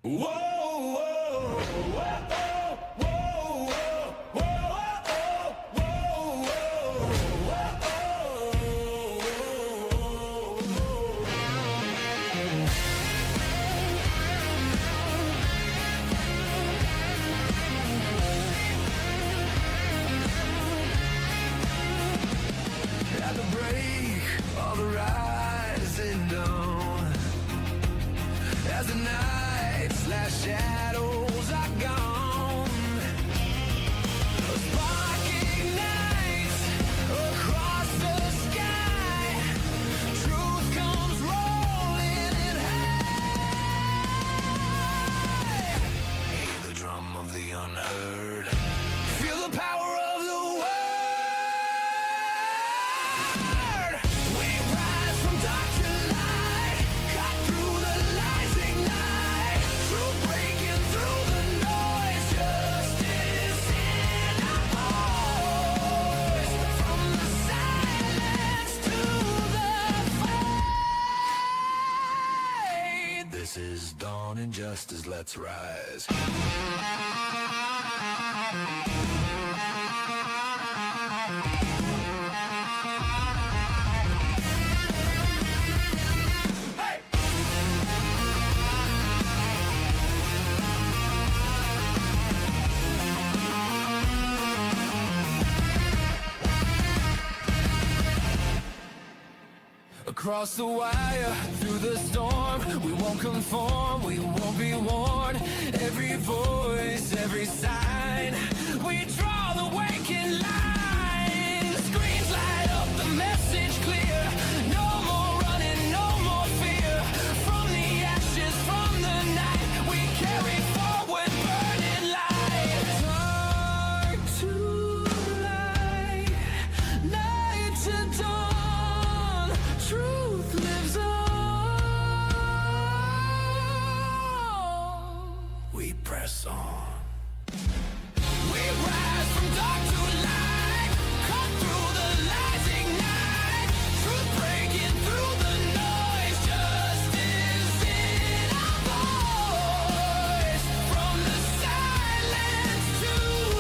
At the break of the rising dawn, as the night's shadows are gone, a spark ignites across the sky. Truth comes rolling in high. Hear the drum of the unheard. Feel the power of the word. We rise from dark to light, cut through the lies ignite. Truth breaking through the noise, justice in our voice. From the silence to the fight. This is dawn and justice, let's rise. Across the wire, through the storm, we won't conform, we won't be warned. Every voice, every sign, we draw the waking line. The screens light up, the message clear. No more running, no more fear. From the ashes, from the night, we carry forward burning light. Dark to light, night to dawn. Truth lives on. We press on. We rise from dark to light, cut through the lies ignite. Truth breaking through the noise, justice in our voice. From the silence to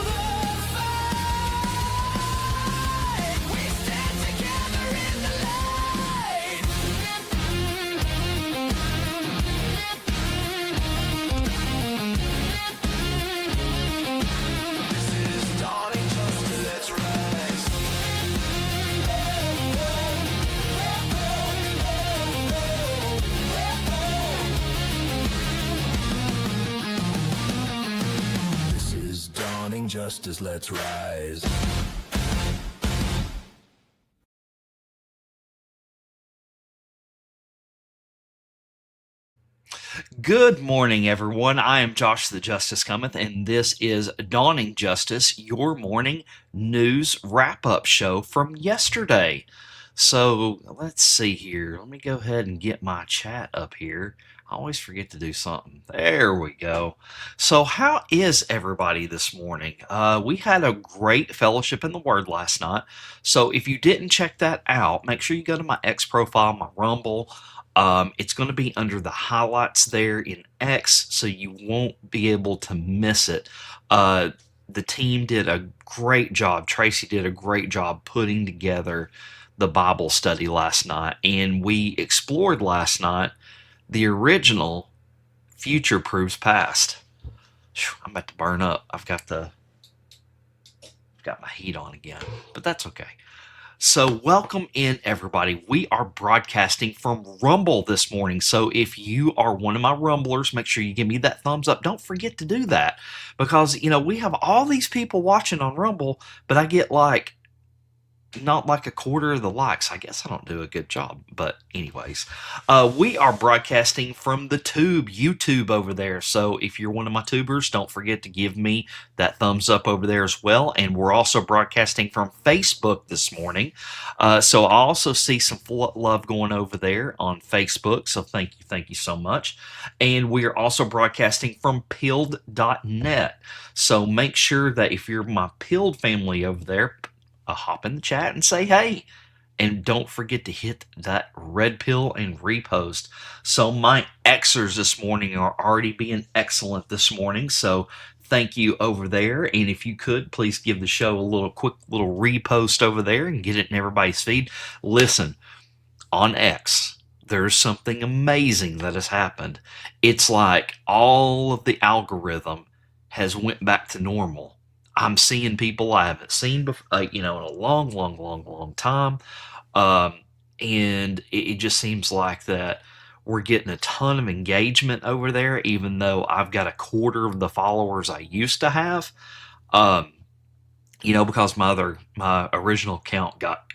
the fight, we stand together in the light. This is dawning justice, let's rise. This is dawning justice, let's rise. Good morning, everyone. I am Josh the Justice Cometh, and this is Dawning Justice, your morning news wrap-up show from yesterday. So, let's see here. Let me go ahead and get my chat up here. I always forget to do something. There we go. So, how is everybody this morning? We had a great fellowship in the Word last night. So, if you didn't check that out, make sure you go to my X profile, my Rumble. It's going to be under the highlights there in X, so you won't be able to miss it. The team did a great job. Tracy did a great job putting together the Bible study last night, and we explored last night the original Future Proves Past. I'm about to burn up. I've got my heat on again, but that's okay. So welcome in, everybody. We are broadcasting from Rumble this morning. So if you are one of my Rumblers, make sure you give me that thumbs up. Don't forget to do that because, we have all these people watching on Rumble, but I get not like a quarter of the likes. I guess I don't do a good job. But anyways, we are broadcasting from the YouTube over there. So if you're one of my tubers, don't forget to give me that thumbs up over there as well. And we're also broadcasting from Facebook this morning. So I also see some love going over there on Facebook. So thank you so much. And we are also broadcasting from pilled.net. So make sure that if you're my Pilled family over there, hop in the chat and say hey. And don't forget to hit that red pill and repost. So my Xers this morning are already being excellent this morning. So thank you over there. And if you could, please give the show a little quick little repost over there and get it in everybody's feed. Listen, on X, there's something amazing that has happened. It's like all of the algorithm has went back to normal. I'm seeing people I haven't seen before, in a long, long, long, long time. Um, and it just seems like that we're getting a ton of engagement over there, even though I've got a quarter of the followers I used to have. Um, because my original account got.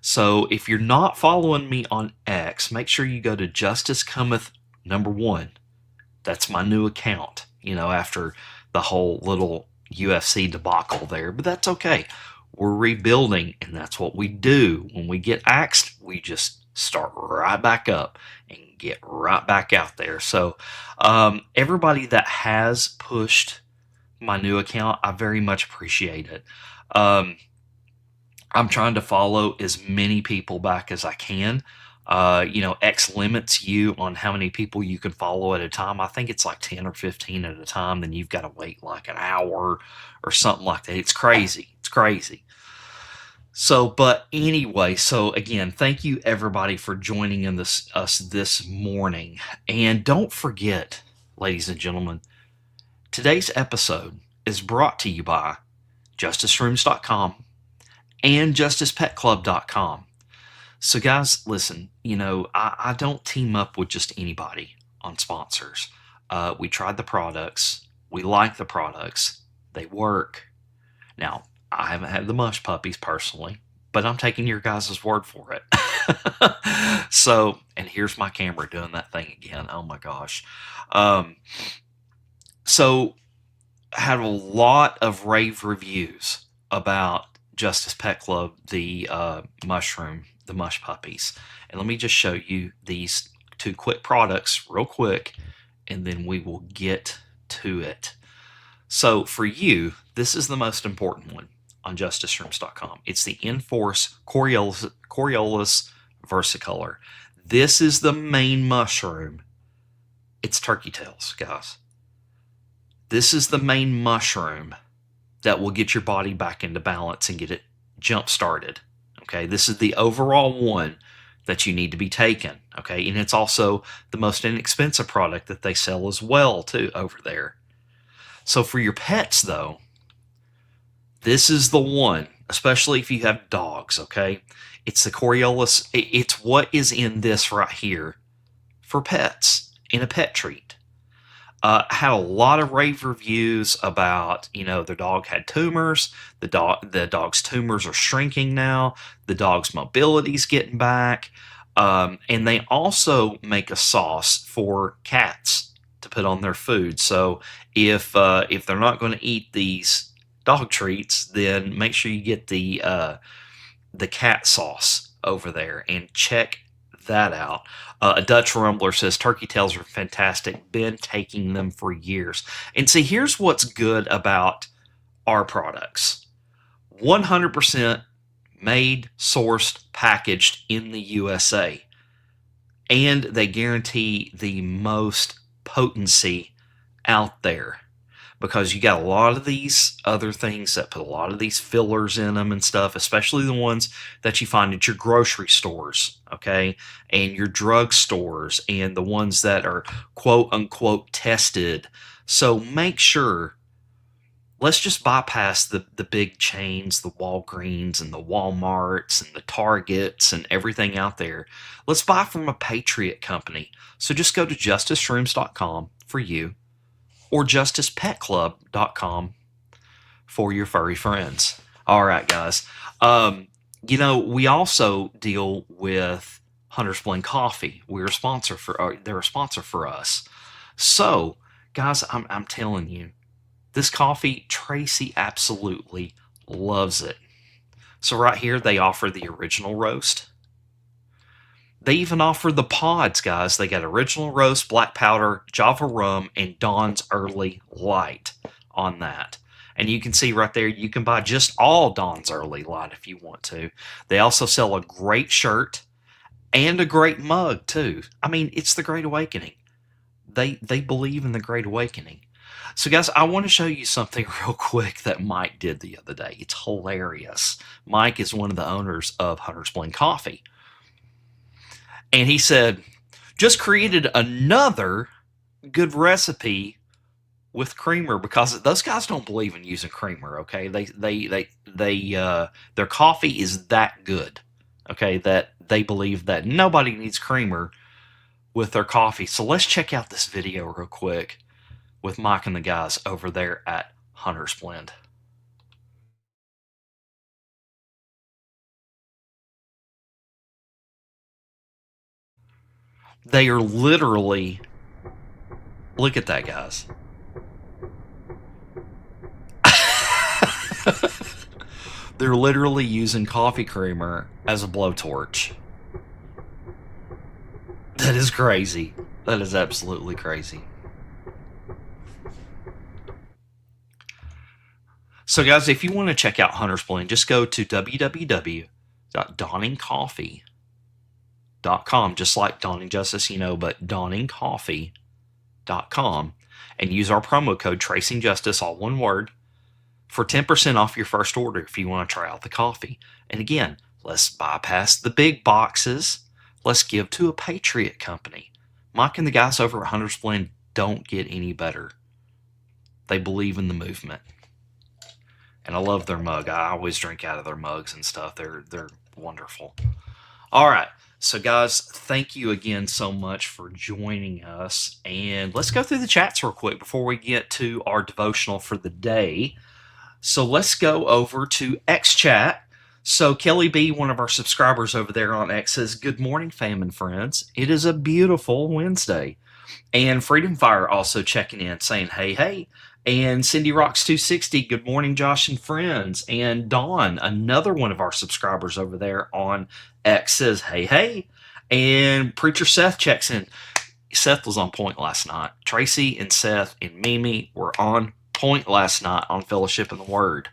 So if you're not following me on X, make sure you go to Justice Cometh #1. That's my new account, after the whole little UFC debacle there. But that's okay. We're rebuilding, and that's what we do. When we get axed, we just start right back up and get right back out there. So everybody that has pushed my new account, I very much appreciate it. I'm trying to follow as many people back as I can. X limits you on how many people you can follow at a time. I think it's like 10 or 15 at a time. Then you've got to wait like an hour or something like that. It's crazy. It's crazy. So, but anyway, so again, thank you everybody for joining us this morning. And don't forget, ladies and gentlemen, today's episode is brought to you by JusticeRooms.com and JusticePetClub.com. So guys, listen, I don't team up with just anybody on sponsors. We tried the products. We like the products. They work. Now, I haven't had the mush puppies personally, but I'm taking your guys' word for it. So, and here's my camera doing that thing again. Oh my gosh. So I had a lot of rave reviews about Justice Pet Club, the mush puppies. And let me just show you these two quick products real quick, and then we will get to it. So for you, this is the most important one on JusticeRooms.com. It's the Enforce Coriolis Versicolor. This is the main mushroom. It's turkey tails, guys. This is the main mushroom that will get your body back into balance and get it jump started. Okay, this is the overall one that you need to be taken. Okay, and it's also the most inexpensive product that they sell as well, too, over there. So for your pets, though, this is the one, especially if you have dogs. Okay, it's the Coriolis. It's what is in this right here for pets in a pet treat. Had a lot of rave reviews about, the dog had tumors. The dog's tumors are shrinking now. The dog's mobility's getting back. And they also make a sauce for cats to put on their food. So if they're not going to eat these dog treats, then make sure you get the cat sauce over there and check that out. A Dutch Rumbler says turkey tails are fantastic. Been taking them for years. And see, here's what's good about our products. 100% made, sourced, packaged in the USA. And they guarantee the most potency out there. Because you got a lot of these other things that put a lot of these fillers in them and stuff, especially the ones that you find at your grocery stores, okay, and your drug stores, and the ones that are quote-unquote tested. So make sure, let's just bypass the big chains, the Walgreens and the Walmarts and the Targets and everything out there. Let's buy from a Patriot company. So just go to JusticeRooms.com for you, or JusticePetClub.com for your furry friends. All right, guys. We also deal with Hunter's Blend Coffee. They're a sponsor for us. So, guys, I'm telling you, this coffee, Tracy absolutely loves it. So right here, they offer the original roast. They even offer the pods, guys. They got original roast, black powder, Java rum, and Dawn's Early Light on that. And you can see right there, you can buy just all Dawn's Early line if you want to. They also sell a great shirt and a great mug too. I mean, it's the Great Awakening. They believe in the Great Awakening. So guys, I want to show you something real quick that Mike did the other day. It's hilarious. Mike is one of the owners of Hunter's Blend Coffee. And he said, just created another good recipe with creamer, because those guys don't believe in using creamer. Okay, their coffee is that good. Okay, that they believe that nobody needs creamer with their coffee. So let's check out this video real quick with Mike and the guys over there at Hunter's Blend. They are literally, look at that, guys. They're literally using coffee creamer as a blowtorch. That is crazy. That is absolutely crazy. So guys, if you want to check out Hunter's Blend, just go to www.dawningcoffee.com, just like Dawning Justice, but dawningcoffee.com, and use our promo code Tracing Justice, all one word, for 10% off your first order if you want to try out the coffee. And again, let's bypass the big boxes. Let's give to a patriot company. Mike and the guys over at Hunter's Blend don't get any better. They believe in the movement. And I love their mug. I always drink out of their mugs and stuff. They're wonderful. All right. So guys, thank you again so much for joining us. And let's go through the chats real quick before we get to our devotional for the day. So let's go over to X Chat. So Kelly B, one of our subscribers over there on X, says, good morning, fam and friends. It is a beautiful Wednesday. And Freedom Fire also checking in, saying, hey, hey. And Cindy Rocks 260, good morning, Josh and friends. And Dawn, another one of our subscribers over there on X, says, hey, hey. And Preacher Seth checks in. Seth was on point last night. Tracy and Seth and Mimi were on point last night on Fellowship in the Word.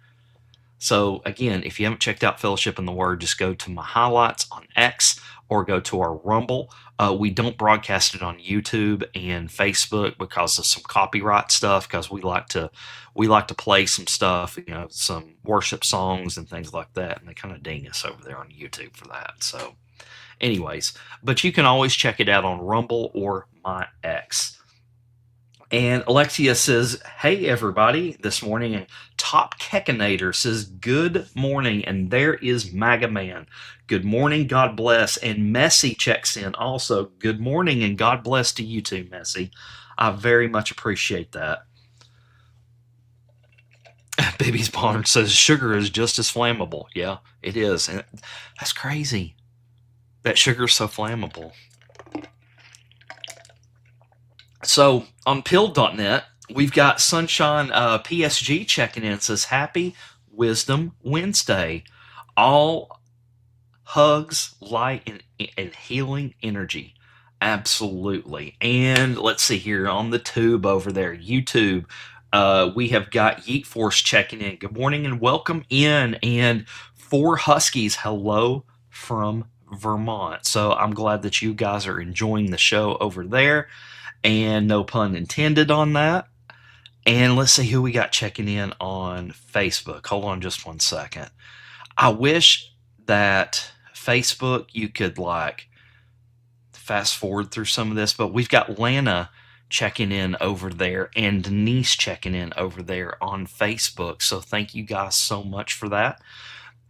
So again, if you haven't checked out Fellowship in the Word, just go to my highlights on X or go to our Rumble. We don't broadcast it on YouTube and Facebook because of some copyright stuff, because we like to play some stuff, some worship songs and things like that, and they kind of ding us over there on YouTube for that. So anyways, but you can always check it out on Rumble or my X. And Alexia says, hey, everybody, this morning. And Top Kekinator says, good morning. And there is MAGA Man. Good morning, God bless. And Messi checks in also. Good morning and God bless to you too, Messi. I very much appreciate that. Bibby's Barnes says, sugar is just as flammable. Yeah, it is. And that's crazy. That sugar is so flammable. So on Pill.net, we've got Sunshine PSG checking in. Says, happy Wisdom Wednesday. All hugs, light, and healing energy. Absolutely. And let's see here on the tube over there, YouTube, we have got Yeet Force checking in. Good morning and welcome in. And Four Huskies, hello from Vermont. So I'm glad that you guys are enjoying the show over there. And no pun intended on that. And let's see who we got checking in on Facebook. Hold on just one second. I wish that Facebook, you could fast forward through some of this, but we've got Lana checking in over there and Denise checking in over there on Facebook. So thank you guys so much for that.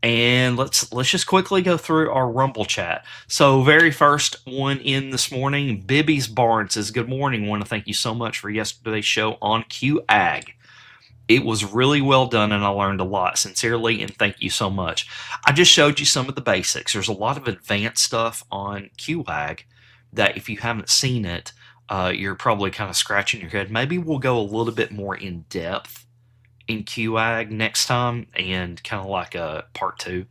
And let's just quickly go through our Rumble chat. So very first one in this morning, Bibby's Barnes says, good morning. Want to thank you so much for yesterday's show on QAG. It was really well done and I learned a lot. Sincerely, and thank you so much. I just showed you some of the basics. There's a lot of advanced stuff on QAG that if you haven't seen it, you're probably kind of scratching your head. Maybe we'll go a little bit more in depth in QAG next time, and kind of like a part 2.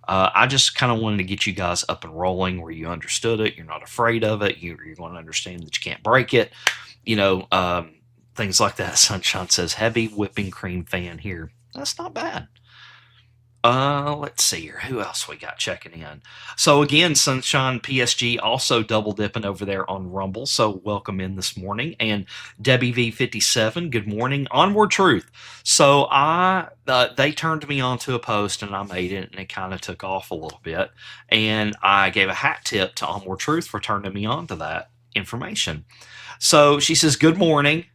I just kind of wanted to get you guys up and rolling where you understood it. You're not afraid of it. You're going to understand that you can't break it. Things things like that. Sunshine says, heavy whipping cream fan here. That's not bad. Let's see here. Who else we got checking in? So again, Sunshine PSG also double dipping over there on Rumble. So welcome in this morning. And Debbie V57, good morning. Onward Truth. So they turned me on to a post and I made it and it kind of took off a little bit. And I gave a hat tip to Onward Truth for turning me on to that information. So she says, good morning.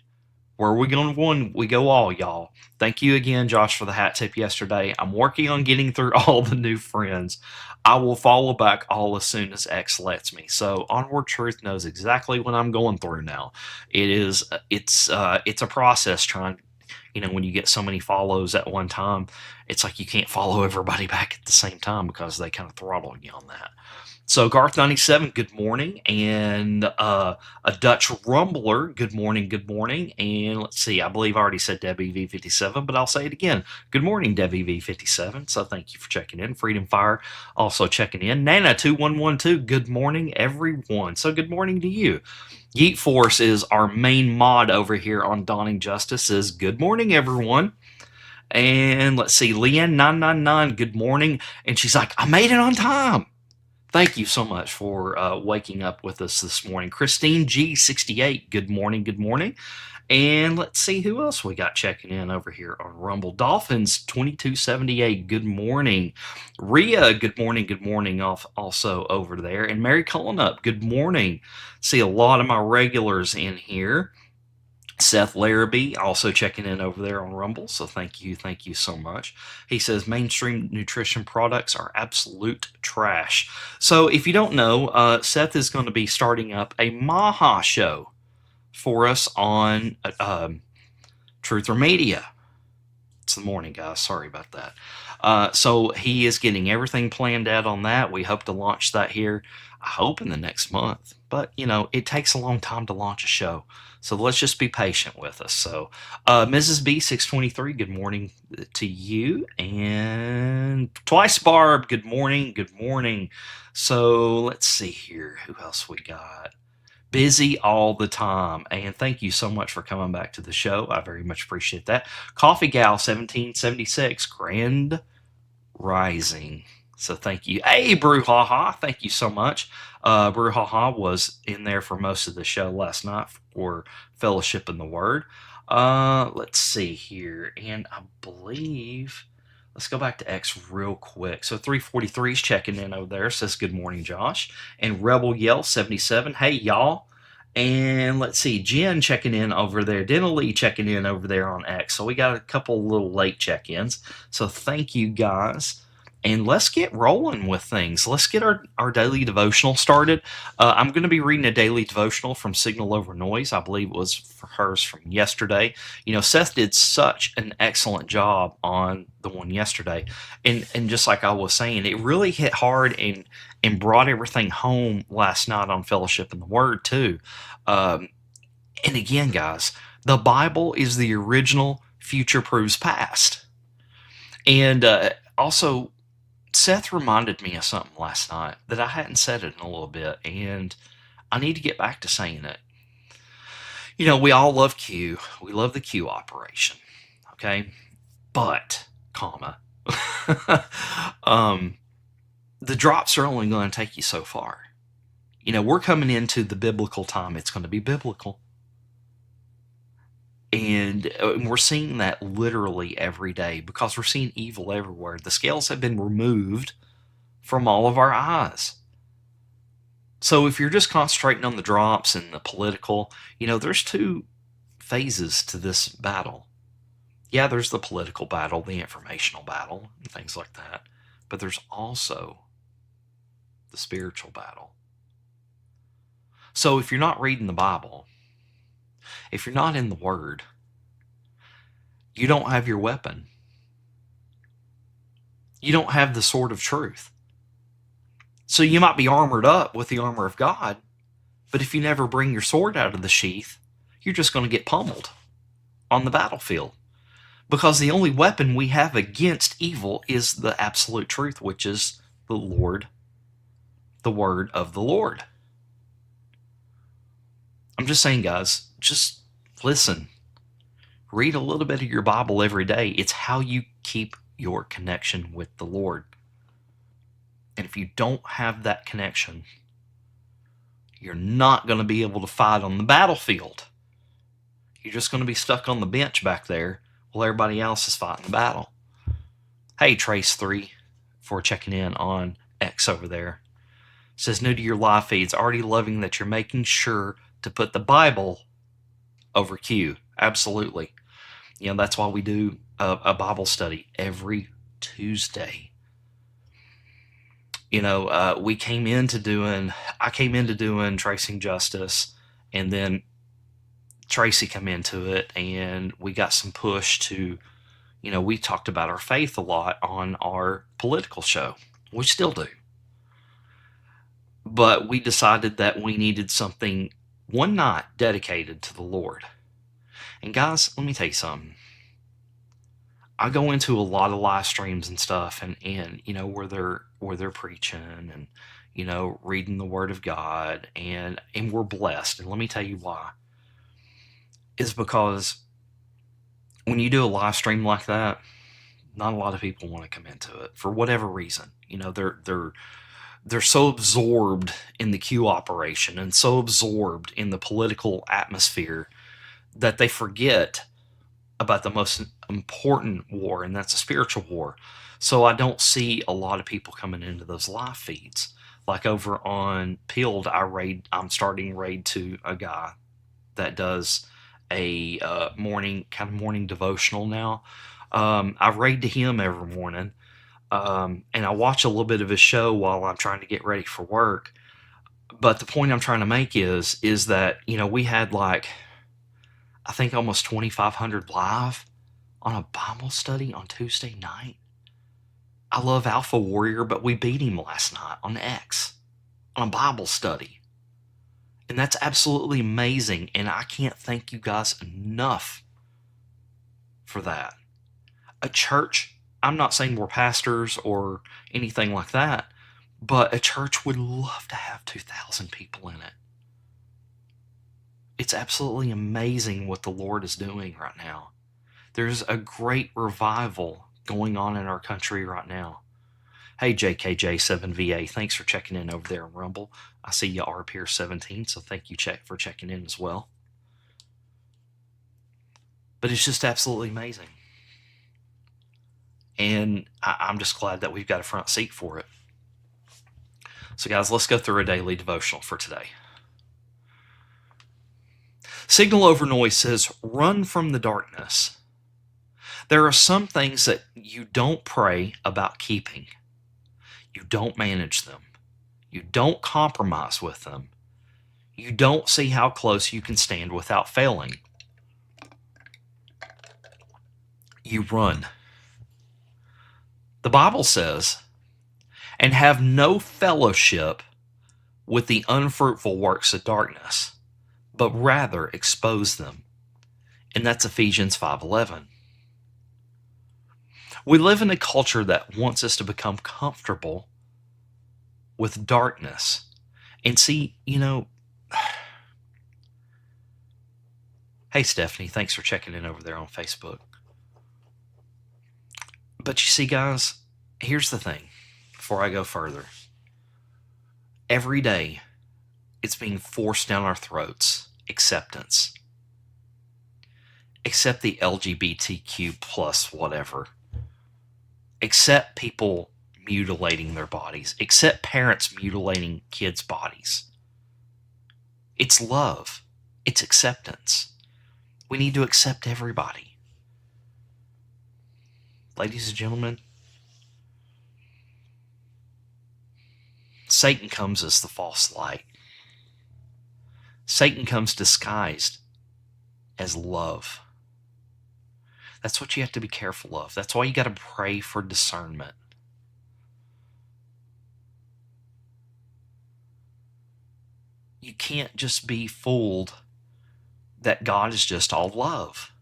Where are we going? We go all, y'all. Thank you again, Josh, for the hat tip yesterday. I'm working on getting through all the new friends. I will follow back all as soon as X lets me. So Onward Truth knows exactly what I'm going through now. It's a process trying. When you get so many follows at one time, it's like you can't follow everybody back at the same time because they kind of throttle you on that. So Garth97, good morning, and a Dutch Rumbler, good morning, and let's see, I believe I already said Debbie V57, but I'll say it again. Good morning, Debbie V57, so thank you for checking in. Freedom Fire also checking in. Nana2112, good morning, everyone. So good morning to you. Yeet Force is our main mod over here on Dawning Justice, says good morning, everyone. And let's see, Leanne999, good morning, and she's like, I made it on time. Thank you so much for waking up with us this morning. Christine G68, good morning. And let's see who else we got checking in over here on Rumble. Dolphins 2278, good morning. Rhea, good morning also over there. And Mary Cullinup, good morning. See a lot of my regulars in here. Seth Larrabee also checking in over there on Rumble, so thank you so much. He says mainstream nutrition products are absolute trash. So if you don't know, Seth is going to be starting up a Maha show for us on Truth or Media. It's the morning, guys. Sorry about that. So he is getting everything planned out on that. We hope to launch that here, I hope, in the next month. But, it takes a long time to launch a show. So let's just be patient with us. So Mrs. B623, good morning to you. And Twice Barb, good morning. So let's see here. Who else we got? Busy all the time. And thank you so much for coming back to the show. I very much appreciate that. Coffee Gal 1776, Grand Rising. So thank you. Hey, Brouhaha, thank you so much. Brouhaha was in there for most of the show last night for Fellowship in the Word. Let's see here. And I believe, let's go back to X real quick. So 343 is checking in over there. Says, good morning, Josh. And Rebel Yell 77. Hey, y'all. And let's see, Jen checking in over there. Dental Lee checking in over there on X. So we got a couple little late check-ins. So thank you, guys. And let's get rolling with things. Let's get our daily devotional started. I'm going to be reading a daily devotional from Signal Over Noise. I believe it was for hers from yesterday. Seth did such an excellent job on the one yesterday. And just like I was saying, it really hit hard and brought everything home last night on Fellowship in the Word too. And again, guys, the Bible is the original, future proves past. And also, Seth reminded me of something last night that I hadn't said it in a little bit, and I need to get back to saying it. We all love Q. We love the Q operation, okay? But, the drops are only going to take you so far. We're coming into the biblical time. It's going to be biblical. And we're seeing that literally every day because we're seeing evil everywhere. The scales have been removed from all of our eyes. So if you're just concentrating on the drops and the political, there's two phases to this battle. Yeah, there's the political battle, the informational battle, and things like that. But there's also the spiritual battle. So if you're not reading the Bible, if you're not in the Word, you don't have your weapon. You don't have the sword of truth. So you might be armored up with the armor of God, but if you never bring your sword out of the sheath, you're just going to get pummeled on the battlefield. Because the only weapon we have against evil is the absolute truth, which is the Lord, the word of the Lord. I'm just saying, guys, just listen. Read a little bit of your Bible every day. It's how you keep your connection with the Lord. And if you don't have that connection, you're not going to be able to fight on the battlefield. You're just going to be stuck on the bench back there while everybody else is fighting the battle. Hey, Trace3, for checking in on X over there. Says, new to your live feeds, already loving that you're making sure to put the Bible over Q. Absolutely. You know, that's why we do a Bible study every Tuesday. You know, I came into doing Tracing Justice, and then Tracy come into it, and we got some push to, you know, we talked about our faith a lot on our political show. We still do. But we decided that we needed something one night dedicated to the Lord. And guys, let me tell you something. I go into a lot of live streams and stuff, and you know, where they're preaching and, you know, reading the Word of God, and we're blessed. And let me tell you why. Is because when you do a live stream like that, not a lot of people want to come into it for whatever reason. You know, they're so absorbed in the Q operation and so absorbed in the political atmosphere that they forget about the most important war, and that's a spiritual war. So I don't see a lot of people coming into those live feeds. Like over on Pilled, I'm starting raid to a guy that does a morning devotional now. I raid to him every morning, and I watch a little bit of his show while I'm trying to get ready for work. But the point I'm trying to make is that, you know, we had like, I think almost 2,500 live on a Bible study on Tuesday night. I love Alpha Warrior, but we beat him last night on X on a Bible study. And that's absolutely amazing, and I can't thank you guys enough for that. A church, I'm not saying we're pastors or anything like that, but a church would love to have 2,000 people in it. It's absolutely amazing what the Lord is doing right now. There's a great revival going on in our country right now. Hey, JKJ7VA, thanks for checking in over there in Rumble. I see you are here 17, so thank you for checking in as well. But it's just absolutely amazing. And I'm just glad that we've got a front seat for it. So guys, let's go through a daily devotional for today. Signal Over Noise says, run from the darkness. There are some things that you don't pray about keeping. You don't manage them. You don't compromise with them. You don't see how close you can stand without failing. You run. The Bible says, and have no fellowship with the unfruitful works of darkness, but rather expose them. And that's Ephesians 5:11. We live in a culture that wants us to become comfortable with darkness. And see, you know, hey, Stephanie, thanks for checking in over there on Facebook. But you see, guys, here's the thing before I go further. Every day, it's being forced down our throats. Acceptance. Accept the LGBTQ plus whatever. Accept people mutilating their bodies. Accept parents mutilating kids' bodies. It's love. It's acceptance. We need to accept everybody. Ladies and gentlemen, Satan comes as the false light. Satan comes disguised as love. That's what you have to be careful of. That's why you got to pray for discernment. You can't just be fooled that God is just all love.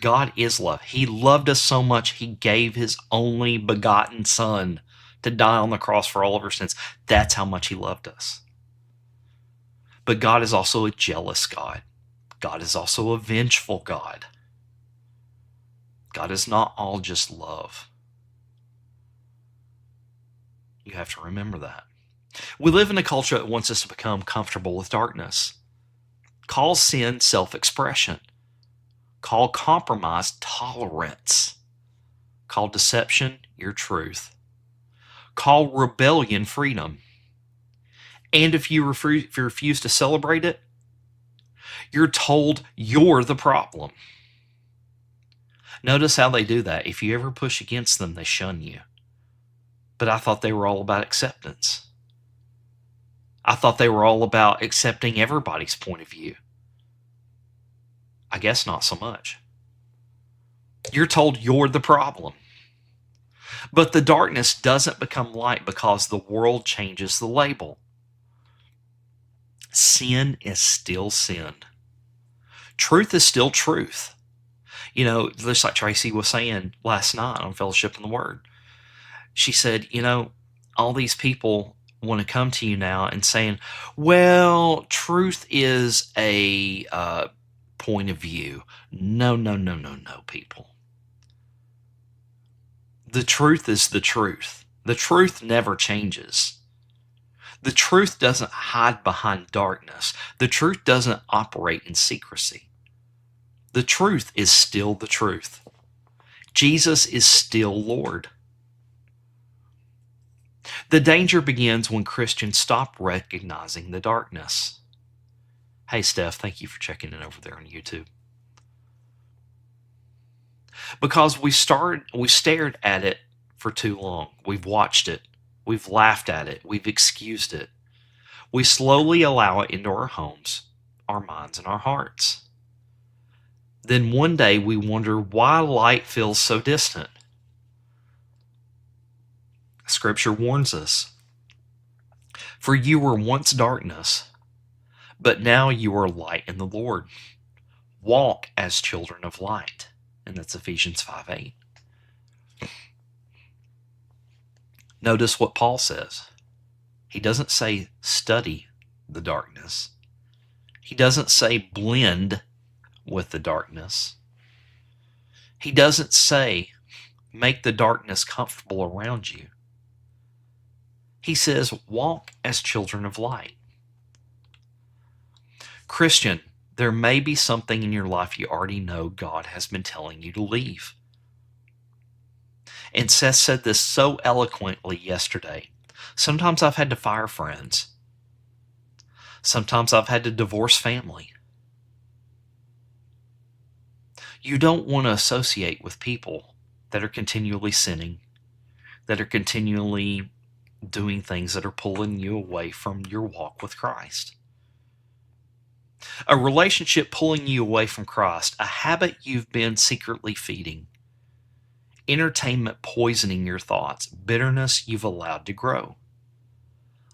God is love. He loved us so much, he gave his only begotten Son to die on the cross for all of our sins. That's how much he loved us. But God is also a jealous God. God is also a vengeful God. God is not all just love. You have to remember that. We live in a culture that wants us to become comfortable with darkness. Call sin self-expression. Call compromise tolerance. Call deception your truth. Call rebellion freedom. And if you refuse to celebrate it, you're told you're the problem. Notice how they do that. If you ever push against them, they shun you. But I thought they were all about acceptance. I thought they were all about accepting everybody's point of view. I guess not so much. You're told you're the problem. But the darkness doesn't become light because the world changes the label. Sin is still sin. Truth is still truth. You know, just like Tracy was saying last night on Fellowship in the Word. She said, you know, all these people want to come to you now and saying, well, truth is a point of view. No, people. The truth is the truth. The truth never changes. The truth doesn't hide behind darkness. The truth doesn't operate in secrecy. The truth is still the truth. Jesus is still Lord. The danger begins when Christians stop recognizing the darkness. Hey, Steph, thank you for checking in over there on YouTube. Because we stared at it for too long. We've watched it. We've laughed at it. We've excused it. We slowly allow it into our homes, our minds, and our hearts. Then one day we wonder why light feels so distant. Scripture warns us, for you were once darkness, but now you are light in the Lord. Walk as children of light. And that's Ephesians 5:8. Notice what Paul says. He doesn't say study the darkness. He doesn't say blend with the darkness. He doesn't say make the darkness comfortable around you. He says walk as children of light. Christian, there may be something in your life you already know God has been telling you to leave. And Seth said this so eloquently yesterday. Sometimes I've had to fire friends. Sometimes I've had to divorce family. You don't want to associate with people that are continually sinning, that are continually doing things that are pulling you away from your walk with Christ. A relationship pulling you away from Christ, a habit you've been secretly feeding, entertainment poisoning your thoughts, bitterness you've allowed to grow,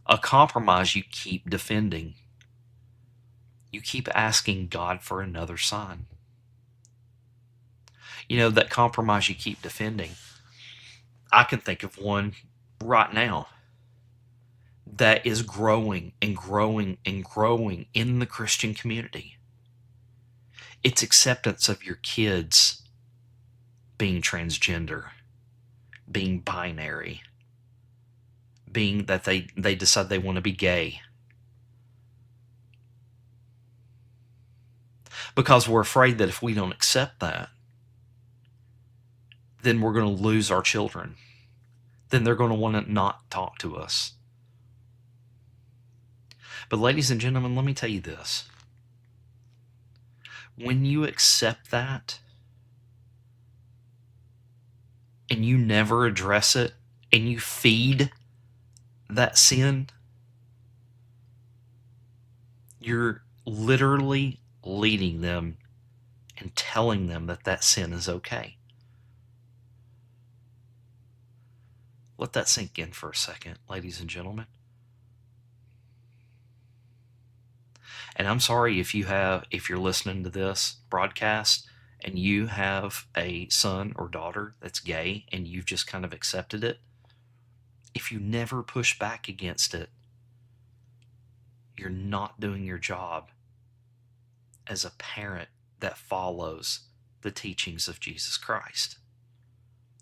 a compromise you keep defending. You keep asking God for another sign. You know, that compromise you keep defending, I can think of one right now that is growing and growing and growing in the Christian community. It's acceptance of your kids being transgender, being binary, being that they decide they want to be gay. Because we're afraid that if we don't accept that, then we're going to lose our children. Then they're going to want to not talk to us. But ladies and gentlemen, let me tell you this. When you accept that and you never address it and you feed that sin, you're literally leading them and telling them that that sin is okay. Let that sink in for a second, ladies and gentlemen. And I'm sorry if you're listening to this broadcast and you have a son or daughter that's gay and you've just kind of accepted it. If you never push back against it, you're not doing your job as a parent that follows the teachings of Jesus Christ.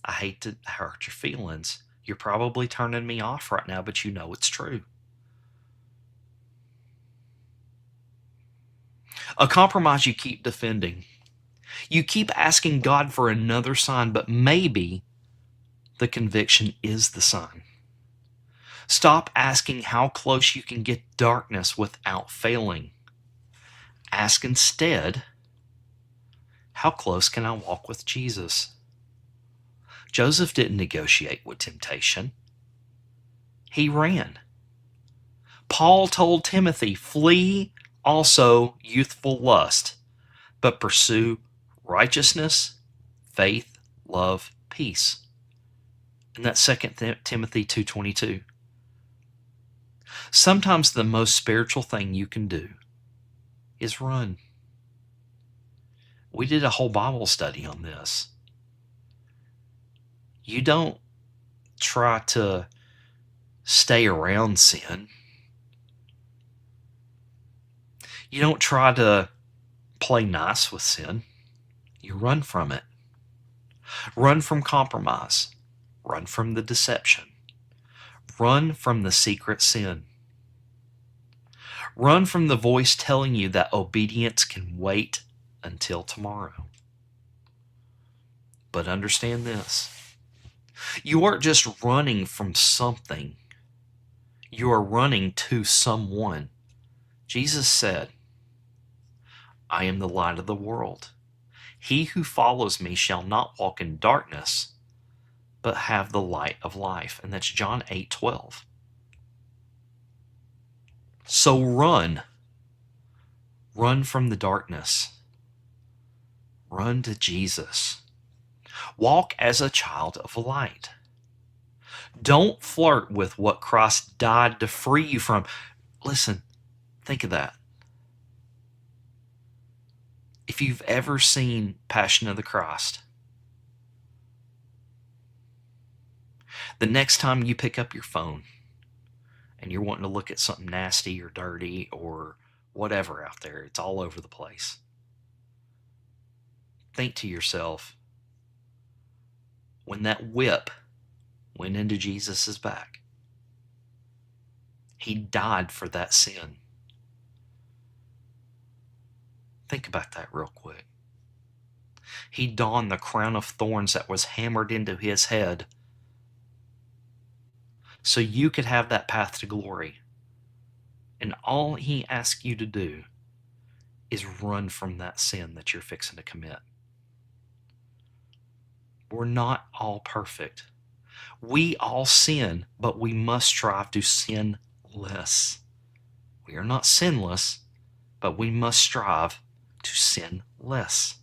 I hate to hurt your feelings. You're probably turning me off right now, but you know it's true. A compromise you keep defending. You keep asking God for another sign, but maybe the conviction is the sign. Stop asking how close you can get darkness without failing. Ask instead, how close can I walk with Jesus? Joseph didn't negotiate with temptation. He ran. Paul told Timothy, flee also youthful lust, but pursue righteousness, faith, love, peace. And that's 2 Timothy 2:22. Sometimes the most spiritual thing you can do is run. We did a whole Bible study on this. You don't try to stay around sin. You don't try to play nice with sin. You run from it. Run from compromise. Run from the deception. Run from the secret sin. Run from the voice telling you that obedience can wait until tomorrow. But understand this. You aren't just running from something. You are running to someone. Jesus said, I am the light of the world. He who follows me shall not walk in darkness, but have the light of life. And that's John 8:12. So run. Run from the darkness. Run to Jesus. Walk as a child of light. Don't flirt with what Christ died to free you from. Listen, think of that. If you've ever seen Passion of the Christ, the next time you pick up your phone and you're wanting to look at something nasty or dirty or whatever out there, it's all over the place. Think to yourself, when that whip went into Jesus' back, he died for that sin. Think about that real quick. He donned the crown of thorns that was hammered into his head so you could have that path to glory. And all he asks you to do is run from that sin that you're fixing to commit. We're not all perfect. We all sin, but we must strive to sin less. We are not sinless, but we must strive to sin less.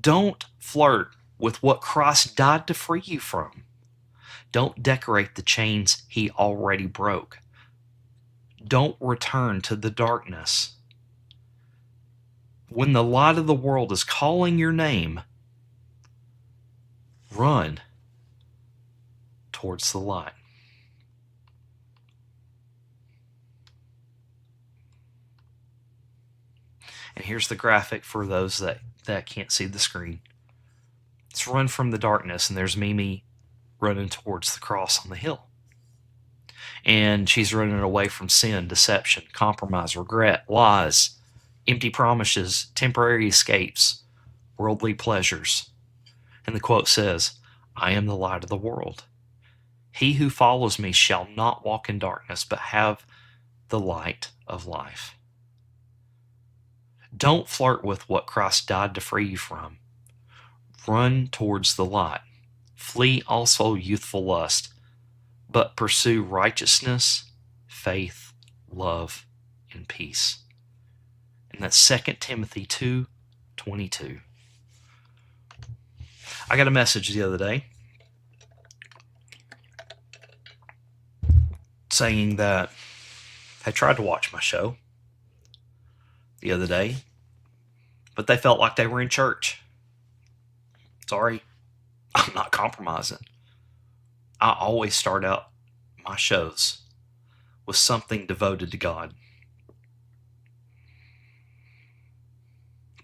Don't flirt with what Christ died to free you from. Don't decorate the chains he already broke. Don't return to the darkness. When the light of the world is calling your name, run towards the light. And here's the graphic for those that can't see the screen. It's run from the darkness, and there's Mimi running towards the cross on the hill. And she's running away from sin, deception, compromise, regret, lies, empty promises, temporary escapes, worldly pleasures. And the quote says, I am the light of the world. He who follows me shall not walk in darkness, but have the light of life. Don't flirt with what Christ died to free you from. Run towards the light. Flee also youthful lust, but pursue righteousness, faith, love, and peace. And that's 2 Timothy 2:22. I got a message the other day saying that they tried to watch my show the other day, but they felt like they were in church. Sorry, I'm not compromising. I always start out my shows with something devoted to God.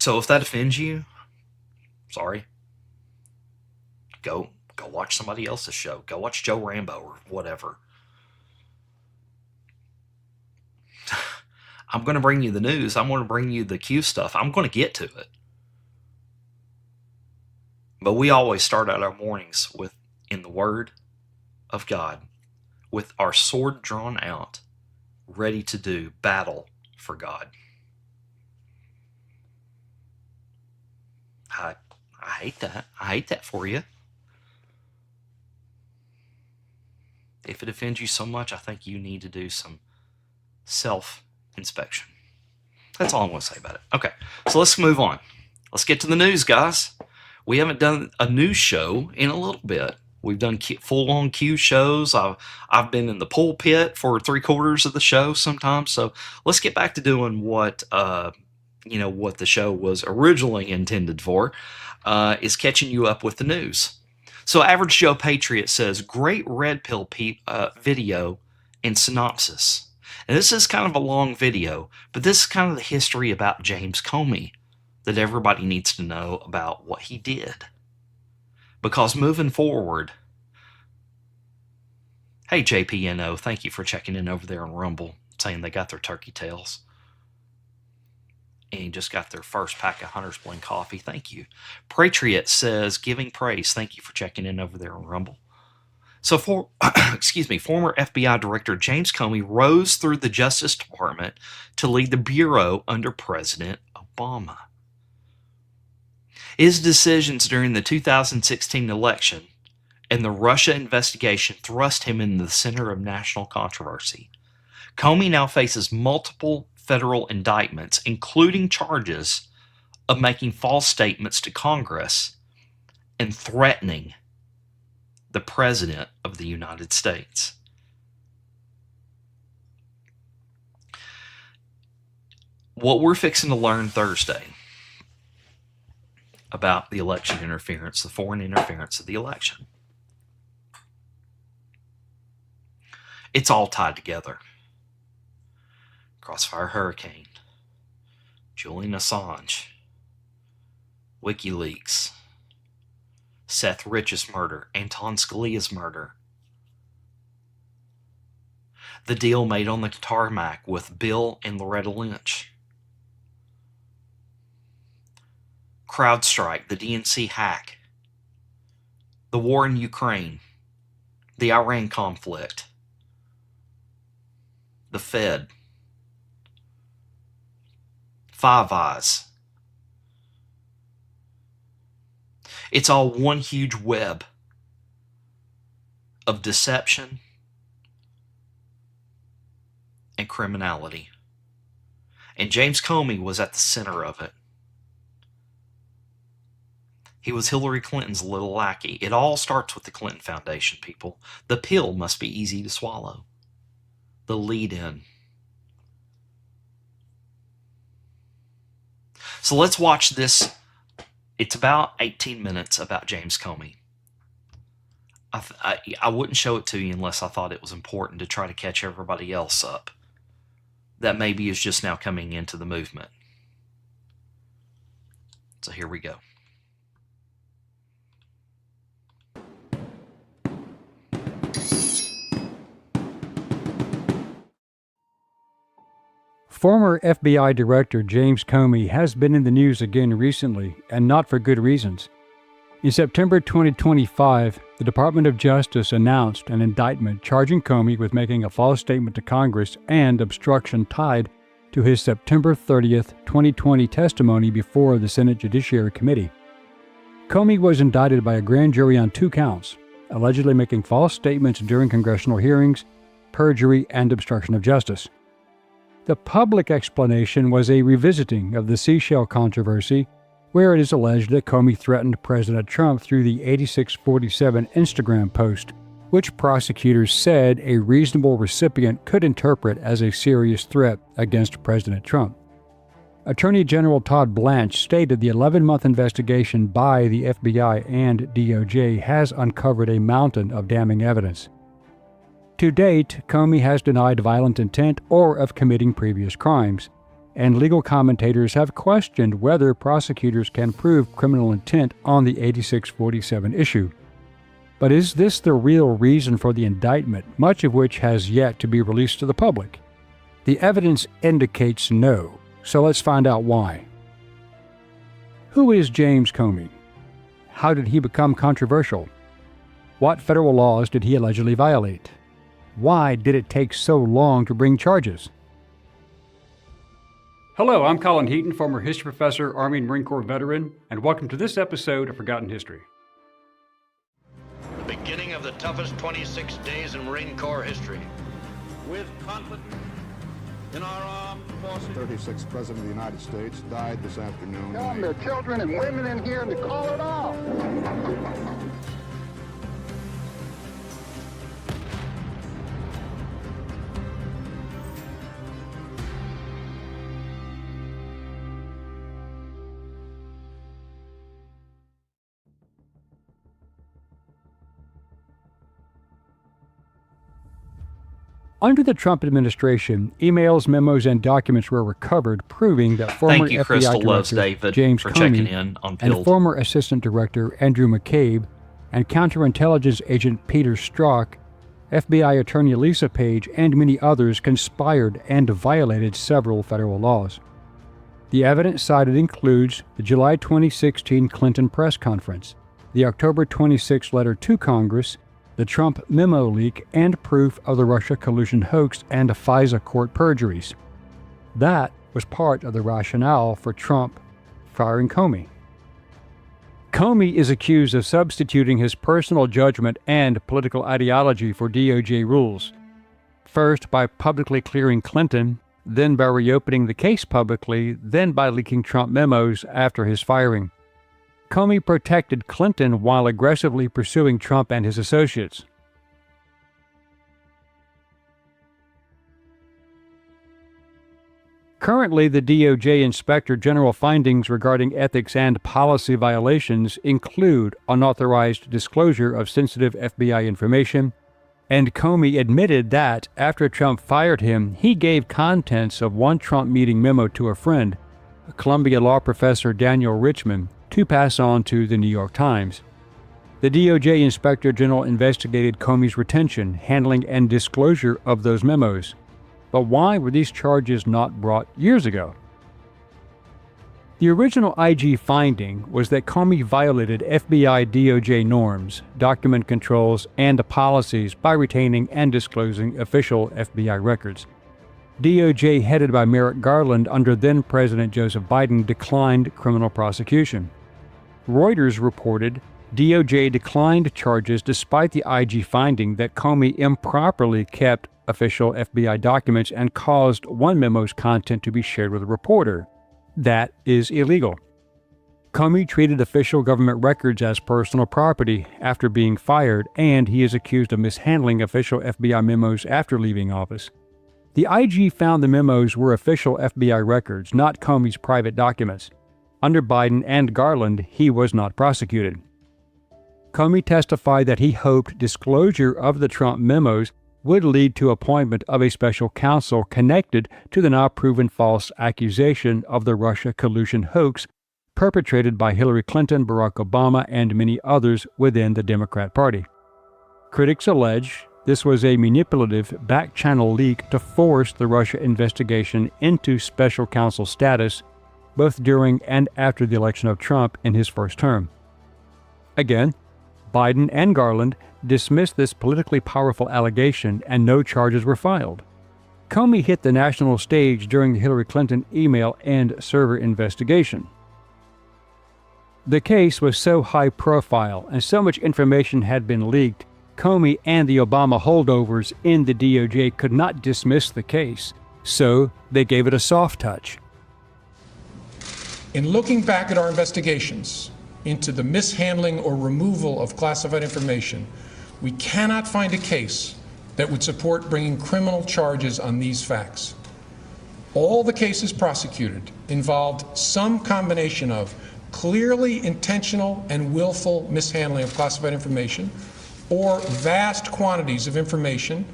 So if that offends you, sorry. Go watch somebody else's show. Go watch Joe Rambo or whatever. I'm going to bring you the news. I'm going to bring you the Q stuff. I'm going to get to it. But we always start out our mornings in the Word of God, with our sword drawn out, ready to do battle for God. I hate that. I hate that for you. If it offends you so much, I think you need to do some self-inspection. That's all I'm going to say about it. Okay, so let's move on. Let's get to the news, guys. We haven't done a news show in a little bit. We've done full-on Q shows. I've been in the pulpit for 3/4 of the show sometimes. So let's get back to doing what the show was originally intended for, is catching you up with the news. So Average Joe Patriot says, great red pill video and synopsis. And this is kind of a long video, but this is kind of the history about James Comey that everybody needs to know about what he did. Because moving forward, hey JPNO, thank you for checking in over there on Rumble, saying they got their turkey tails. And just got their first pack of Hunter's Blend coffee. Thank you. Patriot says, giving praise. Thank you for checking in over there on Rumble. So former FBI Director James Comey rose through the Justice Department to lead the Bureau under President Obama. His decisions during the 2016 election and the Russia investigation thrust him into the center of national controversy. Comey now faces multiple federal indictments, including charges of making false statements to Congress and threatening the President of the United States. What we're fixing to learn Thursday about the election interference, the foreign interference of the election, it's all tied together. Crossfire Hurricane, Julian Assange, WikiLeaks, Seth Rich's murder, Anton Scalia's murder, the deal made on the tarmac with Bill and Loretta Lynch, CrowdStrike, the DNC hack, the war in Ukraine, the Iran conflict, the Fed, Five Eyes. It's all one huge web of deception and criminality. And James Comey was at the center of it. He was Hillary Clinton's little lackey. It all starts with the Clinton Foundation, people. The pill must be easy to swallow. The lead-in. So let's watch this. It's about 18 minutes about James Comey. I wouldn't show it to you unless I thought it was important to try to catch everybody else up that maybe is just now coming into the movement. So here we go. Former FBI Director James Comey has been in the news again recently, and not for good reasons. In September 2025, the Department of Justice announced an indictment charging Comey with making a false statement to Congress and obstruction tied to his September 30th, 2020 testimony before the Senate Judiciary Committee. Comey was indicted by a grand jury on 2 counts, allegedly making false statements during congressional hearings, perjury, and obstruction of justice. The public explanation was a revisiting of the seashell controversy, where it is alleged that Comey threatened President Trump through the 8647 Instagram post, which prosecutors said a reasonable recipient could interpret as a serious threat against President Trump. Attorney General Todd Blanche stated the 11-month investigation by the FBI and DOJ has uncovered a mountain of damning evidence. To date, Comey has denied violent intent or of committing previous crimes, and legal commentators have questioned whether prosecutors can prove criminal intent on the 8647 issue. But is this the real reason for the indictment, much of which has yet to be released to the public? The evidence indicates no, so let's find out why. Who is James Comey? How did he become controversial? What federal laws did he allegedly violate? Why did it take so long to bring charges? Hello, I'm Colin Heaton, former history professor, Army and Marine Corps veteran, and welcome to this episode of Forgotten History. The beginning of the toughest 26 days in Marine Corps history. With confidence in our armed forces. 36th President of the United States died this afternoon. Tell them there are children and women in here and to call it off. Under the Trump administration, emails, memos, and documents were recovered proving that former Thank you, FBI Crystal Director Loves David, James for checking Comey in on and Pilled. former Assistant Director Andrew McCabe and counterintelligence agent Peter Strzok, FBI Attorney Lisa Page, and many others conspired and violated several federal laws. The evidence cited includes the July 2016 Clinton press conference, the October 26 letter to Congress, the Trump memo leak, and proof of the Russia collusion hoax and FISA court perjuries. That was part of the rationale for Trump firing Comey. Comey is accused of substituting his personal judgment and political ideology for DOJ rules, first by publicly clearing Clinton, then by reopening the case publicly, then by leaking Trump memos after his firing. Comey protected Clinton while aggressively pursuing Trump and his associates. Currently, the DOJ Inspector General findings regarding ethics and policy violations include unauthorized disclosure of sensitive FBI information, and Comey admitted that, after Trump fired him, he gave contents of one Trump meeting memo to a friend, Columbia law professor Daniel Richman, to pass on to the New York Times. The DOJ Inspector General investigated Comey's retention, handling, and disclosure of those memos. But why were these charges not brought years ago? The original IG finding was that Comey violated FBI DOJ norms, document controls, and policies by retaining and disclosing official FBI records. DOJ, headed by Merrick Garland under then-President Joseph Biden, declined criminal prosecution. Reuters reported DOJ declined charges despite the IG finding that Comey improperly kept official FBI documents and caused one memo's content to be shared with a reporter. That is illegal. Comey treated official government records as personal property after being fired, and he is accused of mishandling official FBI memos after leaving office. The IG found the memos were official FBI records, not Comey's private documents. Under Biden and Garland, he was not prosecuted. Comey testified that he hoped disclosure of the Trump memos would lead to appointment of a special counsel connected to the now proven false accusation of the Russia collusion hoax perpetrated by Hillary Clinton, Barack Obama, and many others within the Democrat Party. Critics allege this was a manipulative back-channel leak to force the Russia investigation into special counsel status, both during and after the election of Trump in his first term. Again, Biden and Garland dismissed this politically powerful allegation, and no charges were filed. Comey hit the national stage during the Hillary Clinton email and server investigation. The case was so high profile and so much information had been leaked, Comey and the Obama holdovers in the DOJ could not dismiss the case, so they gave it a soft touch. In looking back at our investigations into the mishandling or removal of classified information, we cannot find a case that would support bringing criminal charges on these facts. All the cases prosecuted involved some combination of clearly intentional and willful mishandling of classified information, or vast quantities of information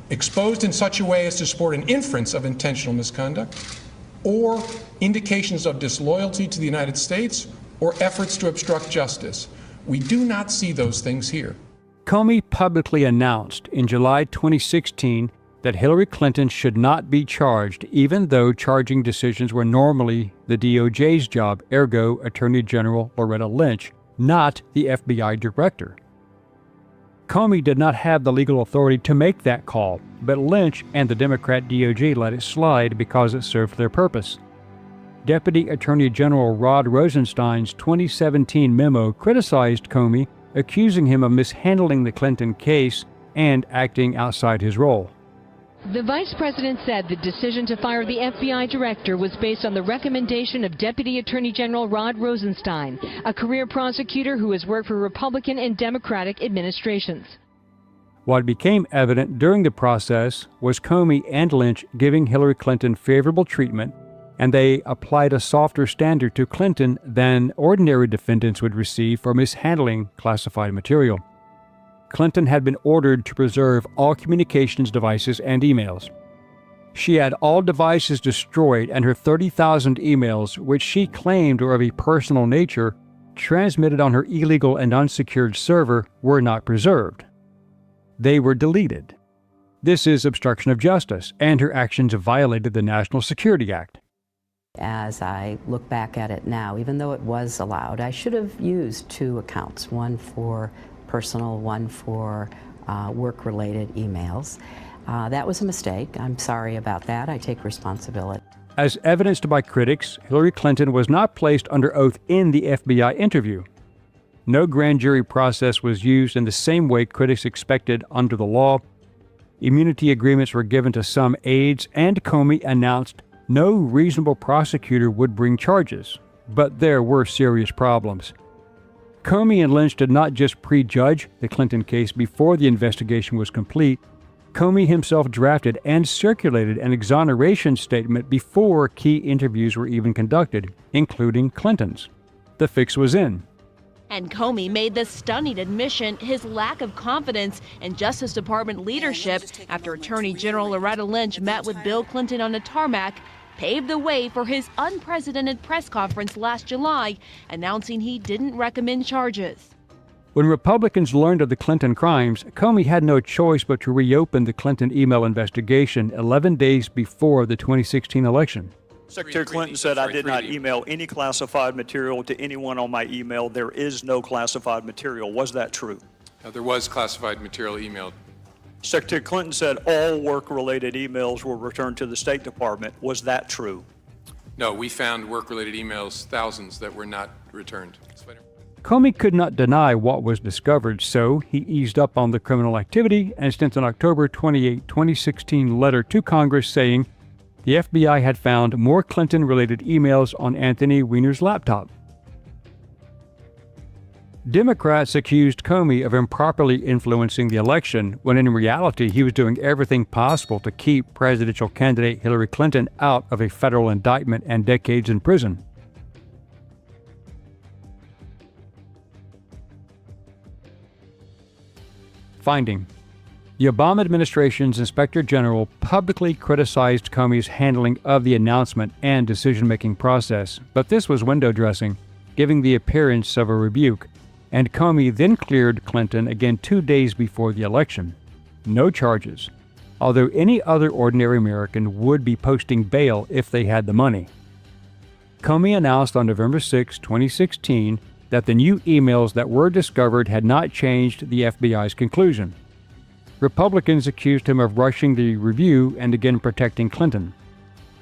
exposed in such a way as to support an inference of intentional misconduct, or indications of disloyalty to the United States or efforts to obstruct justice. We do not see those things here. Comey publicly announced in July 2016 that Hillary Clinton should not be charged, even though charging decisions were normally the DOJ's job, ergo Attorney General Loretta Lynch, not the FBI director. Comey did not have the legal authority to make that call, but Lynch and the Democrat DOJ let it slide because it served their purpose. Deputy Attorney General Rod Rosenstein's 2017 memo criticized Comey, accusing him of mishandling the Clinton case and acting outside his role. The vice president said the decision to fire the FBI director was based on the recommendation of Deputy Attorney General Rod Rosenstein, a career prosecutor who has worked for Republican and Democratic administrations. What became evident during the process was Comey and Lynch giving Hillary Clinton favorable treatment, and they applied a softer standard to Clinton than ordinary defendants would receive for mishandling classified material. Clinton had been ordered to preserve all communications devices and emails. She had all devices destroyed, and her 30,000 emails, which she claimed were of a personal nature, transmitted on her illegal and unsecured server, were not preserved. They were deleted. This is obstruction of justice, and her actions violated the National Security Act. As I look back at it now, even though it was allowed, I should have used two accounts, one for personal, one for work-related emails. That was a mistake. I'm sorry about that. I take responsibility. As evidenced by critics, Hillary Clinton was not placed under oath in the FBI interview. No grand jury process was used in the same way critics expected under the law. Immunity agreements were given to some aides, and Comey announced no reasonable prosecutor would bring charges. But there were serious problems. Comey and Lynch did not just prejudge the Clinton case before the investigation was complete. Comey himself drafted and circulated an exoneration statement before key interviews were even conducted, including Clinton's. The fix was in. And Comey made the stunning admission his lack of confidence in Justice Department leadership after Attorney General Loretta Lynch met with Bill Clinton on the tarmac, paved the way for his unprecedented press conference last July, announcing he didn't recommend charges. When Republicans learned of the Clinton crimes, Comey had no choice but to reopen the Clinton email investigation 11 days before the 2016 election. Secretary Clinton said, "I did not email any classified material to anyone on my email. There is no classified material." Was that true? There was classified material emailed. Secretary Clinton said all work-related emails were returned to the State Department. Was that true? No, we found work-related emails, thousands, that were not returned. Comey could not deny what was discovered, so he eased up on the criminal activity and sent an October 28, 2016 letter to Congress saying the FBI had found more Clinton-related emails on Anthony Weiner's laptop. Democrats accused Comey of improperly influencing the election, when in reality he was doing everything possible to keep presidential candidate Hillary Clinton out of a federal indictment and decades in prison. Finding: the Obama administration's Inspector General publicly criticized Comey's handling of the announcement and decision-making process, but this was window dressing, giving the appearance of a rebuke, and Comey then cleared Clinton again 2 days before the election. No charges, although any other ordinary American would be posting bail if they had the money. Comey announced on November 6, 2016, that the new emails that were discovered had not changed the FBI's conclusion. Republicans accused him of rushing the review and again protecting Clinton.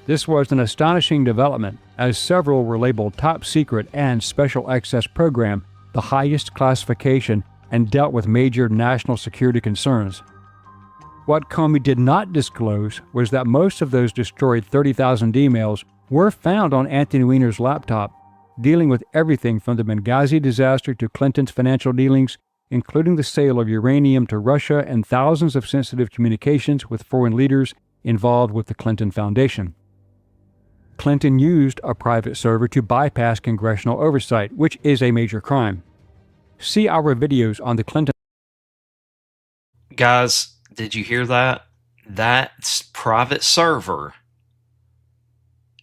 This was an astonishing development, as several were labeled top secret and special access program, the highest classification, and dealt with major national security concerns. What Comey did not disclose was that most of those destroyed 30,000 emails were found on Anthony Weiner's laptop, dealing with everything from the Benghazi disaster to Clinton's financial dealings, including the sale of uranium to Russia and thousands of sensitive communications with foreign leaders involved with the Clinton Foundation. Clinton used a private server to bypass congressional oversight, which is a major crime. See our videos on the Clinton. Guys, did you hear that? That private server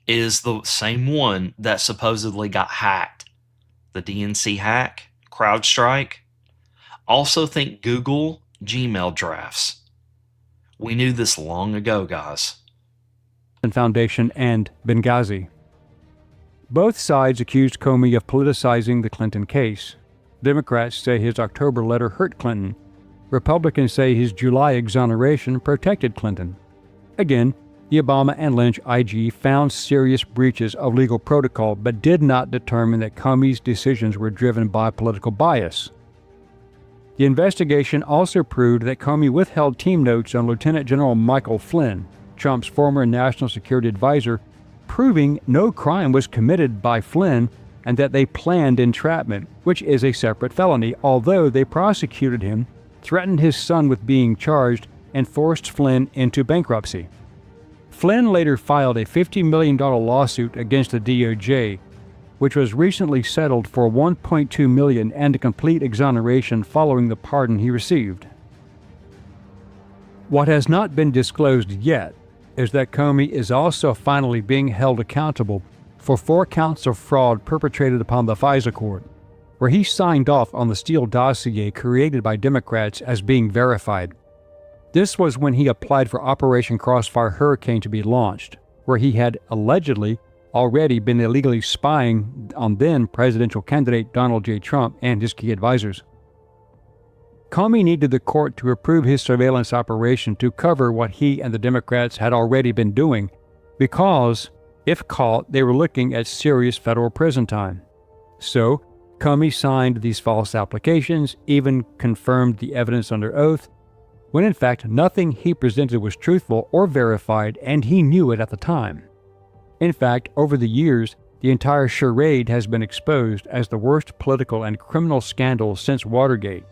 is the same one that supposedly got hacked. The DNC hack, CrowdStrike. Also think Google Gmail drafts. We knew this long ago, guys. Foundation and Benghazi. Both sides accused Comey of politicizing the Clinton case. Democrats say his October letter hurt Clinton. Republicans say his July exoneration protected Clinton. Again, the Obama and Lynch IG found serious breaches of legal protocol but did not determine that Comey's decisions were driven by political bias. The investigation also proved that Comey withheld team notes on Lieutenant General Michael Flynn, Trump's former national security advisor, proving no crime was committed by Flynn and that they planned entrapment, which is a separate felony, although they prosecuted him, threatened his son with being charged, and forced Flynn into bankruptcy. Flynn later filed a $50 million lawsuit against the DOJ, which was recently settled for $1.2 million and a complete exoneration following the pardon he received. What has not been disclosed yet is that Comey is also finally being held accountable for 4 counts of fraud perpetrated upon the FISA court, where he signed off on the Steele dossier created by Democrats as being verified. This was when he applied for Operation Crossfire Hurricane to be launched, where he had allegedly already been illegally spying on then presidential candidate Donald J. Trump and his key advisors. Comey needed the court to approve his surveillance operation to cover what he and the Democrats had already been doing, because, if caught, they were looking at serious federal prison time. So, Comey signed these false applications, even confirmed the evidence under oath, when in fact nothing he presented was truthful or verified, and he knew it at the time. In fact, over the years, the entire charade has been exposed as the worst political and criminal scandal since Watergate.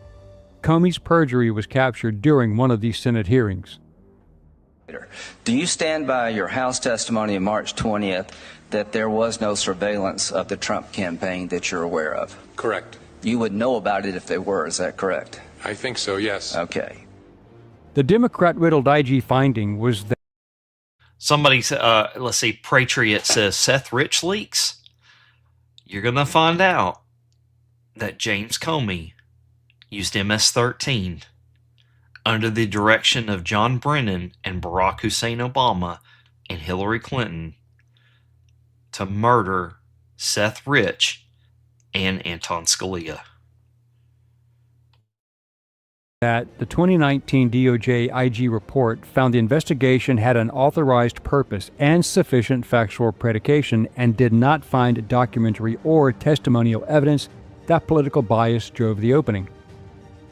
Comey's perjury was captured during one of these Senate hearings. Do you stand by your House testimony on March 20th that there was no surveillance of the Trump campaign that you're aware of? Correct. You would know about it if there were, is that correct? I think so, yes. Okay. The Democrat-riddled IG finding was that Somebody, let's see, Patriot says Seth Rich leaks. You're going to find out that James Comey used MS-13 under the direction of John Brennan and Barack Hussein Obama and Hillary Clinton to murder Seth Rich and Anton Scalia. That the 2019 DOJ IG report found the investigation had an authorized purpose and sufficient factual predication and did not find documentary or testimonial evidence that political bias drove the opening.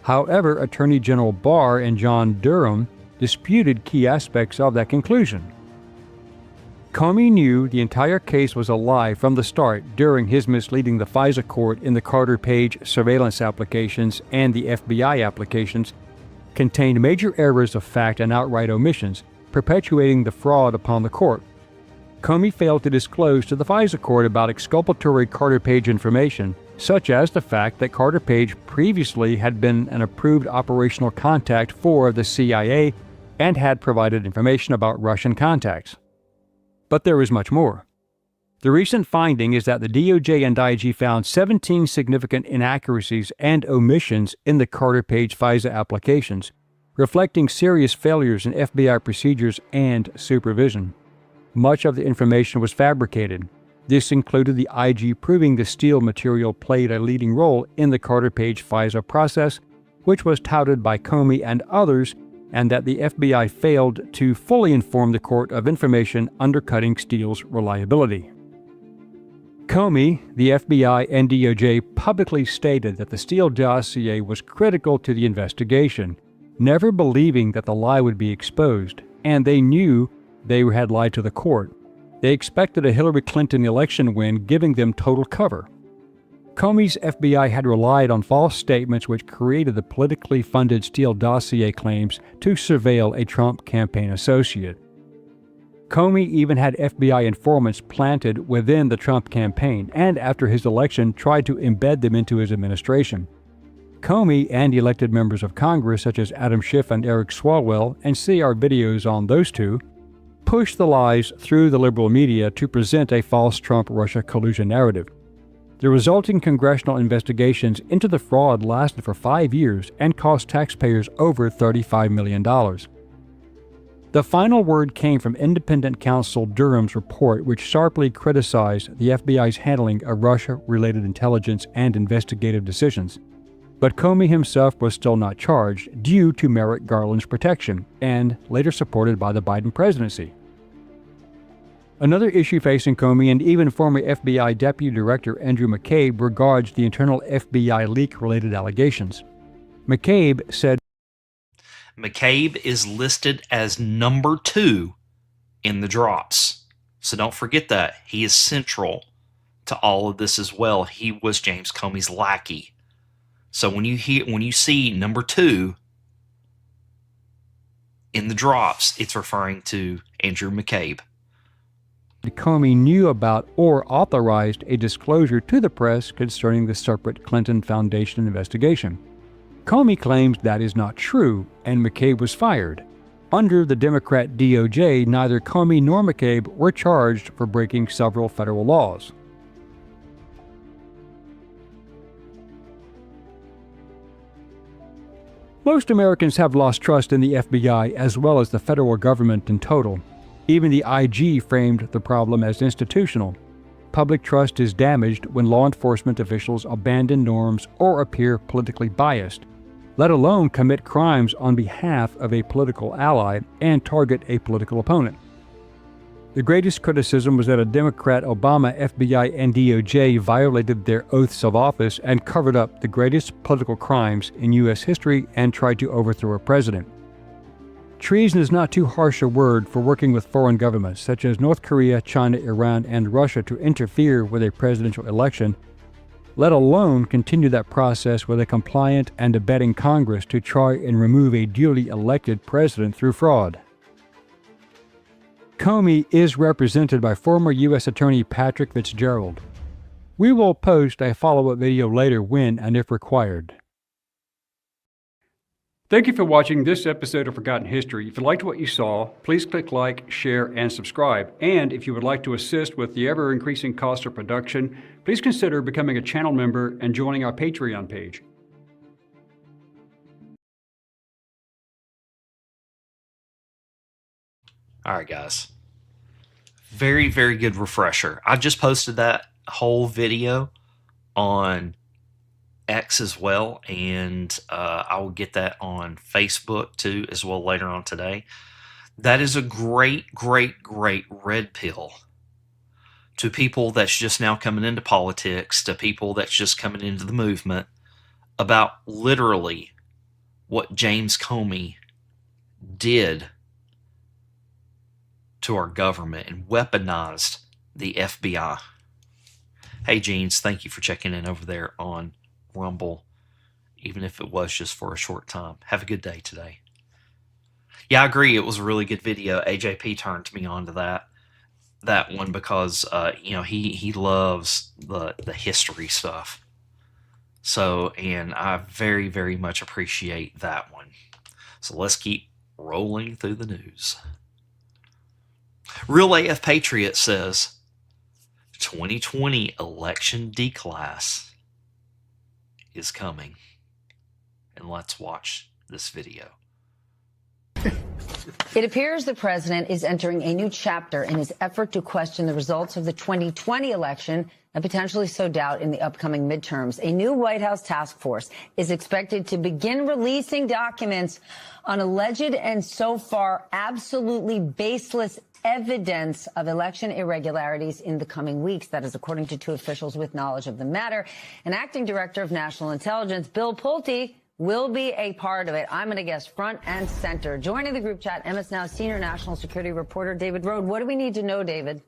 However, Attorney General Barr and John Durham disputed key aspects of that conclusion. Comey knew the entire case was a lie from the start during his misleading the FISA court in the Carter Page surveillance applications, and the FBI applications contained major errors of fact and outright omissions, perpetuating the fraud upon the court. Comey failed to disclose to the FISA court about exculpatory Carter Page information, such as the fact that Carter Page previously had been an approved operational contact for the CIA and had provided information about Russian contacts. But there is much more. The recent finding is that the DOJ and IG found 17 significant inaccuracies and omissions in the Carter Page FISA applications, reflecting serious failures in FBI procedures and supervision. Much of the information was fabricated. This included the IG proving the Steele material played a leading role in the Carter Page FISA process, which was touted by Comey and others, and that the FBI failed to fully inform the court of information undercutting Steele's reliability. Comey, the FBI, and DOJ publicly stated that the Steele dossier was critical to the investigation, never believing that the lie would be exposed, and they knew they had lied to the court. They expected a Hillary Clinton election win, giving them total cover. Comey's FBI had relied on false statements which created the politically funded Steele dossier claims to surveil a Trump campaign associate. Comey even had FBI informants planted within the Trump campaign, and after his election tried to embed them into his administration. Comey and elected members of Congress such as Adam Schiff and Eric Swalwell, and see our videos on those two, pushed the lies through the liberal media to present a false Trump-Russia collusion narrative. The resulting congressional investigations into the fraud lasted for 5 years and cost taxpayers over $35 million. The final word came from independent counsel Durham's report, which sharply criticized the FBI's handling of Russia-related intelligence and investigative decisions. But Comey himself was still not charged due to Merrick Garland's protection, and later supported by the Biden presidency. Another issue facing Comey and even former FBI Deputy Director Andrew McCabe regards the internal FBI leak-related allegations. McCabe said, McCabe is listed as number 2 in the drops. So don't forget that. He is central to all of this as well. He was James Comey's lackey. So when you see number 2 in the drops, it's referring to Andrew McCabe. Comey knew about or authorized a disclosure to the press concerning the separate Clinton Foundation investigation. Comey claims that is not true, and McCabe was fired. Under the Democrat DOJ, neither Comey nor McCabe were charged for breaking several federal laws. Most Americans have lost trust in the FBI as well as the federal government in total. Even the IG framed the problem as institutional. Public trust is damaged when law enforcement officials abandon norms or appear politically biased, let alone commit crimes on behalf of a political ally and target a political opponent. The greatest criticism was that a Democrat Obama FBI and DOJ violated their oaths of office and covered up the greatest political crimes in U.S. history and tried to overthrow a president. Treason is not too harsh a word for working with foreign governments such as North Korea, China, Iran, and Russia to interfere with a presidential election, let alone continue that process with a compliant and abetting Congress to try and remove a duly elected president through fraud. Comey is represented by former U.S. Attorney Patrick Fitzgerald. We will post a follow-up video later when and if required. Thank you for watching this episode of Forgotten History. If you liked what you saw, please click like, share, and subscribe. And if you would like to assist with the ever-increasing cost of production, please consider becoming a channel member and joining our Patreon page. All right, guys. Very, very good refresher. I just posted that whole video on X as well, and I will get that on Facebook too as well later on today. That is a great red pill to people that's just now coming into politics, to people that's just coming into the movement, about literally what James Comey did to our government and weaponized the FBI. Hey Jeans, thank you for checking in over there on Rumble, even if it was just for a short time. Have a good day today. Yeah, I agree. It was a really good video. AJP turned me on to that one because he loves the history stuff. So, and I very, very much appreciate that one. So let's keep rolling through the news. Real AF Patriot says 2020 election declass is coming. And let's watch this video. It appears the president is entering a new chapter in his effort to question the results of the 2020 election and potentially sow doubt in the upcoming midterms. A new White House task force is expected to begin releasing documents on alleged and so far absolutely baseless evidence of election irregularities in the coming weeks. That is according to 2 officials with knowledge of the matter. An acting director of national intelligence, Bill Pulte, will be a part of it. I'm going to guess front and center. Joining the group chat, MS Now senior national security reporter David Rode. What do we need to know, David?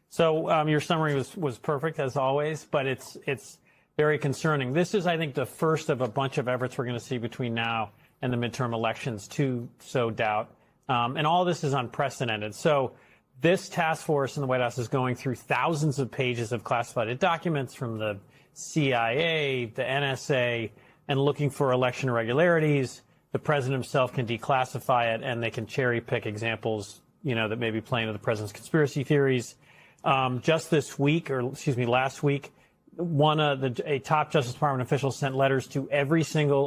So your summary was perfect as always, but it's very concerning. This is, I think, the first of a bunch of efforts we're going to see between now and the midterm elections to sow doubt. And all this is unprecedented. So this task force in the White House is going through thousands of pages of classified documents from the CIA, the NSA, and looking for election irregularities. The president himself can declassify it, and they can cherry pick examples that may be playing to the president's conspiracy theories. Just this week, last week, a top Justice Department official sent letters to every single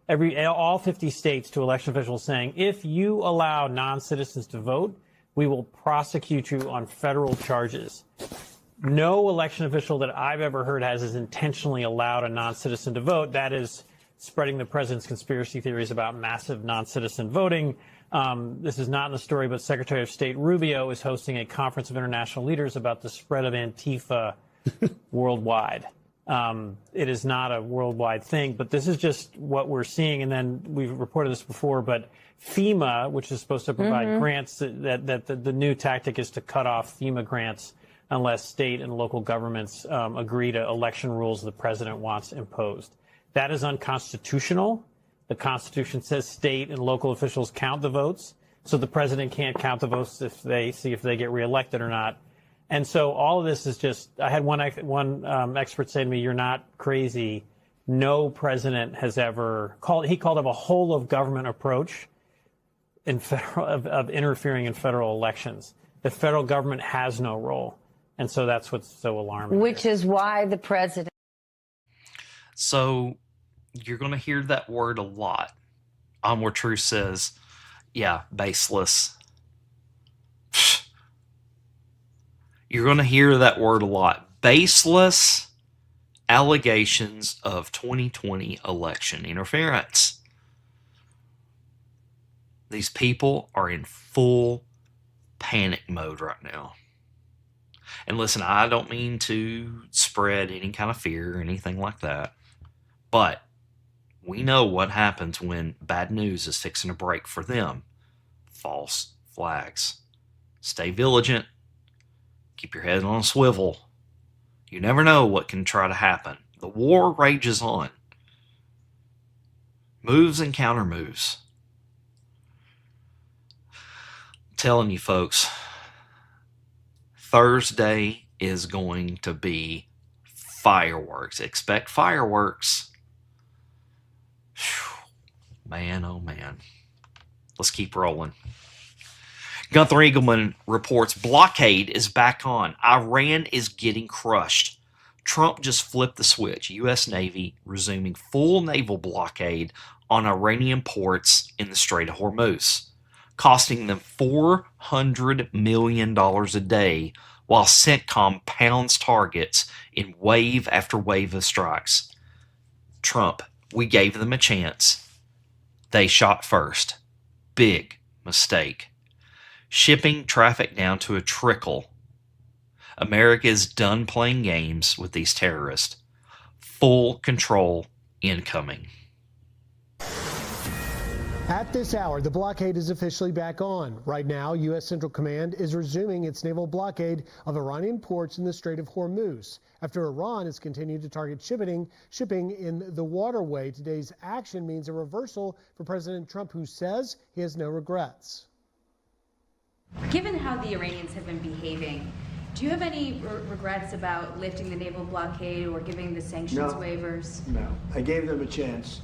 all 50 states to election officials saying, if you allow non-citizens to vote, we will prosecute you on federal charges. No election official that I've ever heard has intentionally allowed a non-citizen to vote. That is spreading the president's conspiracy theories about massive non-citizen voting. This is not in the story, but Secretary of State Rubio is hosting a conference of international leaders about the spread of Antifa worldwide. It is not a worldwide thing, but this is just what we're seeing. And then we've reported this before, but FEMA, which is supposed to provide grants, that the new tactic is to cut off FEMA grants unless state and local governments agree to election rules the president wants imposed. That is unconstitutional. The Constitution says state and local officials count the votes, so the president can't count the votes if they see if they get reelected or not. And so all of this is just, I had one expert say to me, you're not crazy. No president has ever called it a whole of government approach of interfering in federal elections. The federal government has no role. And so that's what's so alarming. Which is why the president. So you're going to hear that word a lot. Where Truth says, yeah, baseless. You're going to hear that word a lot. Baseless allegations of 2020 election interference. These people are in full panic mode right now. And listen, I don't mean to spread any kind of fear or anything like that, but we know what happens when bad news is fixing to break for them. False flags. Stay vigilant. Keep your head on a swivel. You never know what can try to happen. The war rages on. Moves and counter moves. I'm telling you folks, Thursday is going to be fireworks. Expect fireworks. Whew. Man, oh man. Let's keep rolling. Gunther Eagleman reports blockade is back on. Iran is getting crushed. Trump just flipped the switch. U.S. Navy resuming full naval blockade on Iranian ports in the Strait of Hormuz, costing them $400 million a day, while CENTCOM pounds targets in wave after wave of strikes. Trump, we gave them a chance. They shot first. Big mistake. Shipping traffic down to a trickle. America is done playing games with these terrorists. Full control incoming. At this hour, the blockade is officially back on. Right now, U.S. Central Command is resuming its naval blockade of Iranian ports in the Strait of Hormuz after Iran has continued to target shipping in the waterway. Today's action means a reversal for President Trump, who says he has no regrets. Given how the Iranians have been behaving, do you have any regrets about lifting the naval blockade or giving the sanctions waivers? No, I gave them a chance.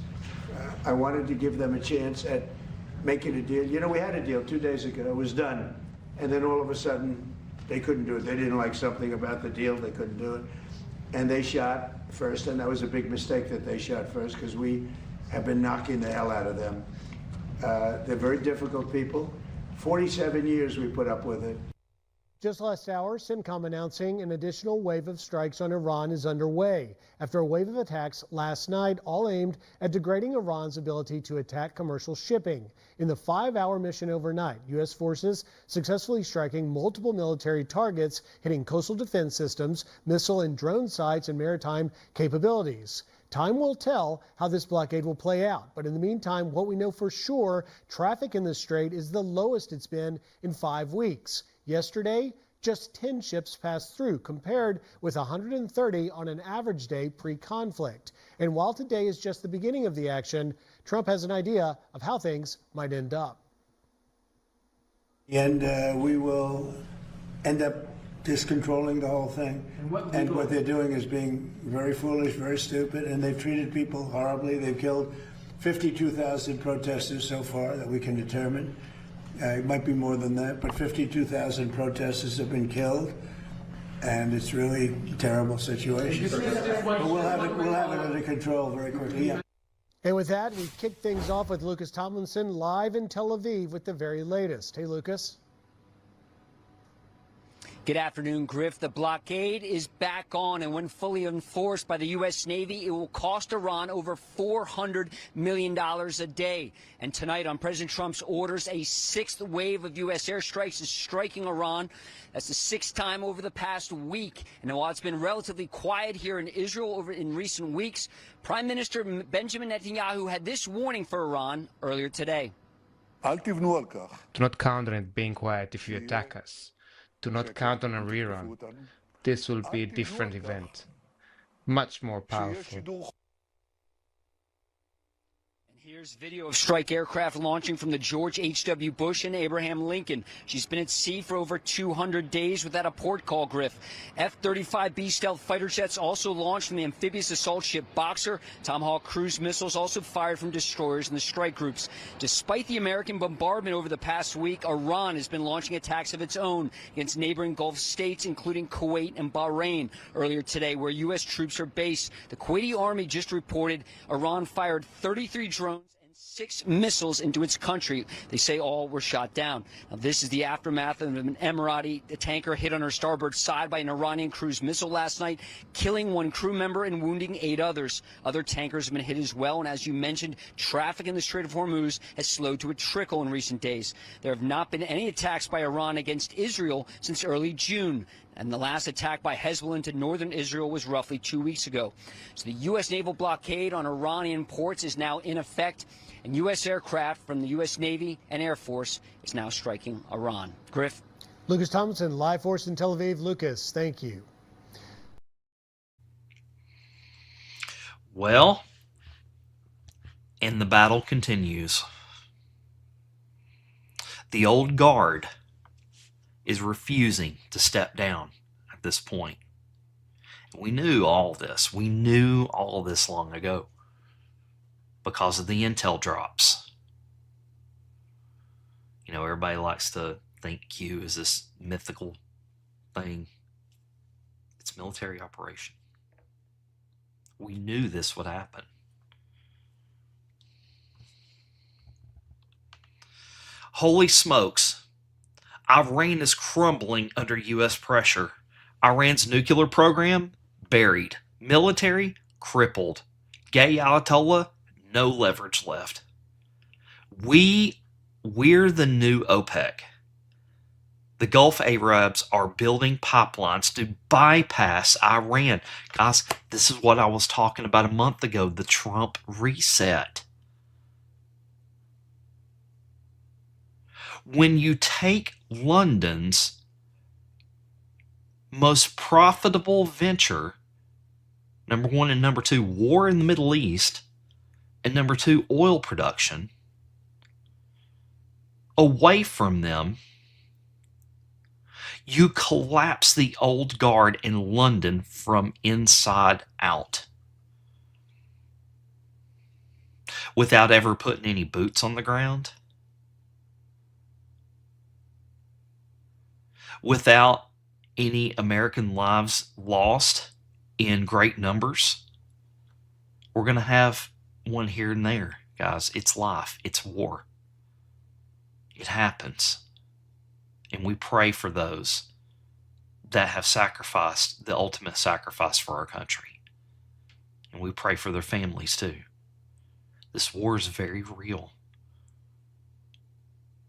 I wanted to give them a chance at making a deal. You know, we had a deal 2 days ago. It was done. And then all of a sudden, they couldn't do it. They didn't like something about the deal. They couldn't do it. And they shot first, and that was a big mistake that they shot first because we have been knocking the hell out of them. They're very difficult people. 47 years we put up with it. Just last hour, CENTCOM announcing an additional wave of strikes on Iran is underway after a wave of attacks last night, all aimed at degrading Iran's ability to attack commercial shipping. In the 5-hour mission overnight, U.S. forces successfully striking multiple military targets, hitting coastal defense systems, missile and drone sites, and maritime capabilities. Time will tell how this blockade will play out. But in the meantime, what we know for sure, traffic in the strait is the lowest it's been in 5 weeks. Yesterday, just 10 ships passed through, compared with 130 on an average day pre-conflict. And while today is just the beginning of the action, Trump has an idea of how things might end up. And we will end up just controlling the whole thing. And what they're doing is being very foolish, very stupid, and they've treated people horribly. They've killed 52,000 protesters so far that we can determine. It might be more than that, but 52,000 protesters have been killed, and it's really a terrible situation. But we'll have it under control very quickly. Yeah. And with that, we kick things off with Lucas Tomlinson live in Tel Aviv with the very latest. Hey, Lucas. Good afternoon, Griff. The blockade is back on, and when fully enforced by the U.S. Navy, it will cost Iran over $400 million a day. And tonight, on President Trump's orders, a sixth wave of U.S. airstrikes is striking Iran. That's the sixth time over the past week. And while it's been relatively quiet here in Israel in recent weeks, Prime Minister Benjamin Netanyahu had this warning for Iran earlier today. Do not count on it being quiet if you attack us. Do not count on a rerun. This will be a different event, much more powerful. Here's video of strike aircraft launching from the George H.W. Bush and Abraham Lincoln. She's been at sea for over 200 days without a port call, Griff. F-35B stealth fighter jets also launched from the amphibious assault ship Boxer. Tomahawk cruise missiles also fired from destroyers in the strike groups. Despite the American bombardment over the past week, Iran has been launching attacks of its own against neighboring Gulf states, including Kuwait and Bahrain. Earlier today, where U.S. troops are based, the Kuwaiti army just reported Iran fired 33 drones 6 missiles into its country. They say all were shot down. Now, this is the aftermath of an Emirati tanker hit on her starboard side by an Iranian cruise missile last night, killing 1 crew member and wounding 8 others. Other tankers have been hit as well, and as you mentioned, traffic in the Strait of Hormuz has slowed to a trickle in recent days. There have not been any attacks by Iran against Israel since early June. And the last attack by Hezbollah into northern Israel was roughly 2 weeks ago. So the U.S. naval blockade on Iranian ports is now in effect, and U.S. aircraft from the U.S. Navy and Air Force is now striking Iran. Griff. Lucas Thompson, live for us in Tel Aviv. Lucas, thank you. Well, and the battle continues. The old guard is refusing to step down at this point. We knew all this. We knew all this long ago because of the intel drops. You know, everybody likes to think Q is this mythical thing. It's a military operation. We knew this would happen. Holy smokes. Iran is crumbling under U.S. pressure. Iran's nuclear program, buried. Military, crippled. Gay Ayatollah, no leverage left. We're the new OPEC. The Gulf Arabs are building pipelines to bypass Iran. Guys, this is what I was talking about a month ago, the Trump reset. When you take London's most profitable venture, number 1 and number 2, war in the Middle East, and number 2, oil production, away from them, you collapse the old guard in London from inside out without ever putting any boots on the ground, without any American lives lost in great numbers. We're going to have one here and there, guys. It's life. It's war. It happens. And we pray for those that have sacrificed the ultimate sacrifice for our country. And we pray for their families too. This war is very real.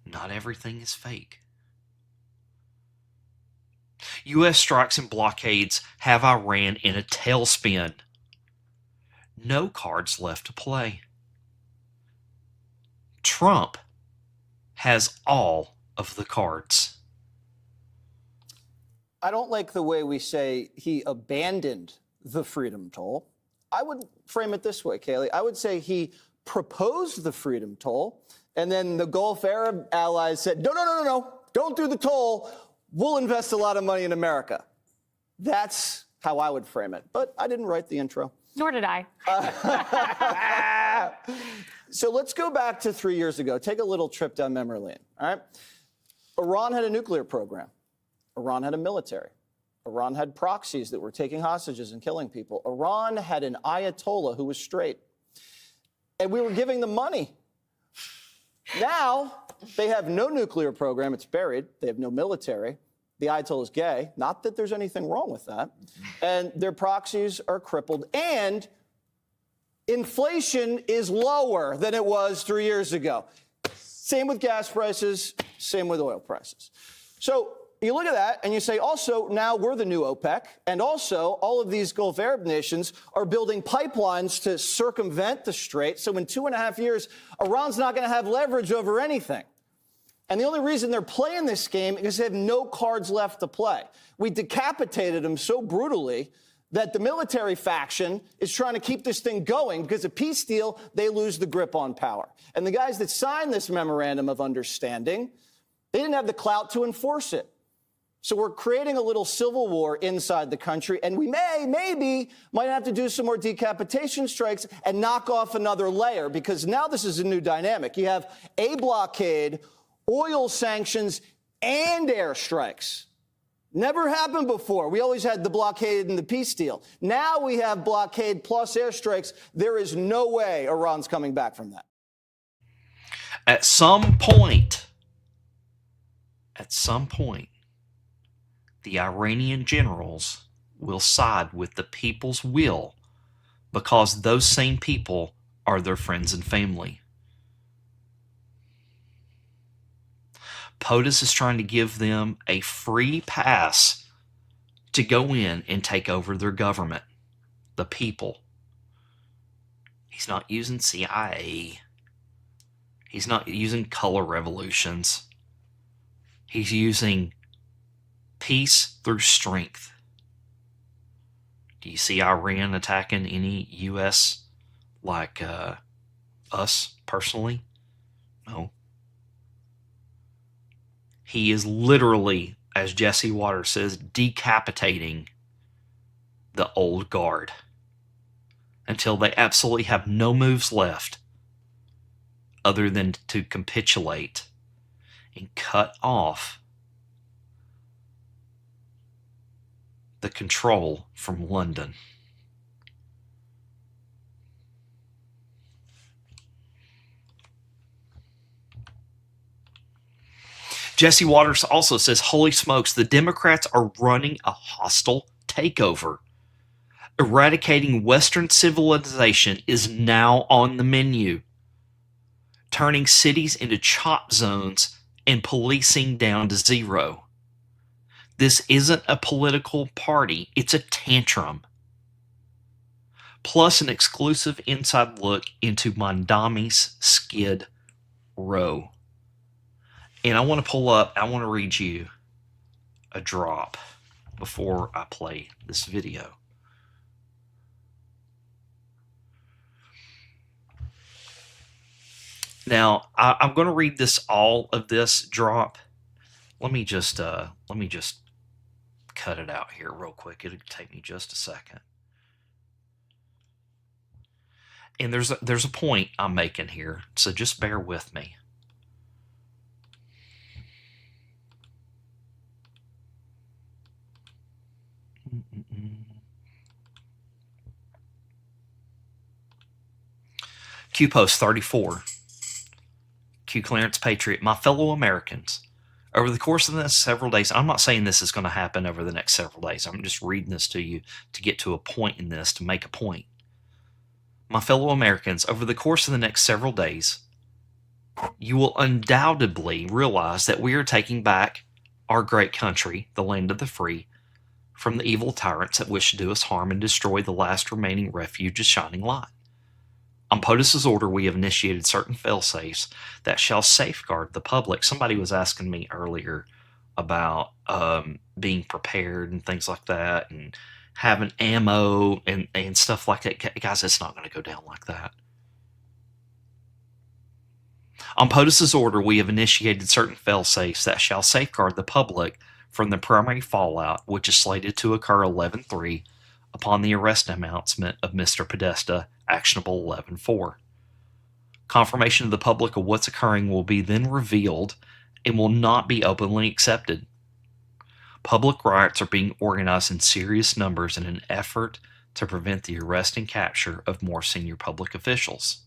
Not everything is fake. U.S. strikes and blockades have Iran in a tailspin. No cards left to play. Trump has all of the cards. I don't like the way we say he abandoned the freedom toll. I would frame it this way, Kayleigh. I would say he proposed the freedom toll, and then the Gulf Arab allies said, no, don't do the toll. We'll invest a lot of money in America. That's how I would frame it. But I didn't write the intro. Nor did I. Now, so let's go back to 3 years ago. Take a little trip down memory lane, all right? Iran had a nuclear program. Iran had a military. Iran had proxies that were taking hostages and killing people. Iran had an Ayatollah who was straight. And we were giving them money. Now, they have no nuclear program. It's buried. They have no military. The Ayatollah is gay. Not that there's anything wrong with that. And their proxies are crippled. And inflation is lower than it was 3 years ago. Same with gas prices, same with oil prices. So you look at that and you say, also, now we're the new OPEC. And also, all of these Gulf Arab nations are building pipelines to circumvent the strait. So in 2.5 years, Iran's not going to have leverage over anything. And the only reason they're playing this game is they have no cards left to play. We decapitated them so brutally that the military faction is trying to keep this thing going because a peace deal, they lose the grip on power. And the guys that signed this memorandum of understanding, they didn't have the clout to enforce it. So we're creating a little civil war inside the country, and we maybe might have to do some more decapitation strikes and knock off another layer, because now this is a new dynamic. You have a blockade, oil sanctions, and airstrikes. Never happened before. We always had the blockade and the peace deal. Now we have blockade plus airstrikes. There is no way Iran's coming back from that. At some point, the Iranian generals will side with the people's will because those same people are their friends and family. POTUS is trying to give them a free pass to go in and take over their government, the people. He's not using CIA. He's not using color revolutions. He's using peace through strength. Do you see Iran attacking any U.S. like us personally? No. He is literally, as Jesse Waters says, decapitating the old guard until they absolutely have no moves left other than to capitulate and cut off the control from London. Jesse Waters also says, holy smokes, the Democrats are running a hostile takeover. Eradicating Western civilization is now on the menu. Turning cities into chop zones and policing down to zero. This isn't a political party, it's a tantrum. Plus an exclusive inside look into Mondami's Skid Row. And I want to read you a drop before I play this video. Now, I'm going to read all of this drop. Let me just cut it out here real quick. It'll take me just a second. And there's a point I'm making here, so just bear with me. Q Post 34. Q Clarence Patriot. My fellow Americans, over the course of the next several days, I'm not saying this is going to happen over the next several days. I'm just reading this to you to get to a point in this, to make a point. My fellow Americans, over the course of the next several days, you will undoubtedly realize that we are taking back our great country, the land of the free, from the evil tyrants that wish to do us harm and destroy the last remaining refuge of shining light. On POTUS's order, we have initiated certain fail-safes that shall safeguard the public. Somebody was asking me earlier about being prepared and things like that, and having ammo and stuff like that. Guys, it's not going to go down like that. On POTUS's order, we have initiated certain fail-safes that shall safeguard the public from the primary fallout, which is slated to occur 11/3 upon the arrest announcement of Mr. Podesta, actionable 11/4. Confirmation to the public of what's occurring will be then revealed and will not be openly accepted. Public riots are being organized in serious numbers in an effort to prevent the arrest and capture of more senior public officials.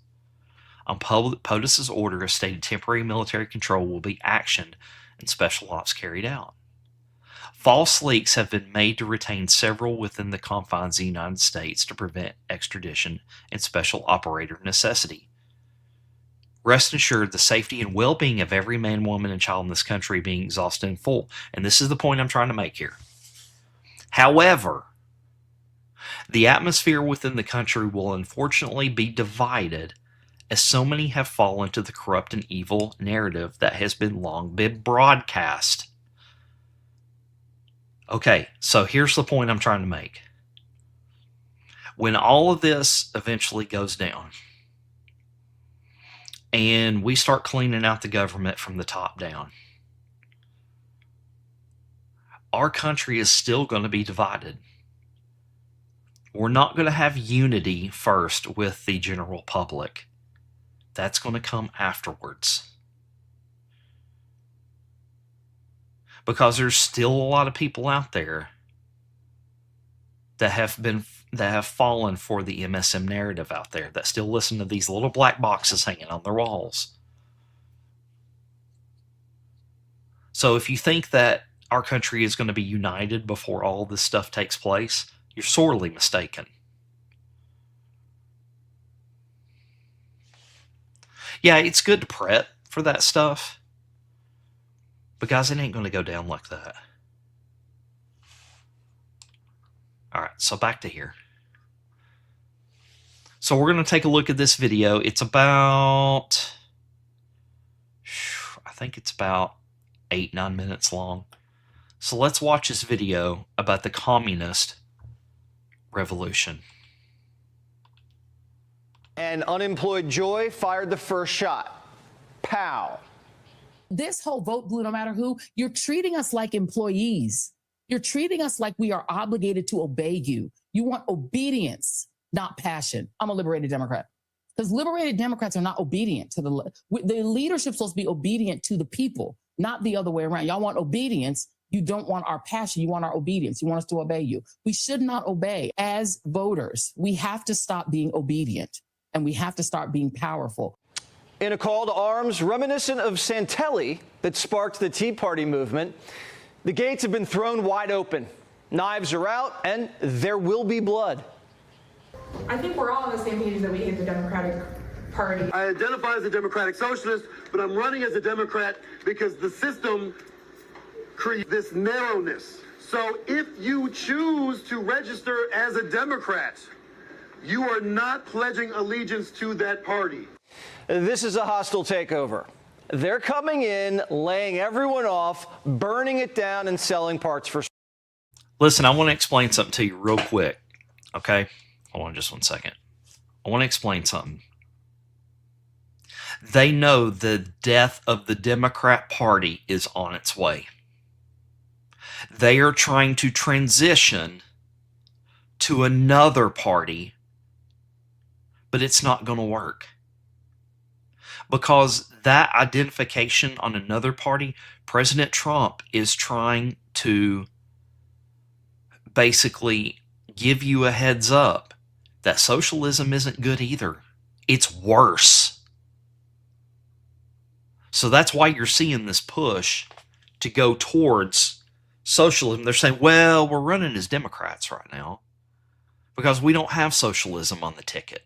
On POTUS's order, a stated temporary military control will be actioned and special ops carried out. False leaks have been made to retain several within the confines of the United States to prevent extradition and special operator necessity. Rest assured, the safety and well-being of every man, woman, and child in this country being exhausted in full. And this is the point I'm trying to make here. However, the atmosphere within the country will unfortunately be divided as so many have fallen to the corrupt and evil narrative that has been long been broadcast. Okay, so here's the point I'm trying to make. When all of this eventually goes down, and we start cleaning out the government from the top down, our country is still going to be divided. We're not going to have unity first with the general public. That's going to come afterwards. Because there's still a lot of people out there that have fallen for the MSM narrative out there, that still listen to these little black boxes hanging on their walls. So if you think that our country is going to be united before all this stuff takes place, you're sorely mistaken. Yeah, it's good to prep for that stuff, but guys, it ain't going to go down like that. All right, so back to here. So we're going to take a look at this video. It's about, I think it's about 8-9 minutes long. So let's watch this video about the communist revolution. And unemployed Joy fired the first shot. Pow. This whole vote blue, no matter who, you're treating us like employees. You're treating us like we are obligated to obey you. You want obedience, not passion. I'm a liberated Democrat. Because liberated Democrats are not obedient to the leadership's supposed to be obedient to the people, not the other way around. Y'all want obedience. You don't want our passion. You want our obedience. You want us to obey you. We should not obey. As voters, we have to stop being obedient and we have to start being powerful. In a call to arms reminiscent of Santelli that sparked the Tea Party movement, the gates have been thrown wide open. Knives are out, and there will be blood. I think we're all on the same page that we hate the Democratic Party. I identify as a Democratic Socialist, but I'm running as a Democrat because the system creates this narrowness. So if you choose to register as a Democrat, you are not pledging allegiance to that party. This is a hostile takeover. They're coming in, laying everyone off, burning it down, and selling parts for... Listen, I want to explain something to you real quick, okay? Hold on just 1 second. I want to explain something. They know the death of the Democrat Party is on its way. They are trying to transition to another party, but it's not going to work. Because that identification on another party, President Trump is trying to basically give you a heads up that socialism isn't good either. It's worse. So that's why you're seeing this push to go towards socialism. They're saying, well, we're running as Democrats right now because we don't have socialism on the ticket.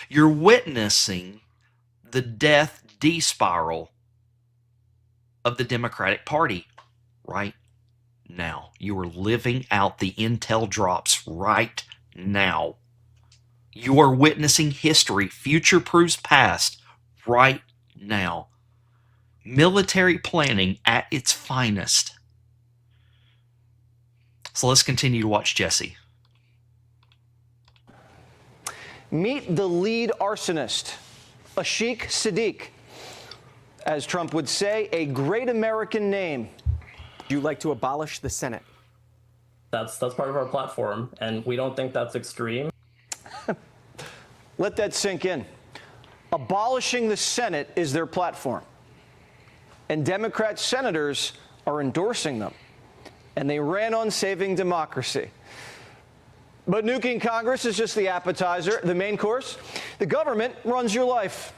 You're witnessing the death spiral of the Democratic Party right now. You are living out the intel drops right now. You are witnessing history, future proves past right now. Military planning at its finest. So let's continue to watch Jesse. Meet the lead arsonist, Ashik Siddiq. As Trump would say, a great American name. You'd like to abolish the Senate? That's part of our platform, and we don't think that's extreme. Let that sink in. Abolishing the Senate is their platform. And Democrat senators are endorsing them. And they ran on saving democracy. But nuking Congress is just the appetizer. The main course, the government runs your life.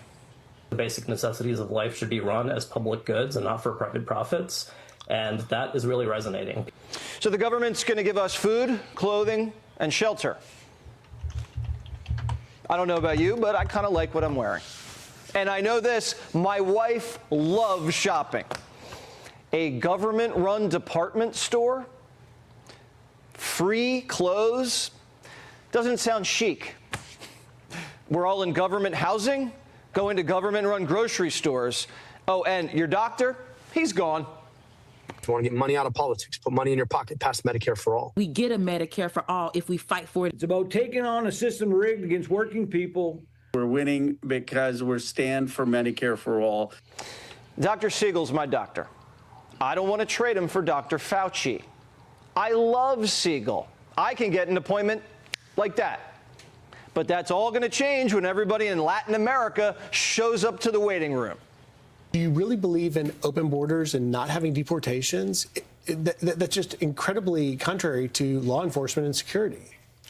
The basic necessities of life should be run as public goods and not for private profits. And that is really resonating. So the government's going to give us food, clothing, and shelter. I don't know about you, but I kind of like what I'm wearing. And I know this, my wife loves shopping. A government-run department store, free clothes, doesn't sound chic. We're all in government housing, going to government-run grocery stores. Oh, and your doctor, he's gone. If you want to get money out of politics, put money in your pocket, pass Medicare for all. We get a Medicare for all if we fight for it. It's about taking on a system rigged against working people. We're winning because we're stand for Medicare for all. Dr. Siegel's my doctor. I don't want to trade him for Dr. Fauci. I love Siegel. I can get an appointment like that. But that's all going to change when everybody in Latin America shows up to the waiting room. Do you really believe in open borders and not having deportations? That's just incredibly contrary to law enforcement and security.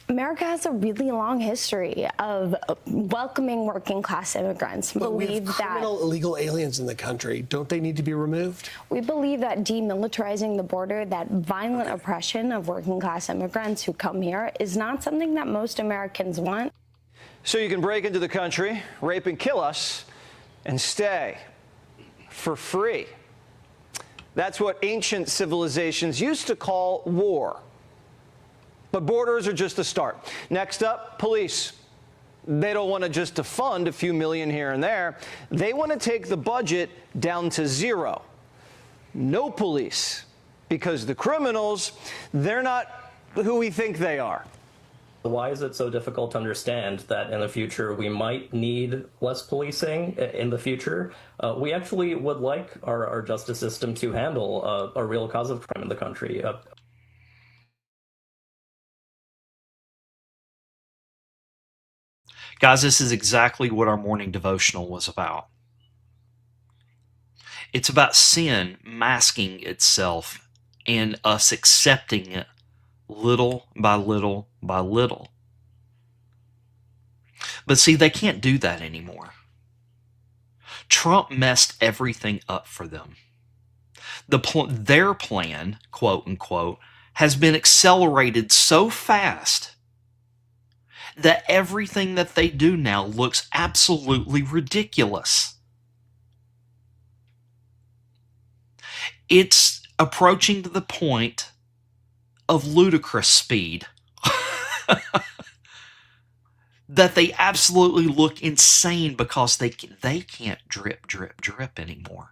America has a really long history of welcoming working class immigrants. But we have criminal illegal aliens in the country. Don't they need to be removed? We believe that demilitarizing the border, that violent oppression of working class immigrants who come here, is not something that most Americans want. So you can break into the country, rape and kill us, and stay for free. That's what ancient civilizations used to call war. But borders are just a start. Next up, police. They don't want to just defund a few million here and there. They want to take the budget down to zero. No police. Because the criminals, they're not who we think they are. Why is it so difficult to understand that in the future we might need less policing in the future? We actually would like our justice system to handle a real cause of crime in the country. Guys, this is exactly what our morning devotional was about. It's about sin masking itself and us accepting it little by little by little. But see, they can't do that anymore. Trump messed everything up for them. Their plan, quote unquote, has been accelerated so fast that everything that they do now looks absolutely ridiculous. It's approaching to the point of ludicrous speed that they absolutely look insane because they can't drip, drip, drip anymore.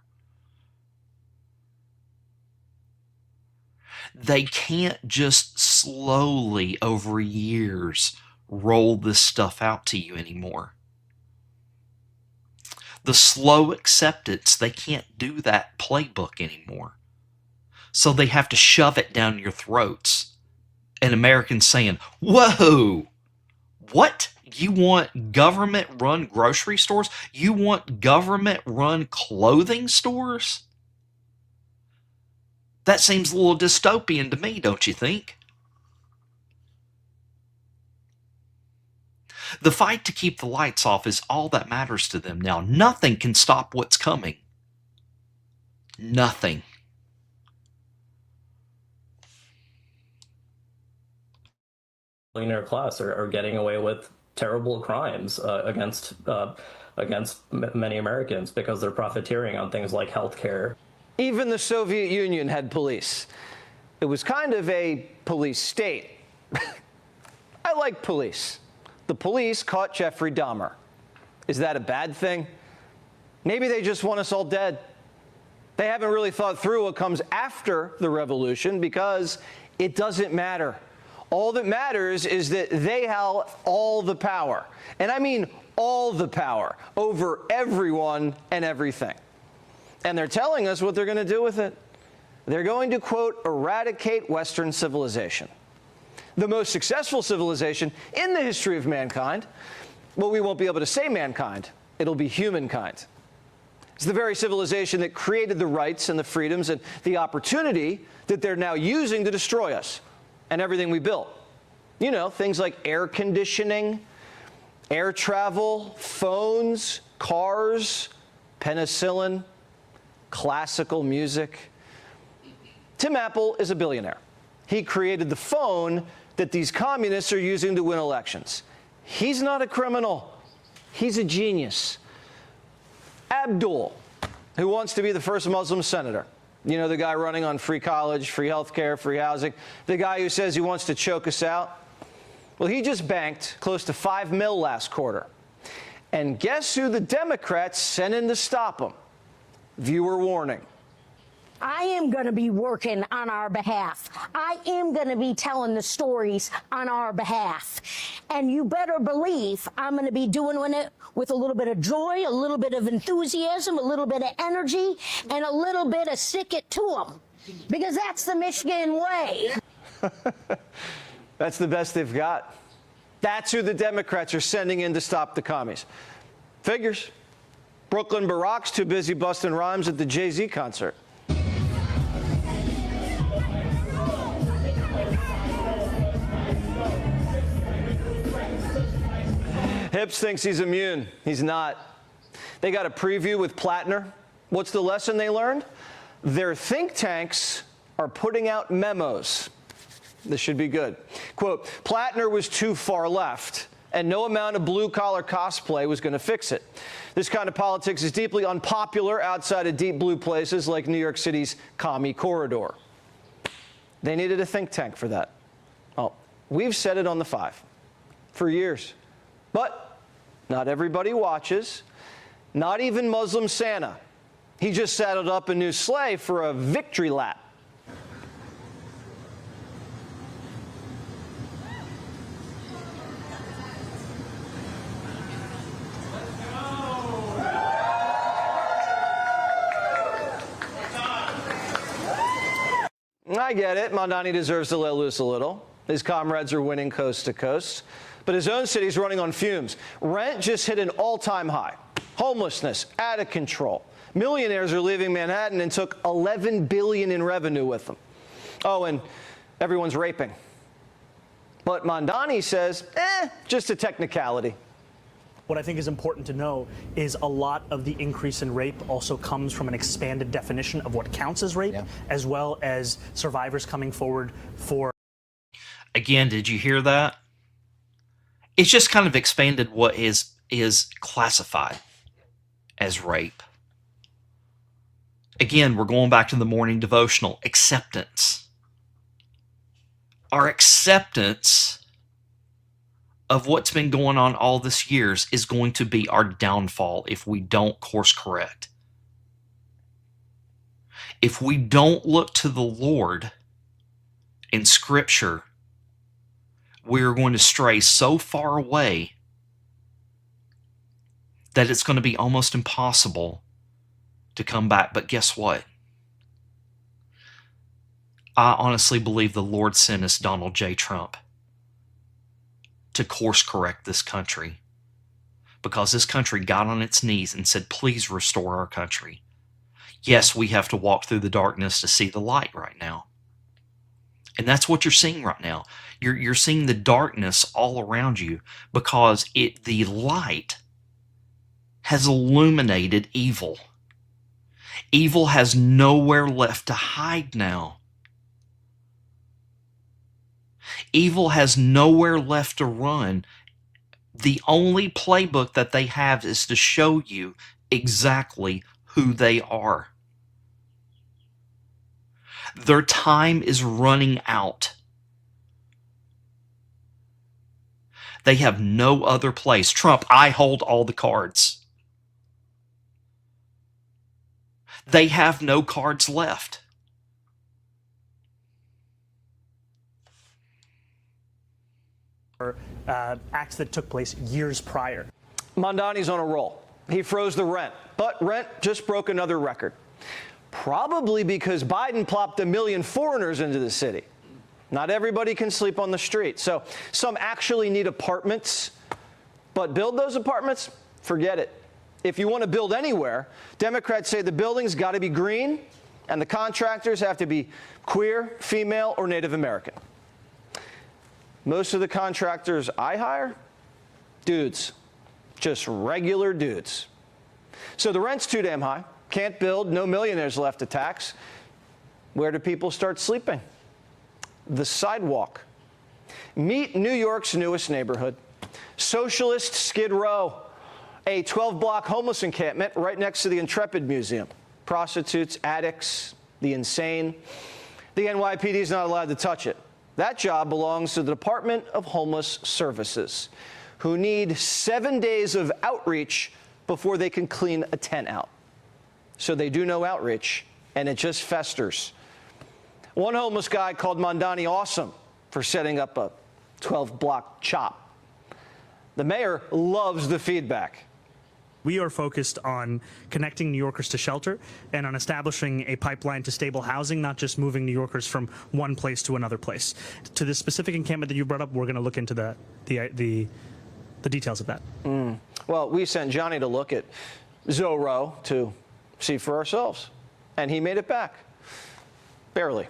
They can't just slowly over years roll this stuff out to you anymore. The slow acceptance, they can't do that playbook anymore. So they have to shove it down your throats. And Americans saying, whoa, what? You want government-run grocery stores? You want government-run clothing stores? That seems a little dystopian to me, don't you think? The fight to keep the lights off is all that matters to them now. Nothing can stop what's coming. Nothing. Millionaire class are getting away with terrible crimes against many Americans because they're profiteering on things like healthcare. Even the Soviet Union had police. It was kind of a police state. I like police. The police caught Jeffrey Dahmer. Is that a bad thing? Maybe they just want us all dead. They haven't really thought through what comes after the revolution because it doesn't matter. All that matters is that they have all the power. And I mean all the power over everyone and everything. And they're telling us what they're going to do with it. They're going to, quote, eradicate Western civilization. The most successful civilization in the history of mankind. Well, we won't be able to say mankind. It'll be humankind. It's the very civilization that created the rights and the freedoms and the opportunity that they're now using to destroy us and everything we built. You know, things like air conditioning, air travel, phones, cars, penicillin, classical music. Tim Apple is a billionaire. He created the phone that these communists are using to win elections. He's not a criminal. He's a genius. Abdul, who wants to be the first Muslim senator. You know, the guy running on free college, free health care, free housing. The guy who says he wants to choke us out. Well, he just banked close to $5 million last quarter. And guess who the Democrats sent in to stop him? Viewer warning. I am going to be working on our behalf. I am going to be telling the stories on our behalf. And you better believe I'm going to be doing it with a little bit of joy, a little bit of enthusiasm, a little bit of energy, and a little bit of stick it to them. Because that's the Michigan way. That's the best they've got. That's who the Democrats are sending in to stop the commies. Figures. Brooklyn Barack's too busy busting rhymes at the Jay-Z concert. Hips thinks he's immune. He's not. They got a preview with Plattner. What's the lesson they learned? Their think tanks are putting out memos. This should be good. Quote, Plattner was too far left, and no amount of blue-collar cosplay was going to fix it. This kind of politics is deeply unpopular outside of deep blue places like New York City's commie corridor. They needed a think tank for that. Well, we've said it on the 5 for years. But not everybody watches, not even Muslim Santa. He just saddled up a new sleigh for a victory lap. I get it. Mondani deserves to let loose a little. His comrades are winning coast to coast. But his own city's running on fumes. Rent just hit an all-time high. Homelessness out of control. Millionaires are leaving Manhattan and took $11 billion in revenue with them. Oh, and everyone's raping. But Mondani says, just a technicality. What I think is important to know is a lot of the increase in rape also comes from an expanded definition of what counts as rape, as well as survivors coming forward for. Again, did you hear that? It's just kind of expanded what is classified as rape. Again, we're going back to the morning devotional. Acceptance. Our acceptance of what's been going on all this years is going to be our downfall if we don't course correct. If we don't look to the Lord in Scripture, we're going to stray so far away that it's going to be almost impossible to come back. But guess what? I honestly believe the Lord sent us Donald J. Trump to course correct this country, because this country got on its knees and said, please restore our country. Yes, we have to walk through the darkness to see the light right now. And that's what you're seeing right now. You're seeing the darkness all around you because the light has illuminated evil. Evil has nowhere left to hide now. Evil has nowhere left to run. The only playbook that they have is to show you exactly who they are. Their time is running out. They have no other place. Trump, I hold all the cards. They have no cards left. Acts that took place years prior. Mondani's on a roll. He froze the rent, but rent just broke another record. Probably because Biden plopped 1 million foreigners into the city. Not everybody can sleep on the street. So some actually need apartments But build those apartments? Forget it. If you want to build anywhere, Democrats say the building's got to be green and the contractors have to be queer, female, or Native American. Most of the contractors I hire, dudes, just regular dudes. So the rent's too damn high, can't build, no millionaires left to tax. Where do people start sleeping? The sidewalk. Meet New York's newest neighborhood, Socialist Skid Row, a 12-block homeless encampment right next to the Intrepid Museum. Prostitutes, addicts, the insane. The NYPD is not allowed to touch it. That job belongs to the Department of Homeless Services, who need 7 days of outreach before they can clean a tent out. So they do no outreach, and it just festers. One homeless guy called Mondani awesome for setting up a 12-block chop. The mayor loves the feedback. We are focused on connecting New Yorkers to shelter and on establishing a pipeline to stable housing, not just moving New Yorkers from one place to another place. To this specific encampment that you brought up, we're going to look into the details of that. Well, we sent Johnny to look at Zorro to see for ourselves, and he made it back. Barely.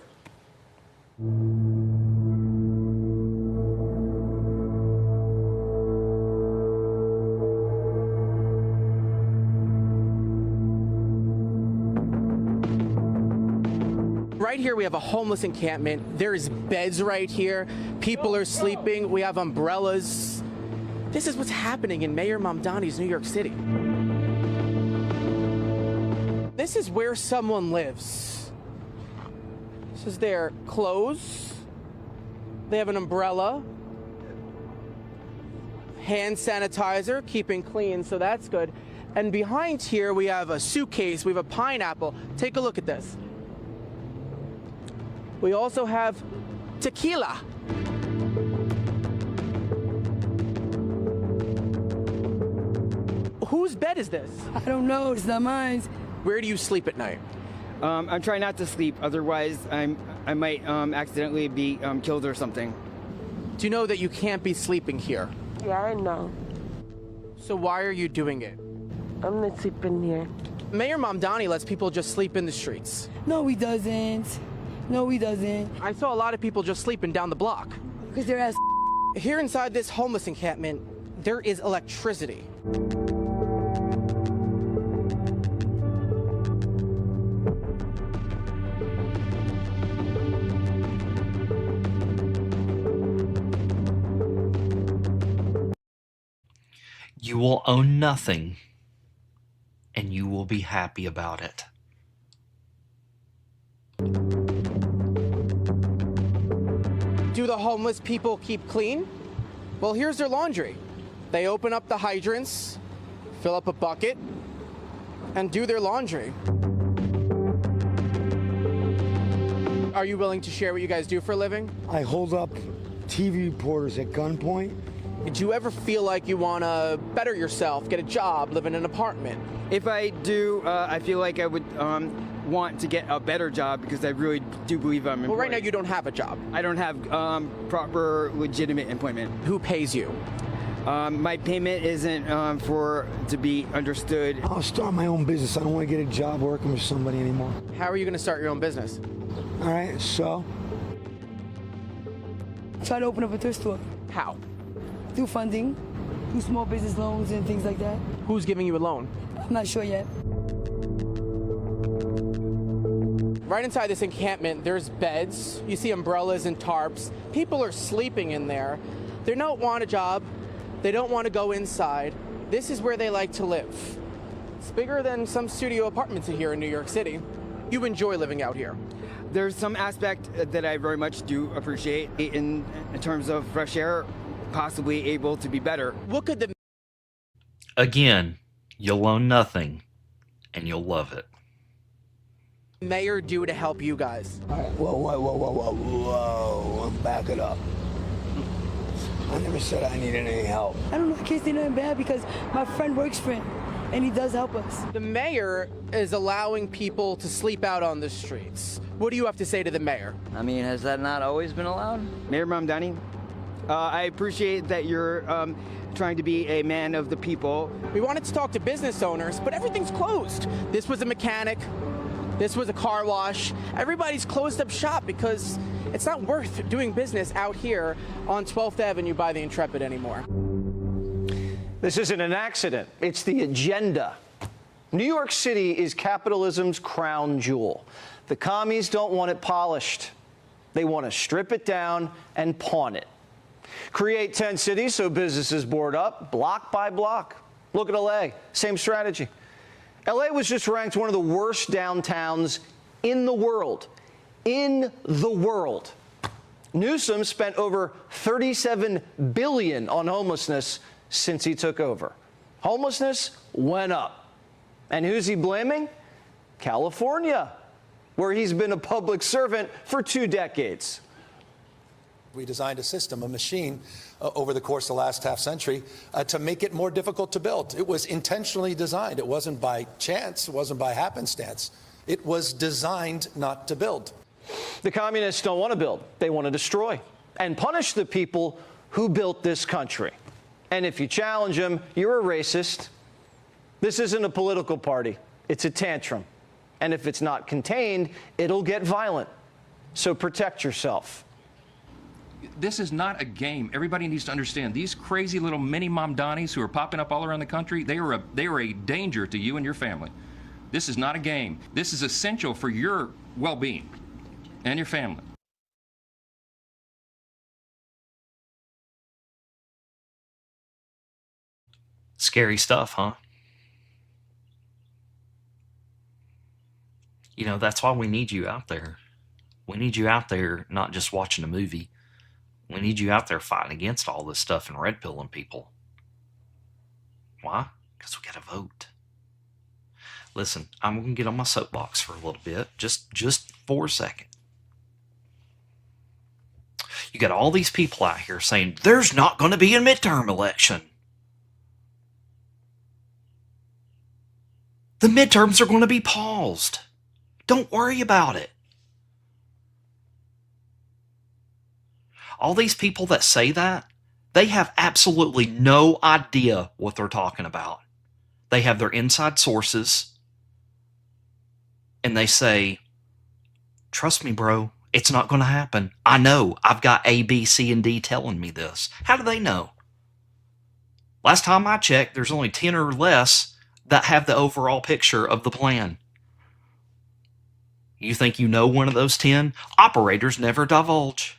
Right here we have a homeless encampment. There's beds right here. People are sleeping. We have umbrellas. This is what's happening in Mayor Mamdani's New York City. This is where someone lives. This is their clothes. They have an umbrella. Hand sanitizer, keeping clean, so that's good. And behind here we have a suitcase, we have a pineapple. Take a look at this. We also have tequila. Whose bed is this? I don't know, it's not mine. Where do you sleep at night? I'm trying not to sleep, otherwise I might accidentally be killed or something. Do you know that you can't be sleeping here? Yeah, I know. So why are you doing it? I'm not sleeping here. Mayor Mamdani lets people just sleep in the streets. No, he doesn't. No, he doesn't. I saw a lot of people just sleeping down the block. Because they're ass. Here inside this homeless encampment, there is electricity. You will own nothing, and you will be happy about it. Do the homeless people keep clean? Well, here's their laundry. They open up the hydrants, fill up a bucket, and do their laundry. Are you willing to share what you guys do for a living? I hold up TV reporters at gunpoint. Did you ever feel like you want to better yourself, get a job, live in an apartment? If I do, I feel like I would want to get a better job because I really do believe I'm employed. Well, right now you don't have a job. I don't have proper legitimate employment. Who pays you? My payment isn't to be understood. I'll start my own business. I don't want to get a job working for somebody anymore. How are you going to start your own business? All right, so? Try to open up a thrift store. How? Through funding, through small business loans and things like that. Who's giving you a loan? I'm not sure yet. Right inside this encampment, there's beds. You see umbrellas and tarps. People are sleeping in there. They don't want a job. They don't want to go inside. This is where they like to live. It's bigger than some studio apartments here in New York City. You enjoy living out here. There's some aspect that I very much do appreciate in terms of fresh air, possibly able to be better. What could the Again, you'll own nothing, and you'll love it. mayor do to help you guys? All right, whoa, back it up. I never said I needed any help. I don't know, I can't say nothing bad because my friend works for him and he does help us. The mayor is allowing people to sleep out on the streets. What do you have to say to the mayor? I mean, has that not always been allowed? Mayor Mamdani, I appreciate that you're trying to be a man of the people. We wanted to talk to business owners, but everything's closed. This was a mechanic. This was a car wash. Everybody's closed up shop because it's not worth doing business out here on 12th Avenue by the Intrepid anymore. This isn't an accident. It's the agenda. New York City is capitalism's crown jewel. The commies don't want it polished. They want to strip it down and pawn it. Create 10 cities so businesses board up, block by block. Look at LA, same strategy. LA was just ranked one of the worst downtowns in the world. In the world. Newsom spent over $37 billion on homelessness since he took over. Homelessness went up. And who's he blaming? California, where he's been a public servant for 2 decades. We designed a system, a machine, over the course of the last half century to make it more difficult to build. It was intentionally designed. It wasn't by chance. It wasn't by happenstance. It was designed not to build. The communists don't want to build. They want to destroy and punish the people who built this country. And if you challenge them, you're a racist. This isn't a political party. It's a tantrum. And if it's not contained, it'll get violent. So protect yourself. This is not a game. Everybody needs to understand these crazy little mini Mom Donnies who are popping up all around the country, they are a danger to you and your family. This is not a game. This is essential for your well-being and your family. Scary stuff, huh? You know, that's why we need you out there. We need you out there not just watching a movie. We need you out there fighting against all this stuff and red pilling people. Why? Because we got to vote. Listen, I'm going to get on my soapbox for a little bit, just for a second. You got all these people out here saying, there's not going to be a midterm election. The midterms are going to be paused. Don't worry about it. All these people that say that, they have absolutely no idea what they're talking about. They have their inside sources, and they say, trust me, bro, it's not going to happen. I know. I've got A, B, C, and D telling me this. How do they know? Last time I checked, there's only 10 or less that have the overall picture of the plan. You think you know one of those 10? Operators never divulge.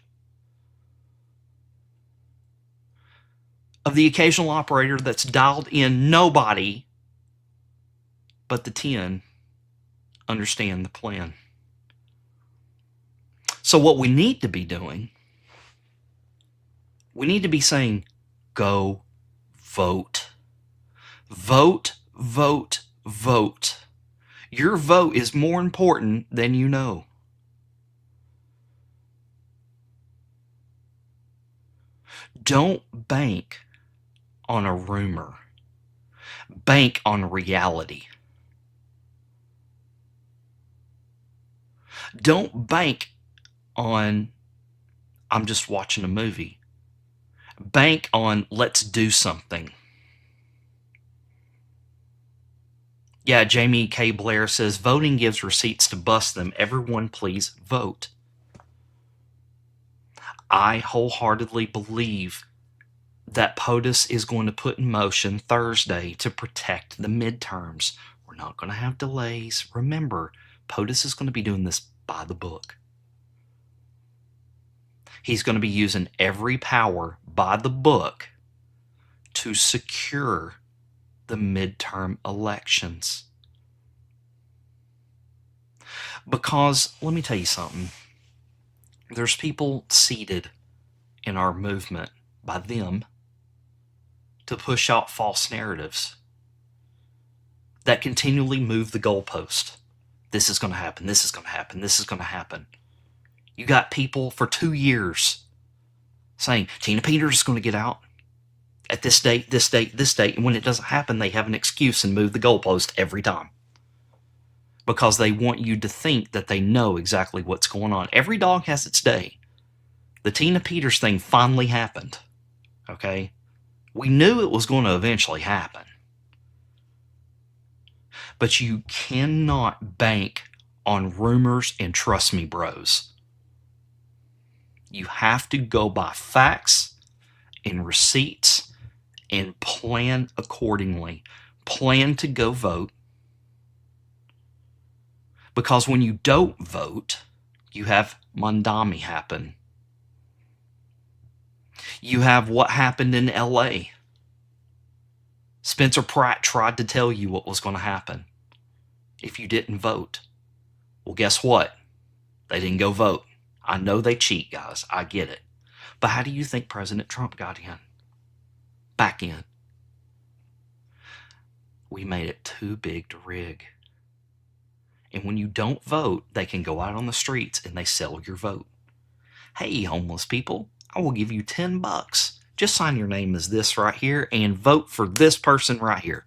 Of the occasional operator that's dialed in, nobody but the 10 understand the plan. So what we need to be doing, we need to be saying, go vote. Vote, vote, vote. Your vote is more important than you know. Don't bank on a rumor. Bank on reality. Don't bank on, I'm just watching a movie. Bank on, let's do something. Yeah, Jamie K. Blair says, voting gives receipts to bust them. Everyone please vote. I wholeheartedly believe that POTUS is going to put in motion Thursday to protect the midterms. We're not going to have delays. Remember, POTUS is going to be doing this by the book. He's going to be using every power by the book to secure the midterm elections. Because, let me tell you something. There's people seated in our movement by them to push out false narratives that continually move the goalpost. This is going to happen. This is going to happen. This is going to happen. You got people for 2 years saying, Tina Peters is going to get out at this date, this date, this date. And when it doesn't happen, they have an excuse and move the goalpost every time. Because they want you to think that they know exactly what's going on. Every dog has its day. The Tina Peters thing finally happened. Okay? We knew it was going to eventually happen. But you cannot bank on rumors and trust me, bros. You have to go by facts and receipts and plan accordingly. Plan to go vote. Because when you don't vote, you have Mondami happen. You have what happened in LA. Spencer Pratt tried to tell you what was going to happen if you didn't vote. Well, guess what? They didn't go vote. I know they cheat, guys. I get it. But how do you think President Trump got in? Back in. We made it too big to rig. And when you don't vote, they can go out on the streets and they sell your vote. Hey, homeless people, I will give you $10. Just sign your name as this right here and vote for this person right here.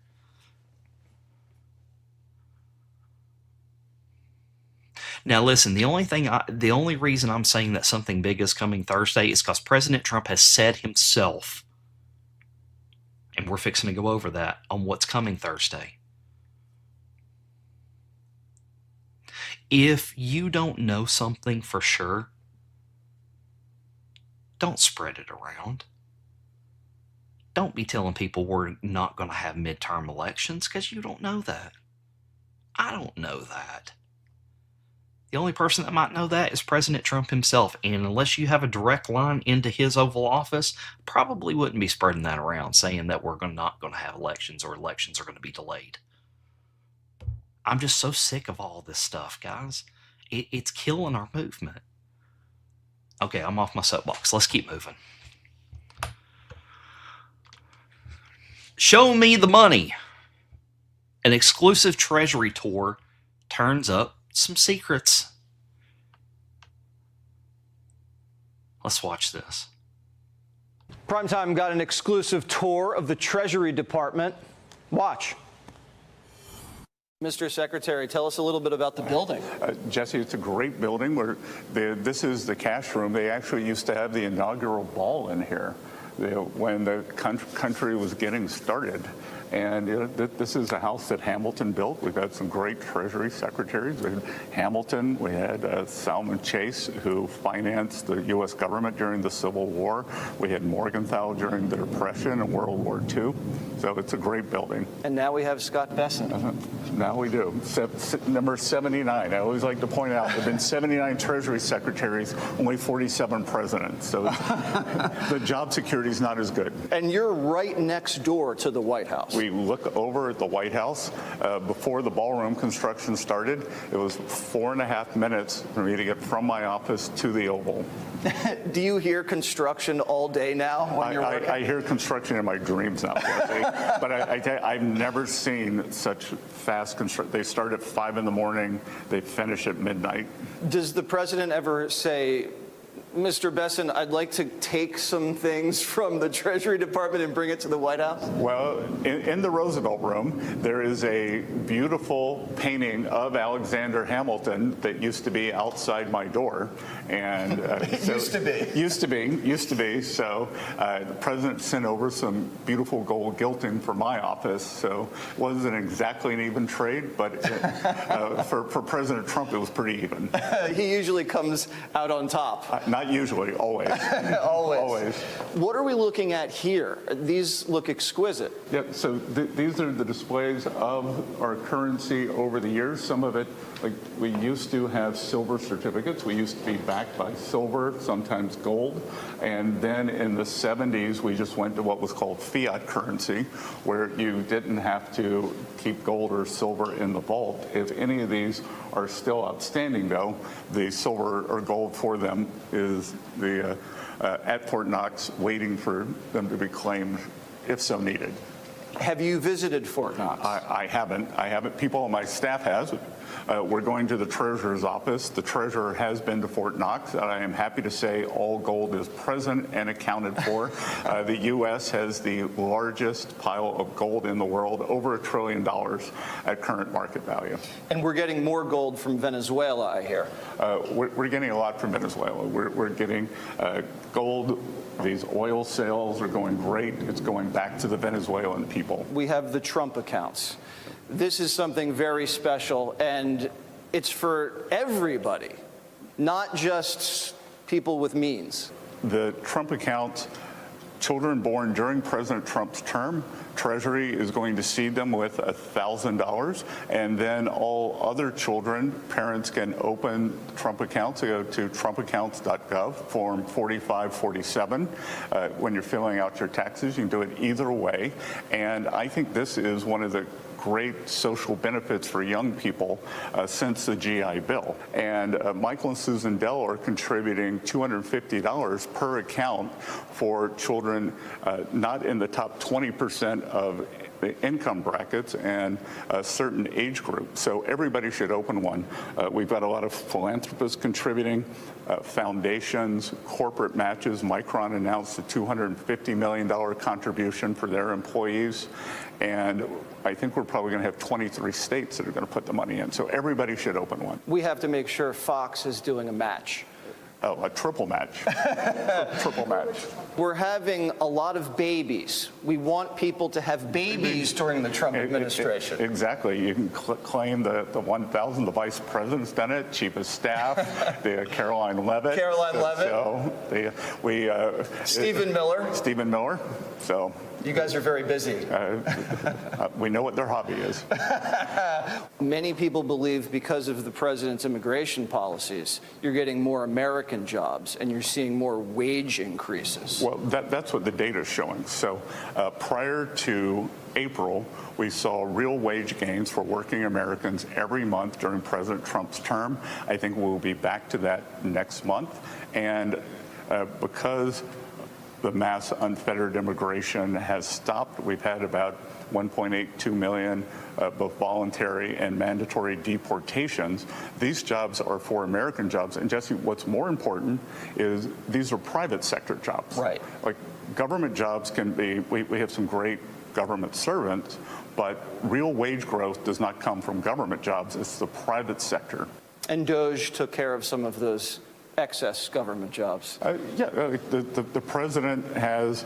Now listen, the only reason I'm saying that something big is coming Thursday is because President Trump has said himself, and we're fixing to go over that on what's coming Thursday. If you don't know something for sure, don't spread it around. Don't be telling people we're not going to have midterm elections because you don't know that. I don't know that. The only person that might know that is President Trump himself, and unless you have a direct line into his Oval Office, probably wouldn't be spreading that around, saying that we're not going to have elections or elections are going to be delayed. I'm just so sick of all this stuff, guys. It's killing our movement. Okay, I'm off my soapbox. Let's keep moving. Show me the money. An exclusive Treasury tour turns up some secrets. Let's watch this. Primetime got an exclusive tour of the Treasury Department. Watch. Mr. Secretary, tell us a little bit about the building. Jesse, it's a great building. This is the cash room. They actually used to have the inaugural ball in here when the country was getting started. And this is a house that Hamilton built. We've had some great Treasury secretaries. We had Hamilton. We had Salmon Chase, who financed the U.S. government during the Civil War. We had Morgenthau during the Depression and World War II. So it's a great building. And now we have Scott Besson. Now we do. Number 79. I always like to point out there have been 79 Treasury secretaries, only 47 presidents. So the job security is not as good. And you're right next door to the White House. We look over at the White House. Before the ballroom construction started, it was 4.5 minutes for me to get from my office to the Oval. Do you hear construction all day now when you're working? I hear construction in my dreams now, but I've never seen such fast construction. They start at 5 in the morning, they finish at midnight. Does the president ever say, Mr. Besson, I'd like to take some things from the Treasury Department and bring it to the White House? Well, in the Roosevelt Room, there is a beautiful painting of Alexander Hamilton that used to be outside my door. And Used to be. So the president sent over some beautiful gold gilting for my office. So it wasn't exactly an even trade, but for President Trump, it was pretty even. He usually comes out on top. Not usually, always. Always. What are we looking at here? These look exquisite. Yep, so these are the displays of our currency over the years. Some of it, like we used to have silver certificates. We used to be backed by silver, sometimes gold. And then in the 70s, we just went to what was called fiat currency, where you didn't have to keep gold or silver in the vault. If any of these are still outstanding, though, the silver or gold for them is at Fort Knox, waiting for them to be claimed if so needed. Have you visited Fort Knox? I haven't. People on my staff has. We're going to the Treasurer's office. The Treasurer has been to Fort Knox, and I am happy to say all gold is present and accounted for. The U.S. has the largest pile of gold in the world, over $1 trillion at current market value. And we're getting more gold from Venezuela, I hear. We're getting a lot from Venezuela. We're getting gold. These oil sales are going great. It's going back to the Venezuelan people. We have the Trump accounts. This is something very special, and it's for everybody, not just people with means. The Trump accounts, children born during President Trump's term, Treasury is going to seed them with $1,000, and then all other children, parents can open Trump accounts. Go to trumpaccounts.gov, form 4547. When you're filling out your taxes, you can do it either way. And I think this is one of the great social benefits for young people since the GI Bill. And Michael and Susan Dell are contributing $250 per account for children not in the top 20% of the income brackets and a certain age group. So everybody should open one. We've got a lot of philanthropists contributing, foundations, corporate matches. Micron announced a $250 million contribution for their employees. And I think we're probably going to have 23 states that are going to put the money in. So everybody should open one. We have to make sure Fox is doing a match. Oh, a triple match. Triple match. We're having a lot of babies. We want people to have babies during the Trump administration. Exactly. You can claim the 1,000. The vice president's done it. Chief of staff, the Caroline Leavitt. So Stephen Miller. Stephen Miller. So. You guys are very busy. We know what their hobby is. Many people believe because of the president's immigration policies, you're getting more American jobs and you're seeing more wage increases. Well, that's what the data is showing. So prior to April, we saw real wage gains for working Americans every month during President Trump's term. I think we'll be back to that next month. And because the mass unfettered immigration has stopped, we've had about 1.82 million both voluntary and mandatory deportations. These jobs are for American jobs. And Jesse, what's more important is these are private sector jobs. Right. Like government jobs can be, we have some great government servants, but real wage growth does not come from government jobs. It's the private sector. And DOJ took care of some of those excess government jobs. The president has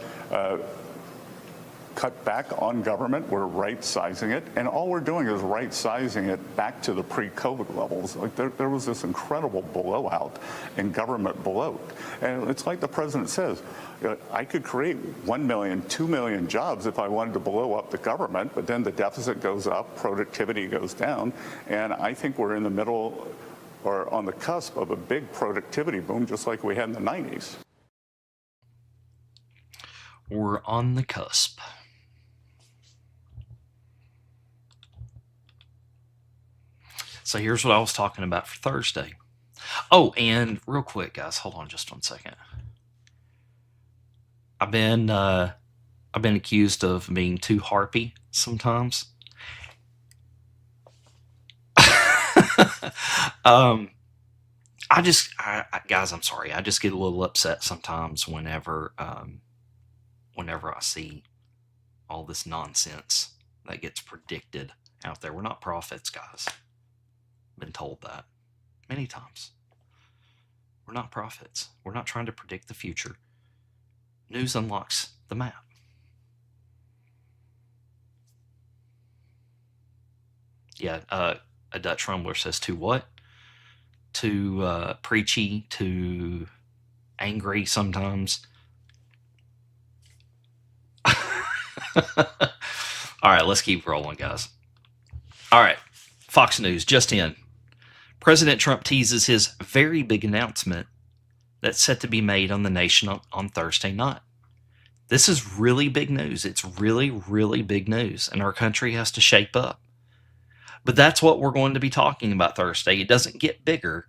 cut back on government. We're right-sizing it, and all we're doing is right-sizing it back to the pre-COVID levels. Like there was this incredible blowout in government bloat, and it's like the president says, I could create 1 million, 2 million jobs if I wanted to blow up the government, but then the deficit goes up, productivity goes down, and I think we're in the middle or on the cusp of a big productivity boom, just like we had in the 90s. We're on the cusp. So here's what I was talking about for Thursday. Oh, and real quick, guys, hold on just 1 second. I've been accused of being too harpy sometimes. Guys, I'm sorry. I just get a little upset sometimes whenever I see all this nonsense that gets predicted out there. We're not prophets, guys. Been told that many times. We're not prophets. We're not trying to predict the future. News unlocks the map. Yeah, a Dutch Rumbler says, to what? To preachy, to angry sometimes. All right, let's keep rolling, guys. All right, Fox News, just in. President Trump teases his very big announcement that's set to be made on the nation on Thursday night. This is really big news. It's really, really big news, and our country has to shape up. But that's what we're going to be talking about Thursday. It doesn't get bigger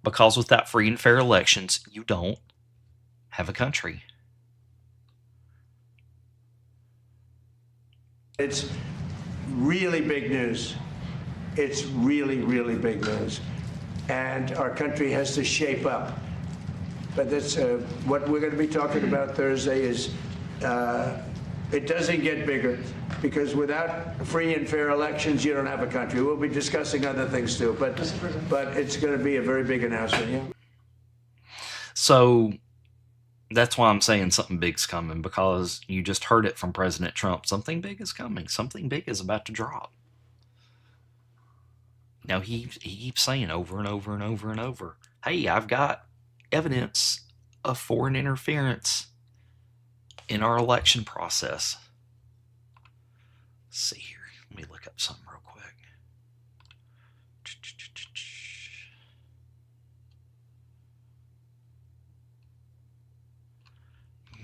because without free and fair elections, you don't have a country. It's really big news. it's really, really big news. And our country has to shape up. But that's what we're going to be talking about Thursday is it doesn't get bigger, because without free and fair elections, you don't have a country. We'll be discussing other things too, but it's going to be a very big announcement. Yeah. So that's why I'm saying something big's coming, because you just heard it from President Trump. Something big is coming. Something big is about to drop. Now, he keeps saying over and over and over and over, hey, I've got evidence of foreign interference in our election process. Let's see here. Let me look up something real quick.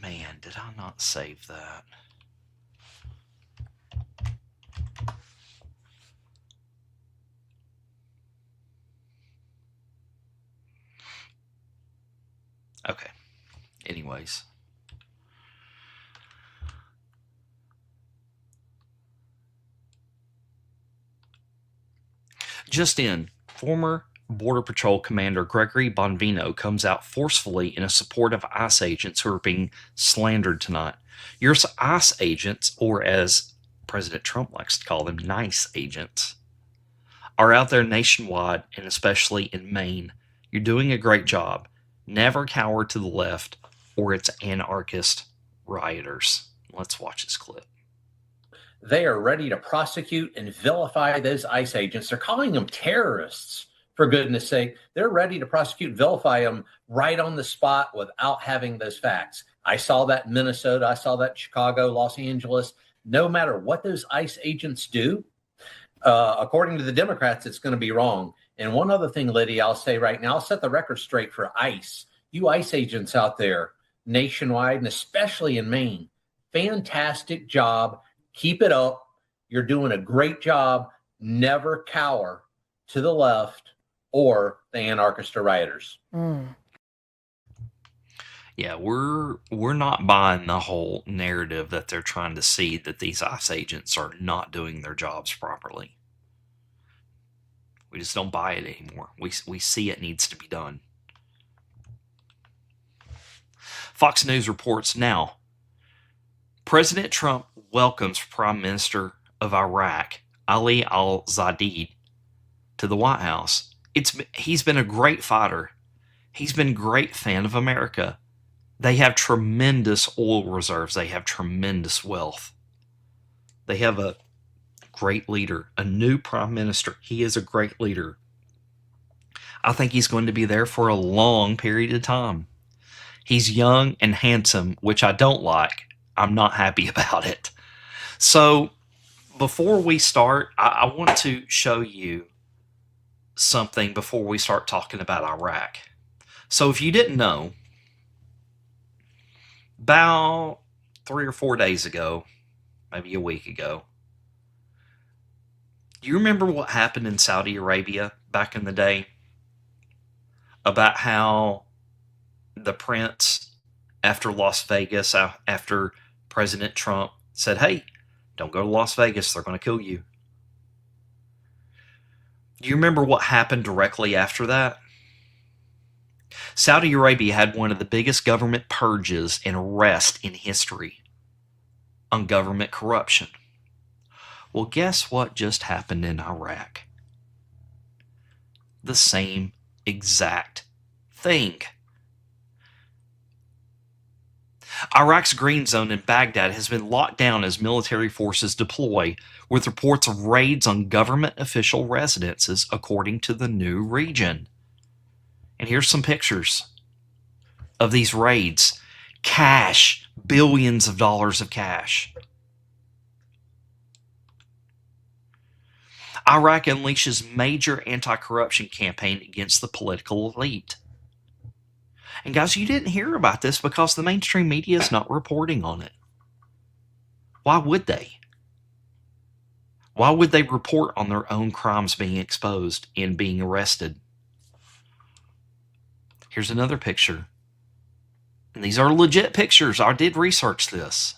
Man, did I not save that? Okay. Anyways. Just in, former Border Patrol Commander Gregory Bonvino comes out forcefully in support of ICE agents who are being slandered tonight. Your ICE agents, or as President Trump likes to call them, nice agents, are out there nationwide and especially in Maine. You're doing a great job. Never cower to the left or its anarchist rioters. Let's watch this clip. They are ready to prosecute and vilify those ICE agents. They're calling them terrorists, for goodness sake. They're ready to prosecute and vilify them right on the spot without having those facts. I saw that in Minnesota. I saw that in Chicago, Los Angeles. No matter what those ICE agents do, according to the Democrats, it's going to be wrong. And one other thing, Lydia, I'll say right now, I'll set the record straight for ICE. You ICE agents out there nationwide, and especially in Maine, fantastic job. Keep it up. You're doing a great job. Never cower to the left or the anarchist or rioters. Yeah, we're not buying the whole narrative that they're trying to see that these ICE agents are not doing their jobs properly. We just don't buy it anymore. We see it needs to be done. Fox News reports now, President Trump welcomes Prime Minister of Iraq, Ali al-Zaidi, to the White House. He's been a great fighter. He's been a great fan of America. They have tremendous oil reserves. They have tremendous wealth. They have a great leader, a new prime minister. He is a great leader. I think he's going to be there for a long period of time. He's young and handsome, which I don't like. I'm not happy about it. So before we start, I want to show you something before we start talking about Iraq. So if you didn't know, about 3 or 4 days ago, maybe a week ago, do you remember what happened in Saudi Arabia back in the day? About how the prince, after Las Vegas, after President Trump said, hey, don't go to Las Vegas, they're going to kill you. Do you remember what happened directly after that? Saudi Arabia had one of the biggest government purges and arrests in history on government corruption. Well, guess what just happened in Iraq? The same exact thing. Iraq's green zone in Baghdad has been locked down as military forces deploy, with reports of raids on government official residences, according to the new region. And here's some pictures of these raids. Cash, billions of dollars of cash. Iraq unleashes major anti-corruption campaign against the political elite. And guys, you didn't hear about this because the mainstream media is not reporting on it. Why would they? Why would they report on their own crimes being exposed and being arrested? Here's another picture. And these are legit pictures. I did research this.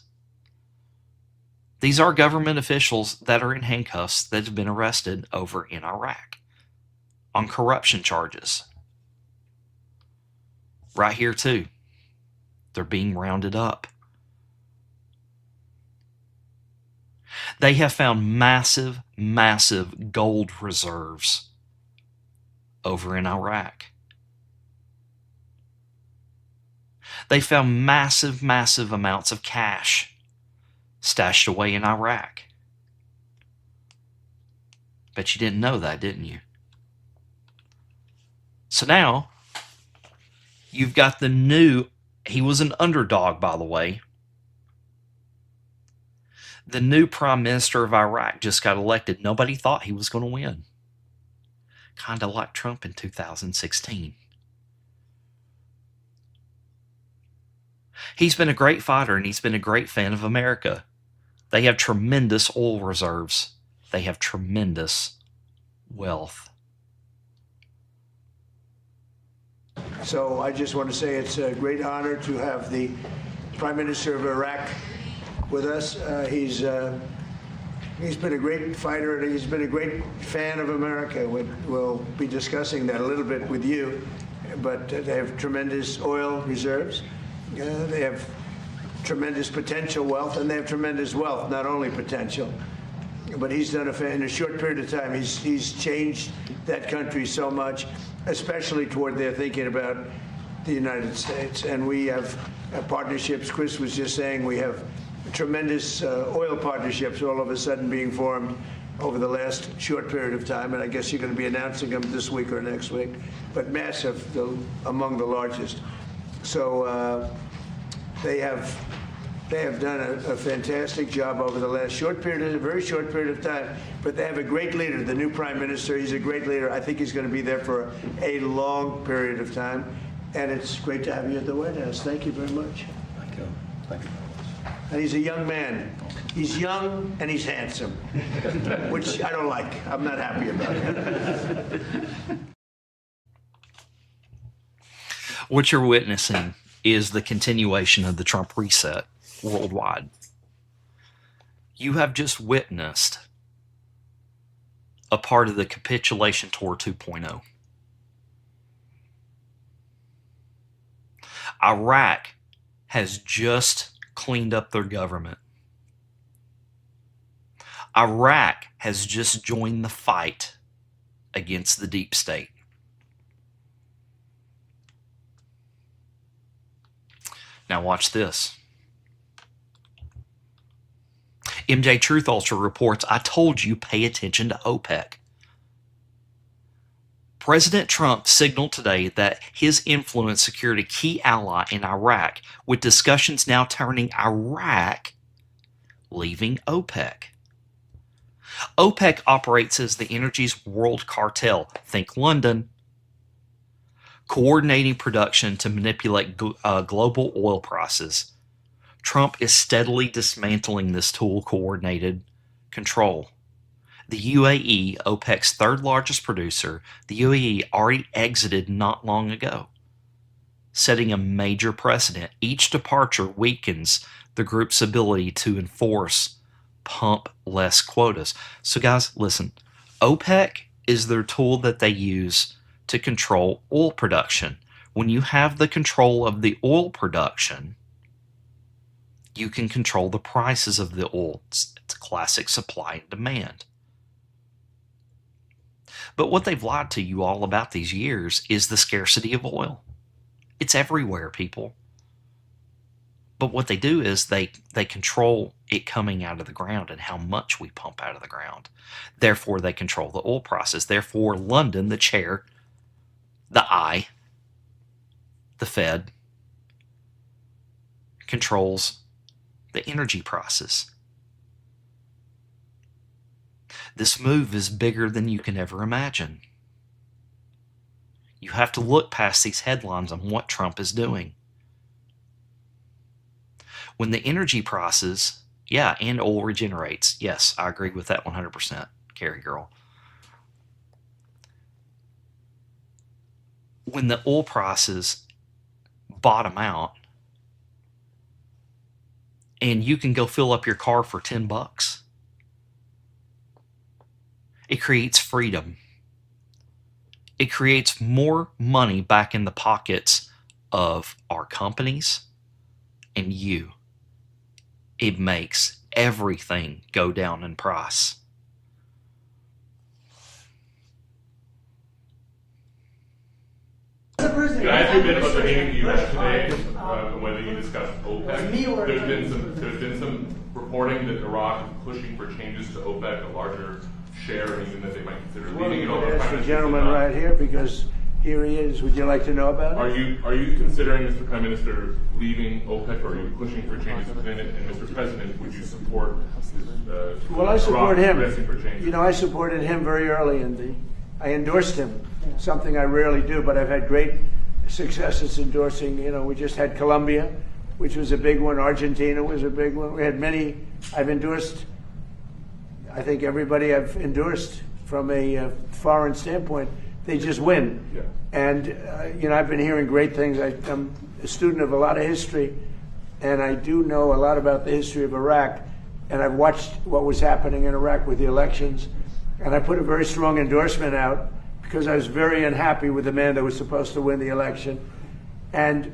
These are government officials that are in handcuffs that have been arrested over in Iraq on corruption charges. Right here, too. They're being rounded up. They have found massive, massive gold reserves over in Iraq. They found massive, massive amounts of cash stashed away in Iraq. Bet you didn't know that, didn't you? So now, you've got the new, he was an underdog, by the way. The new prime minister of Iraq just got elected. Nobody thought he was going to win. Kind of like Trump in 2016. He's been a great fighter, and he's been a great fan of America. They have tremendous oil reserves. They have tremendous wealth. So I just want to say it's a great honor to have the Prime Minister of Iraq with us. He's been a great fighter, and he's been a great fan of America. We'll be discussing that a little bit with you, but they have tremendous oil reserves. They have tremendous potential wealth, and they have tremendous wealth, not only potential. But he's done in a short period of time, he's changed that country so much, especially toward their thinking about the United States. And we have partnerships. Chris was just saying we have tremendous oil partnerships all of a sudden being formed over the last short period of time. And I guess you're going to be announcing them this week or next week. But massive, among the largest. So they have done a fantastic job over the last very short period of time. But they have a great leader, the new prime minister. He's a great leader. I think he's going to be there for a long period of time. And it's great to have you at the White House. Thank you very much. Thank you. Thank you. And he's a young man. He's young and he's handsome, which I don't like. I'm not happy about it. What you're witnessing is the continuation of the Trump reset worldwide. You have just witnessed a part of the capitulation tour 2.0. Iraq has just cleaned up their government. Iraq has just joined the fight against the deep state. Now watch this. MJ Truth Ultra reports, I told you, pay attention to OPEC. President Trump signaled today that his influence secured a key ally in Iraq, with discussions now turning Iraq leaving OPEC. OPEC operates as the energy's world cartel. Think London. Coordinating production to manipulate global oil prices. Trump is steadily dismantling this tool-coordinated control. The UAE, OPEC's third largest producer, the UAE already exited not long ago, setting a major precedent. Each departure weakens the group's ability to enforce pump less quotas. So guys, listen, OPEC is their tool that they use to control oil production. When you have the control of the oil production, you can control the prices of the oil. It's a classic supply and demand. But what they've lied to you all about these years is the scarcity of oil. It's everywhere, people. But what they do is they control it coming out of the ground and how much we pump out of the ground. Therefore, they control the oil prices. Therefore, London, the chair, the eye, the Fed, controls the energy prices. This move is bigger than you can ever imagine. You have to look past these headlines on what Trump is doing. When the energy prices, yeah, and oil regenerates. Yes, I agree with that 100%, Carrie girl. When the oil prices bottom out and you can go fill up your car for $10. It creates freedom. It creates more money back in the pockets of our companies and you. It makes everything go down in price. Can I ask you a bit about the meeting that you had today, and whether you discussed OPEC? There's been some reporting that Iraq is pushing for changes to OPEC, a larger share, and even that they might consider leaving it. Ask the gentleman right here, because here he is. Would you like to know about it? Are you considering, Mr. Prime Minister, leaving OPEC, or are you pushing for changes within it? And Mr. President, would you support this, Well, I support him. For changes? You know, I supported him very early I endorsed him, something I rarely do, but I've had great successes endorsing. You know, we just had Colombia, which was a big one. Argentina was a big one. We had many. I've endorsed, I think, everybody I've endorsed from a foreign standpoint. They just win. Yeah. And, you know, I've been hearing great things. I'm a student of a lot of history, and I do know a lot about the history of Iraq. And I've watched what was happening in Iraq with the elections. And I put a very strong endorsement out because I was very unhappy with the man that was supposed to win the election. And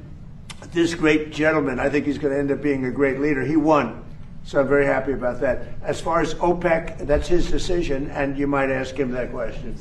this great gentleman, I think he's going to end up being a great leader. He won. So I'm very happy about that. As far as OPEC, that's his decision, and you might ask him that question.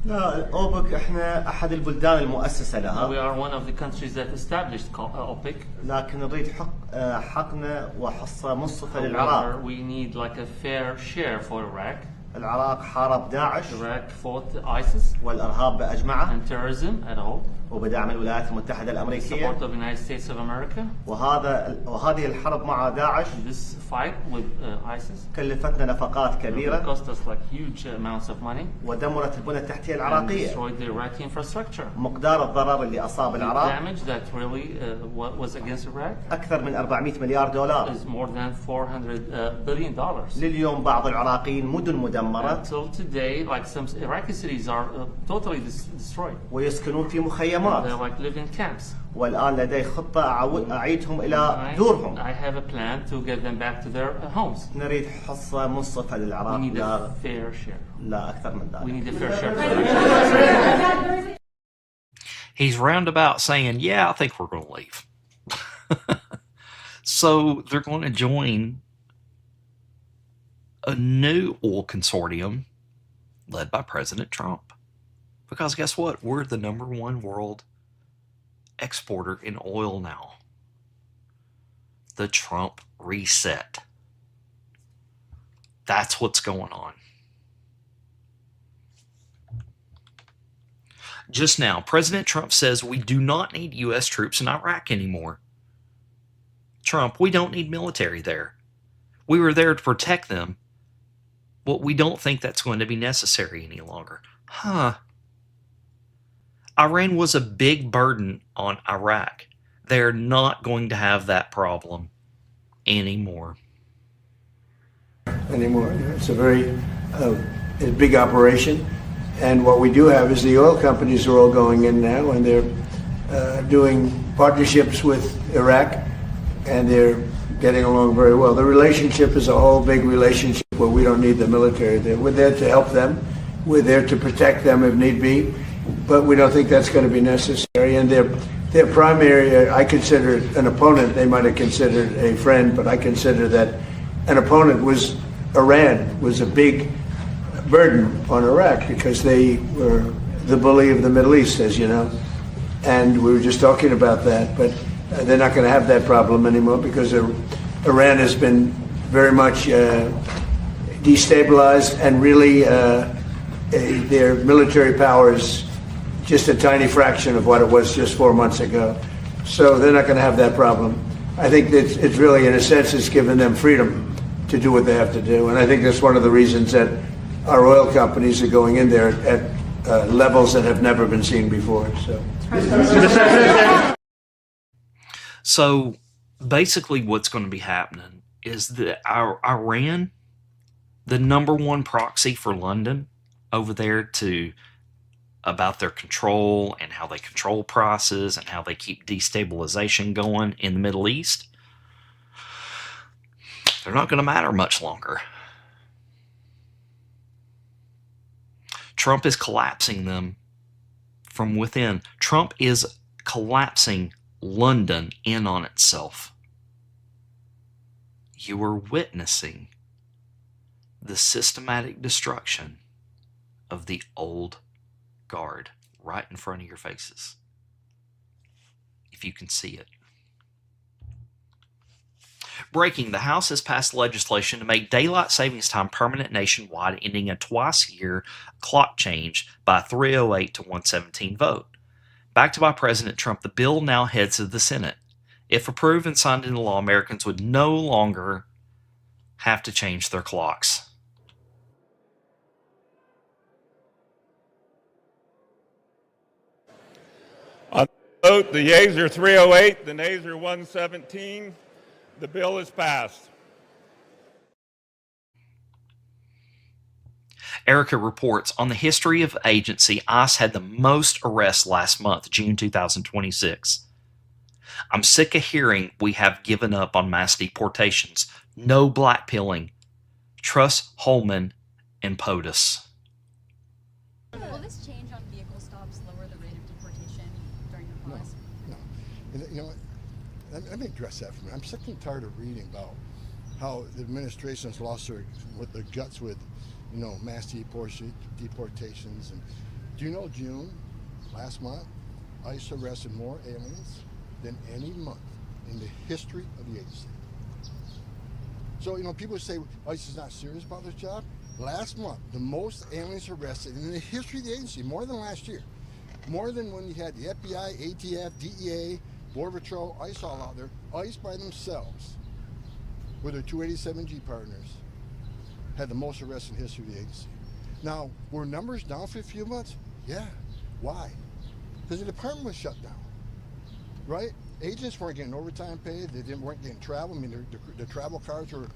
لا أوبك إحنا أحد البلدان المؤسسة لها. We are one of the countries that established OPEC. لكن نريد حقنا وحصة منصفة للعراق. We need like a fair share for Iraq. العراق حارب داعش. Iraq fought ISIS. والإرهاب بأجمعه. And terrorism at all. وبدعم الولايات المتحدة الأمريكية. Support of the United States of America. وهذه الحرب مع داعش. This fight with ISIS. كلفتنا نفقات كبيرة. It cost us like huge amounts of money. ودمرت البنى التحتية العراقية. And destroyed the Iraqi infrastructure. مقدار الضرر اللي أصاب العراق. The damage that really was against Iraq. أكثر من 400 مليار دولار. Is more than $400 billion. لليوم بعض العراقيين مدن مدمرة. Until today, like some Iraqi cities are totally destroyed. ويسكنون في مخيمات. They like live in camps. والآن لدي خطة أعيدهم إلى دورهم. I have a plan to get them back to their homes. نريد حصة منصفة للعراق. We need a fair share. لا أكثر من ذلك. We need a fair share. He's roundabout saying, yeah, I think we're going to leave. So they're going to join a new oil consortium led by President Trump. Because guess what? We're the #1 world exporter in oil now. The Trump reset. That's what's going on. Just now, President Trump says we do not need U.S. troops in Iraq anymore. Trump, we don't need military there. We were there to protect them, but we don't think that's going to be necessary any longer. Huh. Iran was a big burden on Iraq. They're not going to have that problem anymore. It's a very big operation. And what we do have is the oil companies are all going in now, and they're doing partnerships with Iraq, and they're getting along very well. The relationship is a whole big relationship where we don't need the military there. We're there to help them. We're there to protect them if need be. But we don't think that's going to be necessary. And their primary, I consider an opponent. They might have considered a friend, but I consider that an opponent was Iran, was a big burden on Iraq because they were the bully of the Middle East, as you know. And we were just talking about that. But they're not going to have that problem anymore because Iran has been very much destabilized, and really their military power is just a tiny fraction of what it was just 4 months ago. So they're not going to have that problem. I think that it's really, in a sense, it's given them freedom to do what they have to do. And I think that's one of the reasons that our oil companies are going in there at levels that have never been seen before. So basically what's going to be happening is that Iran, the #1 proxy for London over there to about their control and how they control prices and how they keep destabilization going in the Middle East, they're not going to matter much longer. Trump is collapsing them from within. Trump is collapsing London in on itself. You are witnessing the systematic destruction of the old guard right in front of your faces, if you can see it. Breaking, the House has passed legislation to make daylight savings time permanent nationwide, ending a twice-a-year clock change by a 308 to 117 vote. Backed by President Trump, the bill now heads to the Senate. If approved and signed into law, Americans would no longer have to change their clocks. On the vote, the yeas are 308, the nays are 117. The bill is passed. Erica reports, on the history of agency, ICE had the most arrests last month, June 2026. I'm sick of hearing we have given up on mass deportations. No blackpilling. Trust Holman and POTUS. Will this change on vehicle stops lower the rate of deportation during the pause? No. You know what? Let me address that for me. I'm sick and tired of reading about how the administration's lost their guts with, mass deportations. And do you know June last month, ICE arrested more aliens than any month in the history of the agency. So, people say ICE is not serious about their job. Last month, the most aliens arrested in the history of the agency, more than last year. More than when you had the FBI, ATF, DEA, Border Patrol, ICE all out there. ICE by themselves, with their 287G partners, had the most arrests in history of the agency. Now, were numbers down for a few months? Yeah. Why? Because the department was shut down, right? Agents weren't getting overtime paid. They weren't getting travel. I mean, the travel cards were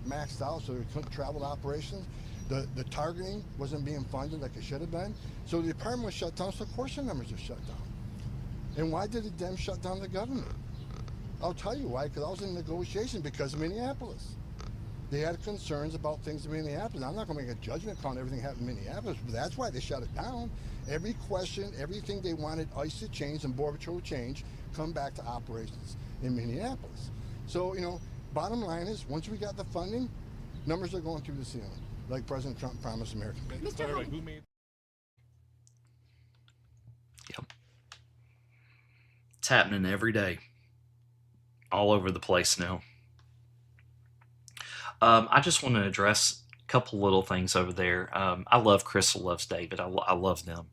maxed out, so they couldn't travel to operations. The targeting wasn't being funded like it should have been. So the department was shut down, so of course the numbers are shut down. And why did the Dems shut down the government? I'll tell you why, because I was in negotiation because of Minneapolis. They had concerns about things in Minneapolis. I'm not going to make a judgment call on everything happened in Minneapolis, but that's why they shut it down. Every question, everything they wanted ICE to change and Border Patrol to change, come back to operations in Minneapolis. So, bottom line is, once we got the funding, numbers are going through the ceiling, like President Trump promised Americans. Yep. It's happening every day, all over the place now. I just want to address a couple little things over there. I love Crystal loves David. I love them.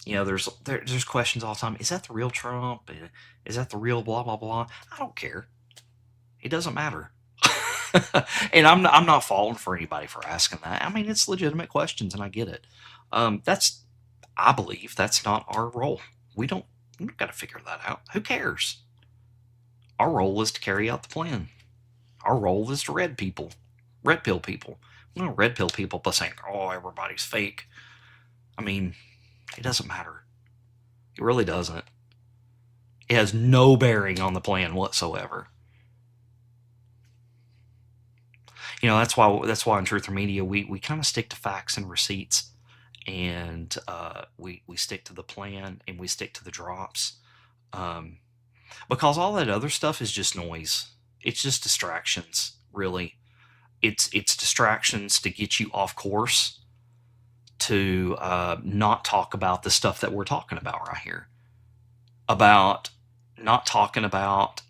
There's questions all the time. Is that the real Trump? Is that the real blah, blah, blah? I don't care. It doesn't matter. And I'm not falling for anybody for asking that. I mean, it's legitimate questions, and I get it. I believe that's not our role. We don't got to figure that out. Who cares? Our role is to carry out the plan. Our role is to red pill people. We don't red pill people by saying, oh, everybody's fake. I mean, it doesn't matter. It really doesn't. It has no bearing on the plan whatsoever. That's why in Truth or Media we kind of stick to facts and receipts, and we stick to the plan and we stick to the drops, because all that other stuff is just noise. It's just distractions, really. It's distractions to get you off course, to not talk about the stuff that we're talking about right here, about not talking about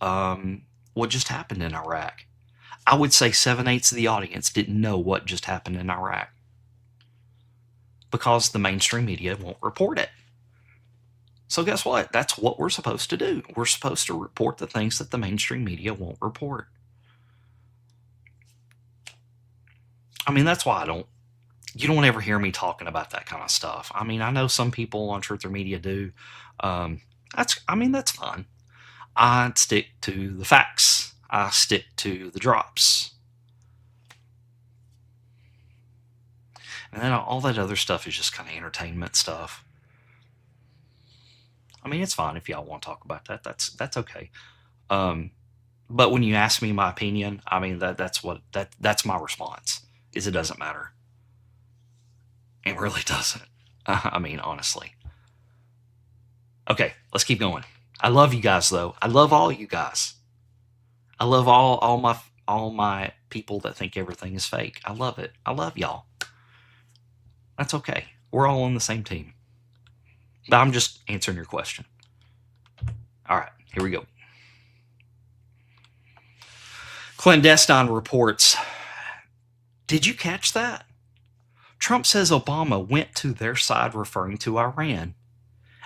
what just happened in Iraq. I would say 7/8 of the audience didn't know what just happened in Iraq because the mainstream media won't report it. So guess what? That's what we're supposed to do. We're supposed to report the things that the mainstream media won't report. I mean, that's why you don't ever hear me talking about that kind of stuff. I mean, I know some people on Truth or Media do. That's fine. I stick to the facts. I stick to the drops. And then all that other stuff is just kind of entertainment stuff. I mean, it's fine if y'all want to talk about that. That's okay. But when you ask me my opinion, I mean that's my response. Is it doesn't matter. It really doesn't. I mean, honestly. Okay, let's keep going. I love you guys, though. I love all you guys. I love all my people that think everything is fake. I love it. I love y'all. That's okay. We're all on the same team. But I'm just answering your question. All right, here we go. Clandestine reports. Did you catch that? Trump says Obama went to their side referring to Iran,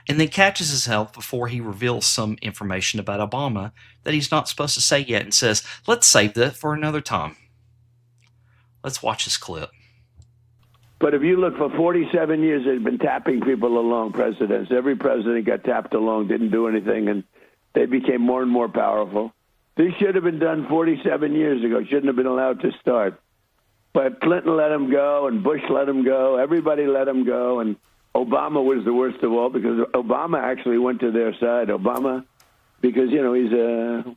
and then catches himself before he reveals some information about Obama that he's not supposed to say yet and says, let's save that for another time. Let's watch this clip. But if you look, for 47 years, they've been tapping people along, presidents. Every president got tapped along, didn't do anything, and they became more and more powerful. This should have been done 47 years ago. Shouldn't have been allowed to start. But Clinton let him go, and Bush let him go. Everybody let him go, and Obama was the worst of all because Obama actually went to their side. Obama, because, you know, he's a,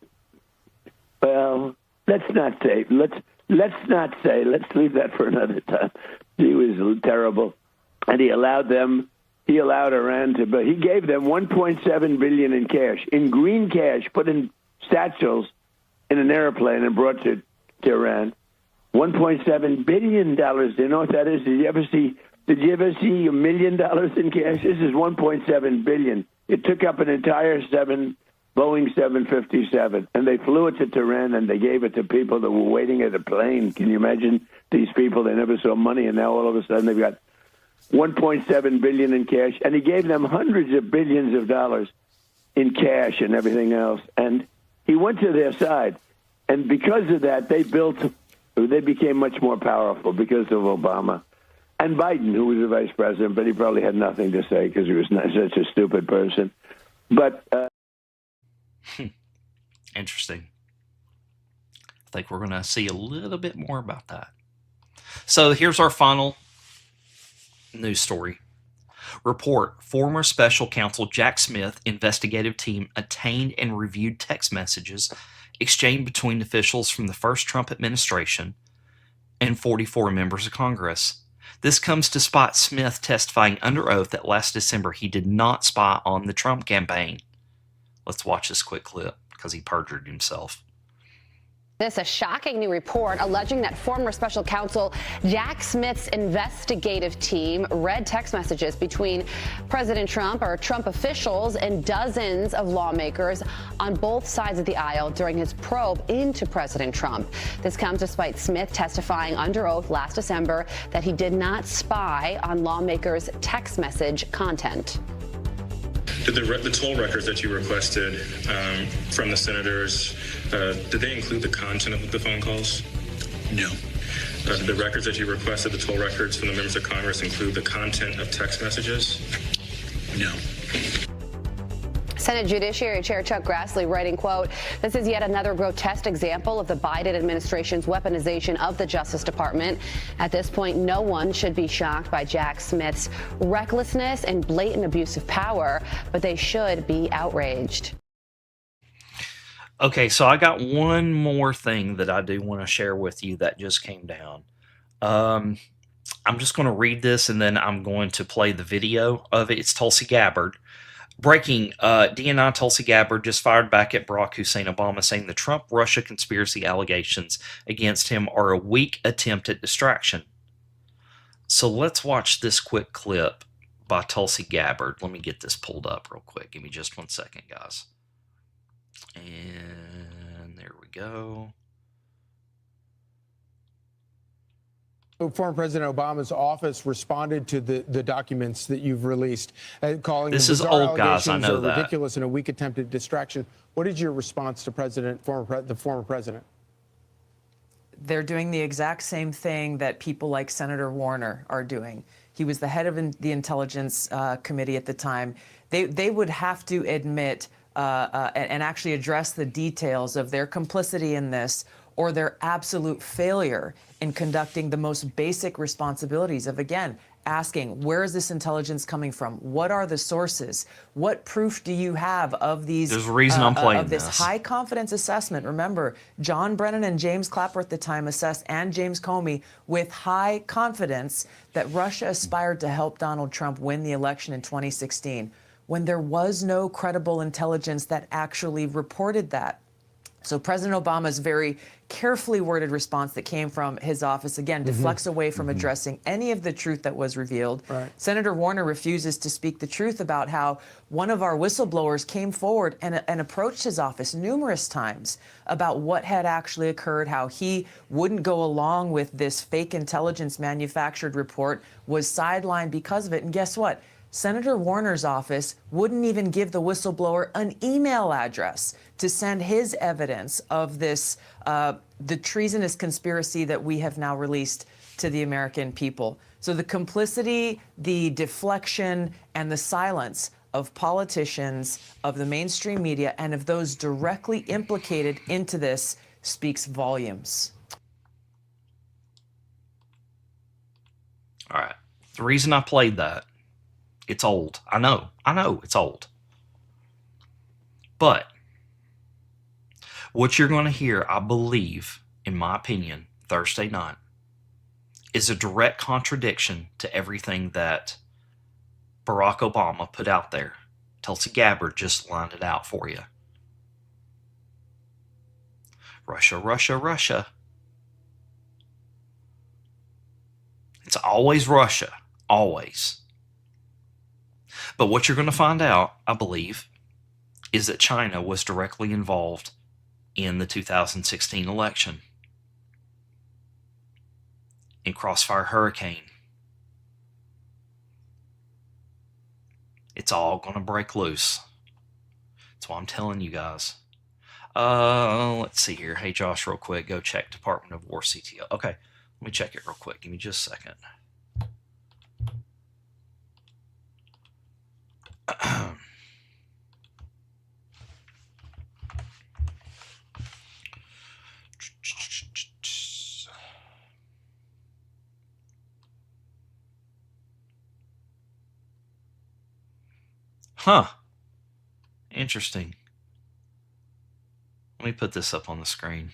well, let's not say. Let's leave that for another time. He was terrible, and he allowed Iran to, but he gave them $1.7 billion in cash, in green cash, put in satchels in an airplane and brought to Iran. $1.7 billion. Do you know what that is? Did you ever see $1 million in cash? This is $1.7 billion. It took up an entire Boeing 757, and they flew it to Tehran, and they gave it to people that were waiting at a plane. Can you imagine these people? They never saw money, and now all of a sudden they've got $1.7 billion in cash, and he gave them hundreds of billions of dollars in cash and everything else, and he went to their side, and because of that, they became much more powerful because of Obama. And Biden, who was the vice president, but he probably had nothing to say because he was not such a stupid person. But interesting. I think we're going to see a little bit more about that. So here's our final news story. Report: former special counsel Jack Smith investigative team obtained and reviewed text messages exchanged between officials from the first Trump administration and 44 members of Congress. This comes despite Smith testifying under oath that last December he did not spy on the Trump campaign. Let's watch this quick clip because he perjured himself. This a shocking new report alleging that former special counsel Jack Smith's investigative team read text messages between President Trump or Trump officials and dozens of lawmakers on both sides of the aisle during his probe into President Trump. This comes despite Smith testifying under oath last December that he did not spy on lawmakers' text message content. Did the toll records that you requested from the senators, did they include the content of the phone calls? No. Did the records that you requested, the toll records from the members of Congress, include the content of text messages? No. Senate Judiciary Chair Chuck Grassley writing, quote, "This is yet another grotesque example of the Biden administration's weaponization of the Justice Department. At this point, no one should be shocked by Jack Smith's recklessness and blatant abuse of power, but they should be outraged." Okay, so I got one more thing that I do want to share with you that just came down. I'm just going to read this and then I'm going to play the video of it. It's Tulsi Gabbard. Breaking, DNI Tulsi Gabbard just fired back at Barack Hussein Obama, saying the Trump-Russia conspiracy allegations against him are a weak attempt at distraction. So let's watch this quick clip by Tulsi Gabbard. Let me get this pulled up real quick. Give me just 1 second, guys. And there we go. Former President Obama's office responded to the documents that you've released, calling this them is old, guys. I know that. Ridiculous and a weak attempt at distraction. What is your response to the former president? They're doing the exact same thing that people like Senator Warner are doing. He was the head of the Intelligence Committee at the time. They would have to admit and actually address the details of their complicity in this, or their absolute failure in conducting the most basic responsibilities of, again, asking, where is this intelligence coming from? What are the sources? What proof do you have of these? There's a reason I'm playing of this this. high confidence assessment. Remember, John Brennan and James Clapper at the time assessed, and James Comey, with high confidence that Russia aspired to help Donald Trump win the election in 2016, when there was no credible intelligence that actually reported that. So President Obama's very carefully worded response that came from his office, again, deflects away from addressing any of the truth that was revealed. Right. Senator Warner refuses to speak the truth about how one of our whistleblowers came forward and approached his office numerous times about what had actually occurred, how he wouldn't go along with this fake intelligence manufactured report, was sidelined because of it. And guess what? Senator Warner's office wouldn't even give the whistleblower an email address to send his evidence of this, the treasonous conspiracy that we have now released to the American people. So the complicity, the deflection, and the silence of politicians, of the mainstream media, and of those directly implicated into this speaks volumes. All right. The reason I played that, it's old. I know it's old. But what you're going to hear, I believe, in my opinion, Thursday night, is a direct contradiction to everything that Barack Obama put out there. Tulsi Gabbard just lined it out for you. Russia, Russia, Russia. It's always Russia. Always. But what you're going to find out, I believe, is that China was directly involved in the 2016 election. In Crossfire Hurricane. It's all going to break loose. That's what I'm telling you guys. Let's see here. Hey, Josh, real quick, go check Department of War CTO. Okay, let me check it real quick. Give me just a second. Huh. Interesting. Let me put this up on the screen.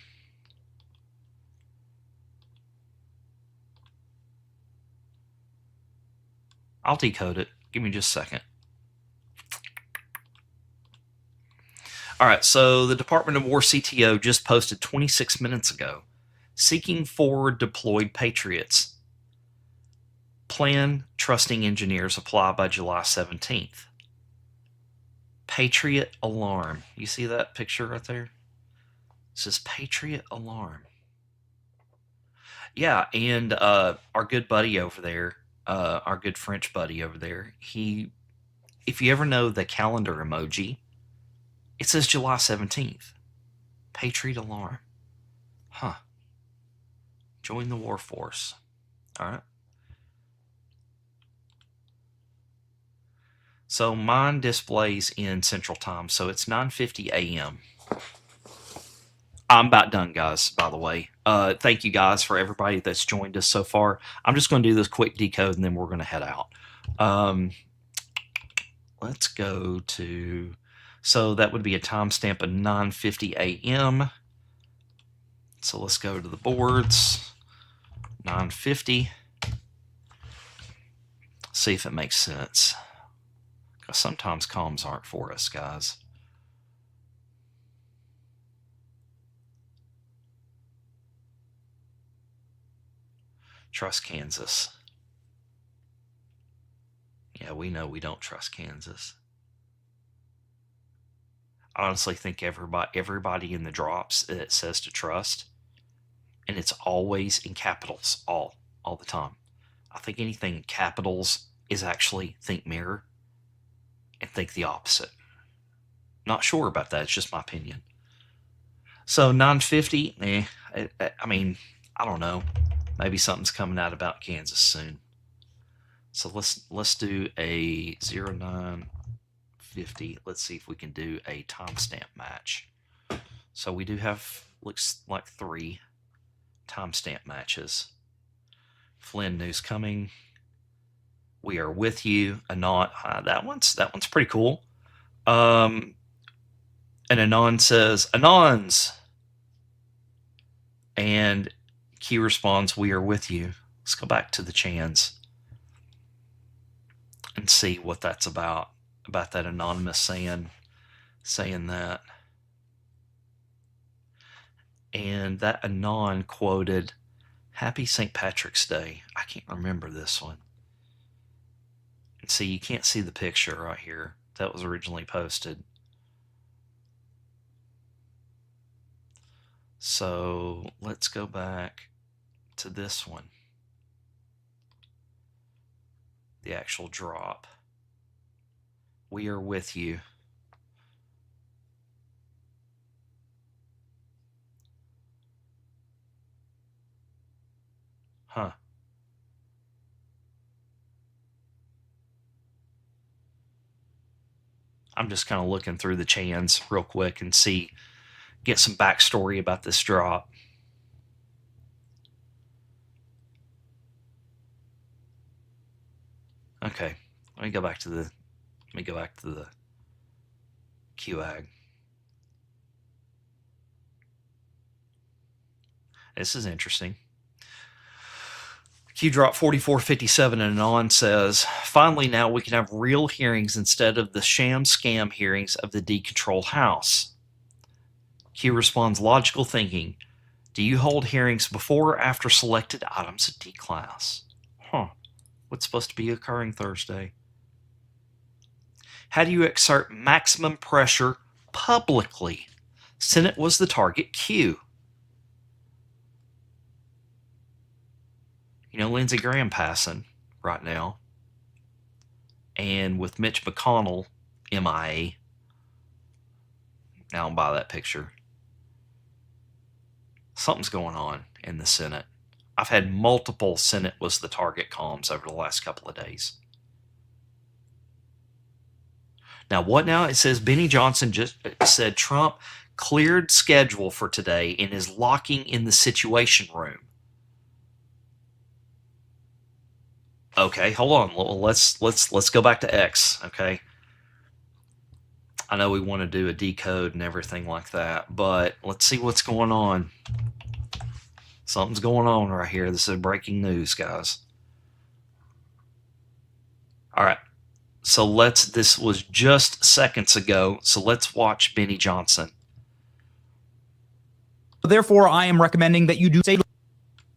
I'll decode it. Give me just a second. All right, so the Department of War CTO just posted 26 minutes ago, seeking forward deployed Patriots. Plan trusting engineers apply by July 17th. Patriot alarm. You see that picture right there? It says Patriot alarm. Yeah, and our good buddy over there, our good French buddy over there, if you ever know the calendar emoji, it says July 17th. Patriot alarm. Huh. Join the war force. All right. So mine displays in Central Time, so it's 9:50 a.m. I'm about done, guys, by the way. Thank you, guys, for everybody that's joined us so far. I'm just going to do this quick decode, and then we're going to head out. Let's go to... So that would be a timestamp of 9:50 a.m. So let's go to the boards. 9:50. See if it makes sense. Because sometimes comms aren't for us, guys. Trust Kansas. Yeah, we know we don't trust Kansas. I honestly think everybody in the drops it says to trust, and it's always in capitals, all the time. I think anything in capitals is actually think mirror and think the opposite. Not sure about that. It's just my opinion. So 9:50, I mean, I don't know. Maybe something's coming out about Kansas soon. So let's do a 0950. Let's see if we can do a timestamp match. So we do have looks like 3 timestamp matches. Flynn news coming. We are with you. Anon, that one's pretty cool. And Anon says, Anons. And Q responds, we are with you. Let's go back to the Chans and see what that's about that anonymous saying that. And that Anon quoted, Happy St. Patrick's Day. I can't remember this one. And see, you can't see the picture right here. That was originally posted. So let's go back to this one. The actual drop. We are with you. Huh. I'm just kind of looking through the Chans real quick and get some backstory about this drop. Okay, let me go back to the QAG. This is interesting. Q drop 4457 and Anon says, finally now we can have real hearings instead of the sham scam hearings of the decontrolled House. Q responds, logical thinking. Do you hold hearings before or after selected items of D class? Huh. What's supposed to be occurring Thursday? How do you exert maximum pressure publicly? Senate was the target. Q. You know, Lindsey Graham passing right now. And with Mitch McConnell, MIA. Now I'll buy that picture. Something's going on in the Senate. I've had multiple Senate was the target columns over the last couple of days. Now, what now? It says Benny Johnson just said Trump cleared schedule for today and is locking in the Situation Room. Okay, hold on. Let's go back to X. Okay, I know we want to do a decode and everything like that, but let's see what's going on. Something's going on right here. This is breaking news, guys. All right. So this was just seconds ago. So let's watch Benny Johnson. Therefore, I am recommending that you do say,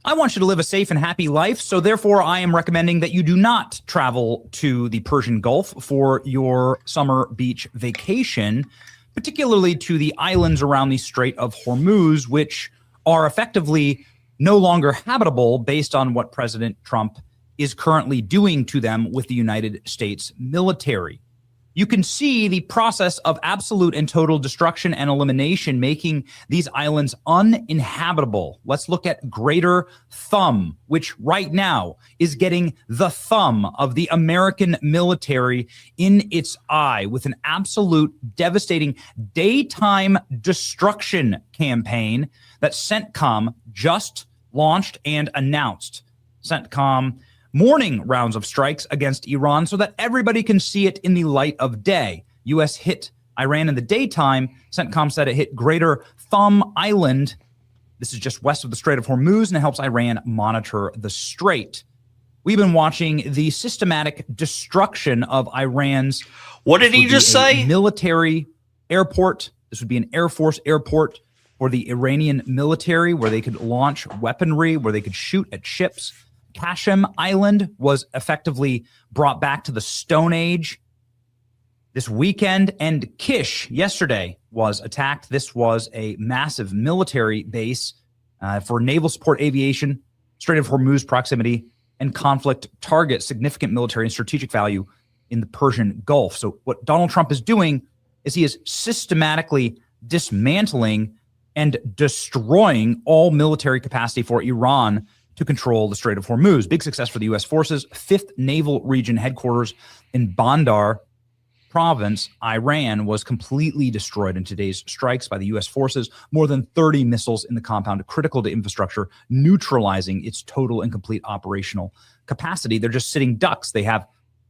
I want you to live a safe and happy life. So therefore, I am recommending that you do not travel to the Persian Gulf for your summer beach vacation, particularly to the islands around the Strait of Hormuz, which are effectively no longer habitable based on what President Trump is currently doing to them with the United States military. You can see the process of absolute and total destruction and elimination, making these islands uninhabitable. Let's look at Greater Thumb, which right now is getting the thumb of the American military in its eye with an absolute devastating daytime destruction campaign that CENTCOM just launched and announced. CENTCOM morning rounds of strikes against Iran so that everybody can see it in the light of day. U.S. hit Iran in the daytime. CENTCOM said it hit Greater Thumb Island. This is just west of the Strait of Hormuz, and it helps Iran monitor the strait. We've been watching the systematic destruction of Iran's... What did he just say? Military airport. This would be an Air Force airport for the Iranian military where they could launch weaponry, where they could shoot at ships. Qasem Island was effectively brought back to the Stone Age this weekend, and Kish yesterday was attacked. This was a massive military base for naval support, aviation, Strait of Hormuz proximity, and conflict target, significant military and strategic value in the Persian Gulf. So what Donald Trump is doing is he is systematically dismantling and destroying all military capacity for Iran to control the Strait of Hormuz. Big success for the U.S. forces. 5th Naval Region headquarters in Bandar province, Iran, was completely destroyed in today's strikes by the U.S. forces. More than 30 missiles in the compound, critical to infrastructure, neutralizing its total and complete operational capacity. They're just sitting ducks. They have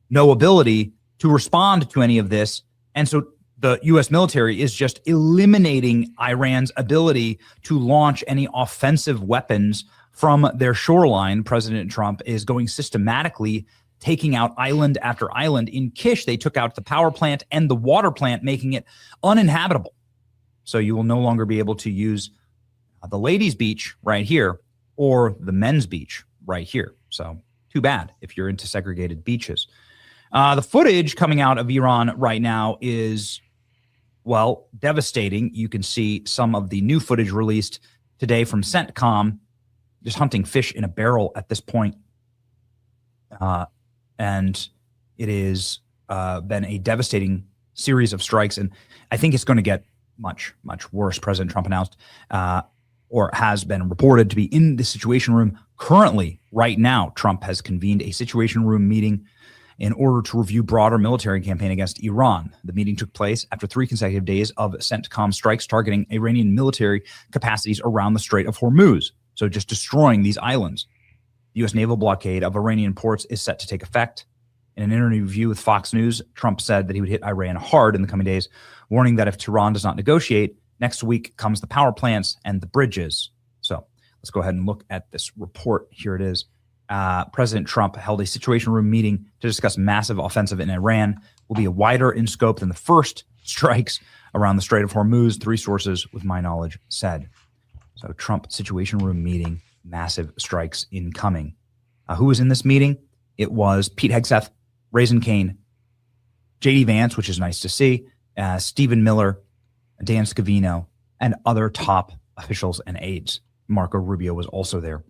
no ability to respond to any of this. And so the U.S. military is just eliminating Iran's ability to launch any offensive weapons from their shoreline. President Trump is going systematically taking out island after island. In Kish, they took out the power plant and the water plant, making it uninhabitable. So you will no longer be able to use the ladies' beach right here or the men's beach right here. So too bad if you're into segregated beaches. The footage coming out of Iran right now is, well, devastating. You can see some of the new footage released today from CENTCOM, just hunting fish in a barrel at this point. And it has been a devastating series of strikes. And I think it's going to get much, much worse. President Trump announced or has been reported to be in the Situation Room currently. Right now, Trump has convened a Situation Room meeting in order to review broader military campaign against Iran. The meeting took place after 3 consecutive days of CENTCOM strikes targeting Iranian military capacities around the Strait of Hormuz. So just destroying these islands. The U.S. naval blockade of Iranian ports is set to take effect. In an interview with Fox News, Trump said that he would hit Iran hard in the coming days, warning that if Tehran does not negotiate, next week comes the power plants and the bridges. So let's go ahead and look at this report. Here it is. President Trump held a Situation Room meeting to discuss massive offensive in Iran. Will be a wider in scope than the first strikes around the Strait of Hormuz, 3 sources with my knowledge said. So Trump Situation Room meeting, massive strikes incoming. Who was in this meeting? It was Pete Hegseth, Raisin Kane, J.D. Vance, which is nice to see, Stephen Miller, Dan Scavino, and other top officials and aides. Marco Rubio was also there.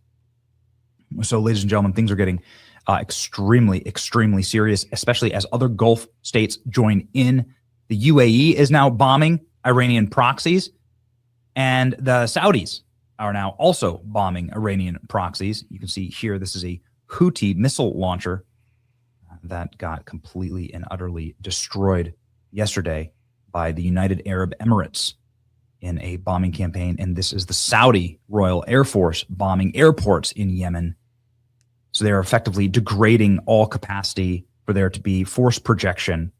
So, ladies and gentlemen, things are getting extremely, extremely serious, especially as other Gulf states join in. The UAE is now bombing Iranian proxies, and the Saudis are now also bombing Iranian proxies. You can see here, this is a Houthi missile launcher that got completely and utterly destroyed yesterday by the United Arab Emirates in a bombing campaign. And this is the Saudi Royal Air Force bombing airports in Yemen. So they're effectively degrading all capacity for there to be force projection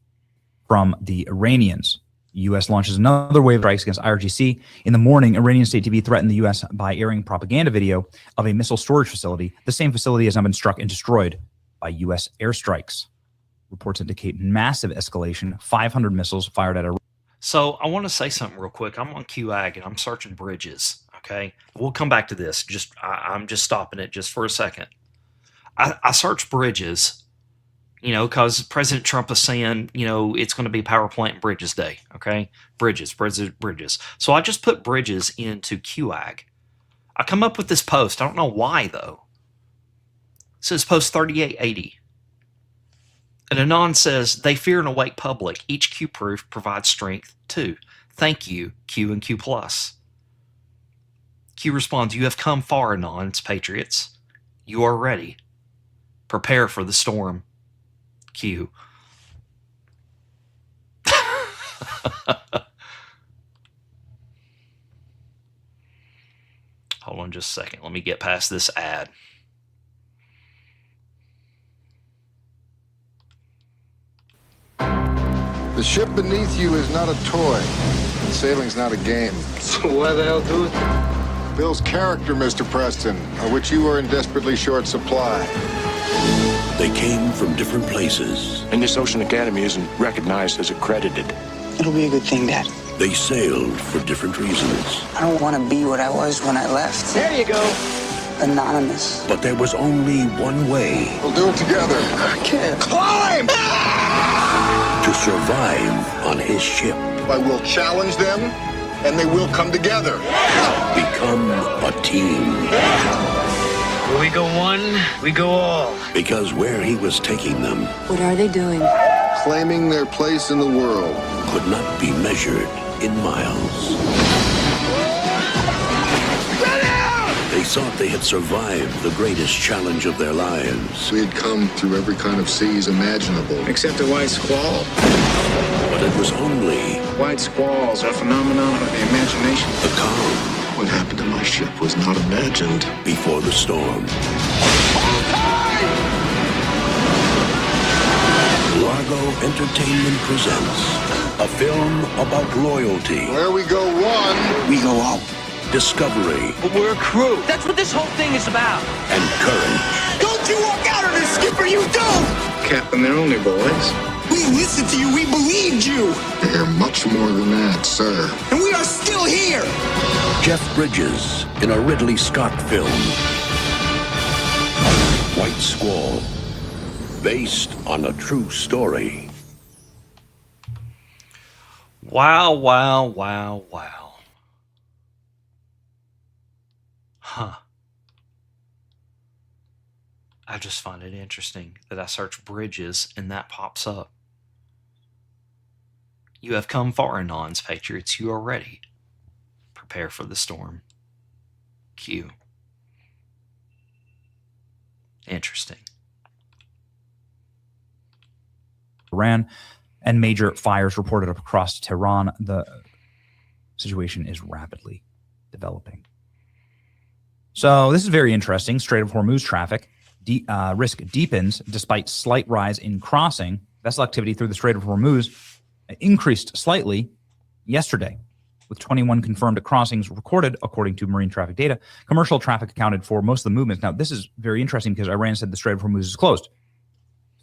from the Iranians. The U.S. launches another wave of strikes against IRGC. In the morning, Iranian state TV threatened the U.S. by airing propaganda video of a missile storage facility. The same facility has now been struck and destroyed by U.S. airstrikes. Reports indicate massive escalation, 500 missiles fired at Iran. So I want to say something real quick. I'm on QAG and I'm searching bridges, okay? We'll come back to this. I'm just stopping it just for a second. I searched bridges, because President Trump is saying, it's going to be Power Plant and Bridges Day, okay? Bridges. So I just put bridges into QAG. I come up with this post. I don't know why, though. It says post 3880. And Anon says, they fear an awake public. Each Q proof provides strength too. Thank you, Q and Q+. Q responds, you have come far, Anon's patriots. You are ready. Prepare for the storm. Q. Hold on just a second. Let me get past this ad. The ship beneath you is not a toy. Sailing's not a game. So why the hell do it? Bill's character, Mr. Preston, of which you are in desperately short supply. They came from different places. And this Ocean Academy isn't recognized as accredited. It'll be a good thing, Dad. They sailed for different reasons. I don't want to be what I was when I left. There you go. Anonymous. But there was only one way. We'll do it together. I can't. Climb! To survive on his ship. I will challenge them, and they will come together. Become a team. Where we go one, we go all. Because where he was taking them... What are they doing? Claiming their place in the world. Could not be measured in miles. They thought they had survived the greatest challenge of their lives. We had come through every kind of seas imaginable. Except a white squall. But it was only White squalls are a phenomenon of the imagination. the calm What happened to my ship was not imagined. before the storm. Largo Entertainment presents a film about loyalty. Where we go one, We go out. Discovery But we're a crew. That's what this whole thing is about. and courage. Don't you walk out on this, Skipper, you don't! Captain, they're only boys. We listened to you, we believed you, they're much more than that, sir. and we are still here! Jeff Bridges in a Ridley Scott film. White Squall. Based on a true story. Wow, wow, wow, wow. Huh. I just find it interesting that I search Bridges and that pops up. You have come far, Anons, Patriots. You are ready. Prepare for the storm. Q. Interesting. Iran, and major fires reported across Tehran. The situation is rapidly developing. So this is very interesting. Strait of Hormuz traffic risk deepens despite slight rise in crossing. Vessel activity through the Strait of Hormuz increased slightly yesterday, with 21 confirmed crossings recorded, according to marine traffic data. Commercial traffic accounted for most of the movements. Now, this is very interesting because Iran said the Strait of Hormuz is closed.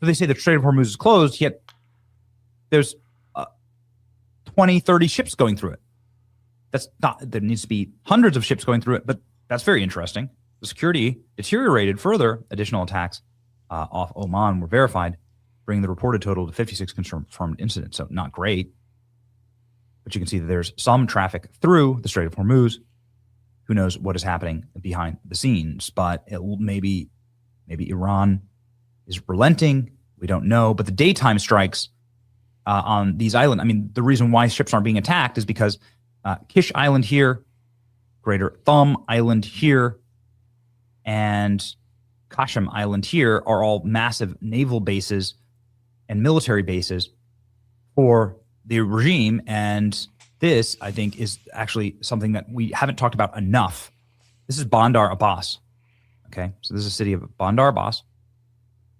So they say the Strait of Hormuz is closed, yet there's 20, 30 ships going through it. That's not, there needs to be hundreds of ships going through it, but that's very interesting. The security deteriorated further. Additional attacks off Oman were verified, bringing the reported total to 56 confirmed incidents. So not great. But you can see that there's some traffic through the Strait of Hormuz. Who knows what is happening behind the scenes? But maybe Iran is relenting. We don't know. But the daytime strikes on these islands, I mean, the reason why ships aren't being attacked is because Kish Island here, Greater Thumb Island here, and Qasem Island here are all massive naval bases and military bases for the regime. And this, I think, is actually something that we haven't talked about enough. This is Bandar Abbas. Okay, so this is the city of Bandar Abbas.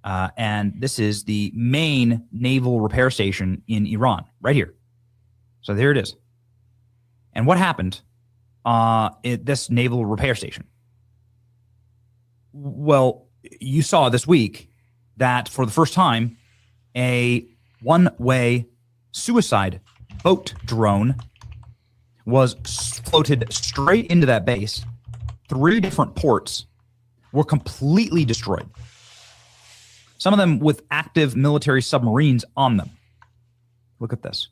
And this is the main naval repair station in Iran, right here. So there it is. And what happened at this naval repair station? Well, you saw this week that for the first time, a one-way suicide boat drone was floated straight into that base. 3 different ports were completely destroyed. Some of them with active military submarines on them. Look at this.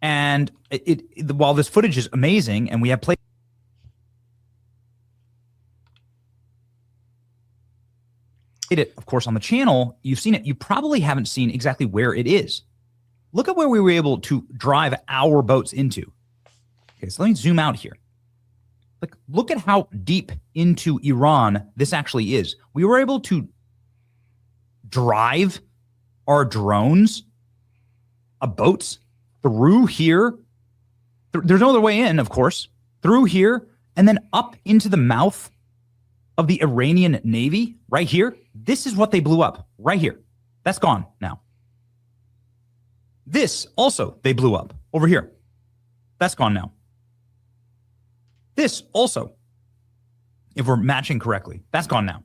And while this footage is amazing, and we have played it, of course, on the channel, you've seen it. You probably haven't seen exactly where it is. Look at where we were able to drive our boats into. Okay, so let me zoom out here. Look at how deep into Iran this actually is. We were able to drive our drones, boats, through here. There's no other way in, of course. Through here, and then up into the mouth of the Iranian Navy, right here. This is what they blew up, right here. That's gone now. This also they blew up over here. That's gone now. This also, if we're matching correctly, that's gone now.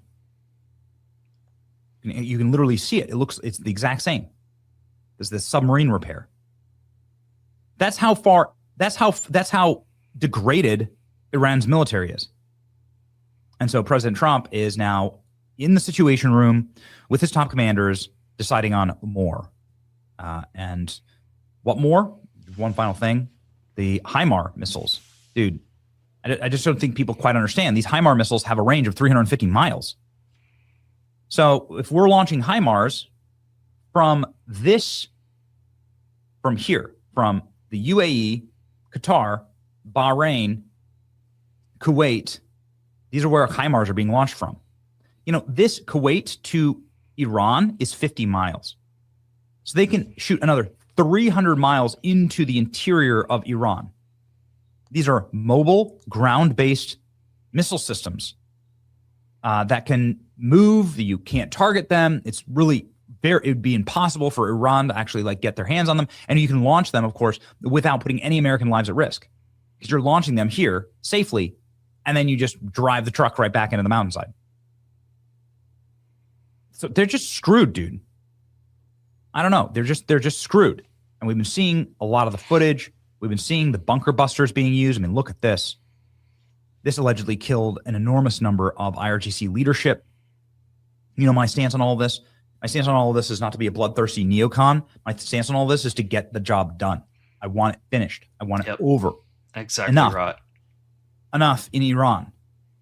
You can literally see it. It's the exact same. There's the submarine repair. That's how degraded Iran's military is. And so President Trump is now in the Situation Room with his top commanders deciding on more. And what more? One final thing. The HIMAR missiles. Dude, I just don't think people quite understand. These HIMAR missiles have a range of 350 miles. So if we're launching HIMARS from here, from the UAE, Qatar, Bahrain, Kuwait, These are where HIMARS are being launched from. This Kuwait to Iran is 50 miles. So they can shoot another 300 miles into the interior of Iran. These are mobile, ground-based missile systems that can move. You can't target them. It's really it would be impossible for Iran to actually get their hands on them. And you can launch them, of course, without putting any American lives at risk, because you're launching them here safely, and then you just drive the truck right back into the mountainside. So they're just screwed, dude. I don't know. They're just screwed. And we've been seeing a lot of the footage. We've been seeing the bunker busters being used. I mean, look at this. This allegedly killed an enormous number of IRGC leadership. My stance on all of this? My stance on all of this is not to be a bloodthirsty neocon. My stance on all of this is to get the job done. I want it finished. I want it over. Exactly right. Enough in Iran.